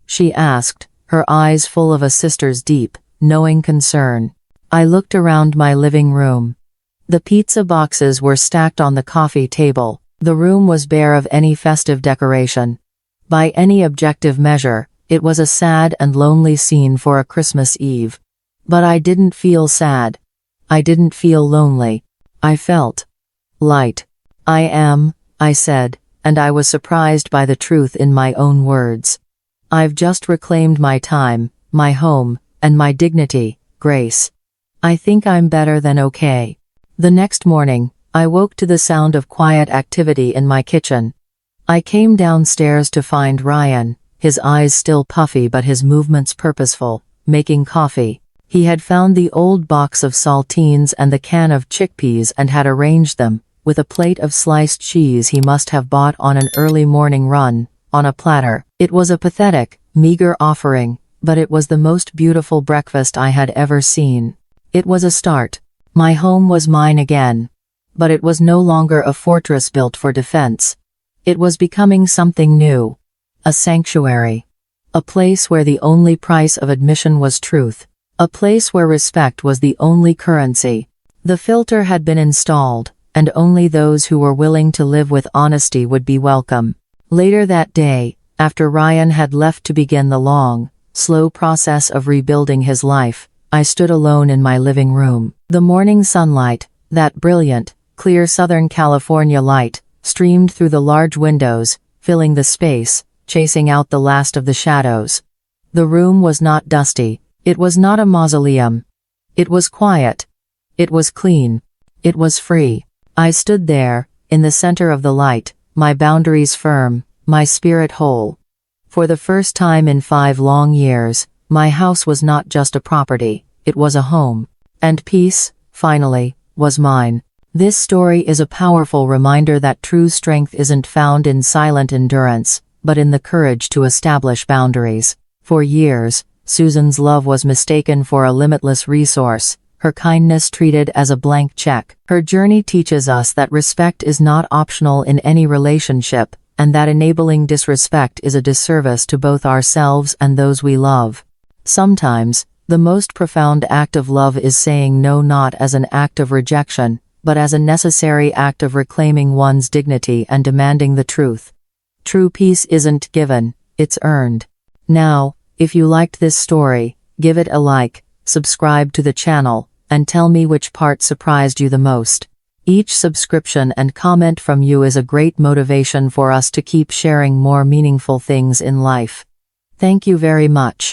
she asked, her eyes full of a sister's deep, knowing concern. I looked around my living room. The pizza boxes were stacked on the coffee table. The room was bare of any festive decoration. By any objective measure, it was a sad and lonely scene for a Christmas Eve. But I didn't feel sad. I didn't feel lonely. I felt light. I said, and I was surprised by the truth in my own words. "I've just reclaimed my time, my home, and my dignity, Grace. I think I'm better than okay." The next morning, I woke to the sound of quiet activity in my kitchen. I came downstairs to find Ryan, his eyes still puffy but his movements purposeful, making coffee. He had found the old box of saltines and the can of chickpeas and had arranged them, with a plate of sliced cheese he must have bought on an early morning run, on a platter. It was a pathetic, meager offering, but it was the most beautiful breakfast I had ever seen. It was a start. My home was mine again. But it was no longer a fortress built for defense. It was becoming something new. A sanctuary. A place where the only price of admission was truth. A place where respect was the only currency. The filter had been installed, and only those who were willing to live with honesty would be welcome. Later that day, after Ryan had left to begin the long, slow process of rebuilding his life, I stood alone in my living room. The morning sunlight, that brilliant, clear Southern California light, streamed through the large windows, filling the space, chasing out the last of the shadows. The room was not dusty. It was not a mausoleum. It was quiet. It was clean. It was free. I stood there, in the center of the light, my boundaries firm, my spirit whole. For the first time in 5 long years, my house was not just a property, it was a home. And peace, finally, was mine. This story is a powerful reminder that true strength isn't found in silent endurance, but in the courage to establish boundaries. For years, Susan's love was mistaken for a limitless resource, her kindness treated as a blank check. Her journey teaches us that respect is not optional in any relationship, and that enabling disrespect is a disservice to both ourselves and those we love. Sometimes, the most profound act of love is saying no, not as an act of rejection, but as a necessary act of reclaiming one's dignity and demanding the truth. True peace isn't given, it's earned. Now, if you liked this story, give it a like, subscribe to the channel, and tell me which part surprised you the most. Each subscription and comment from you is a great motivation for us to keep sharing more meaningful things in life. Thank you very much.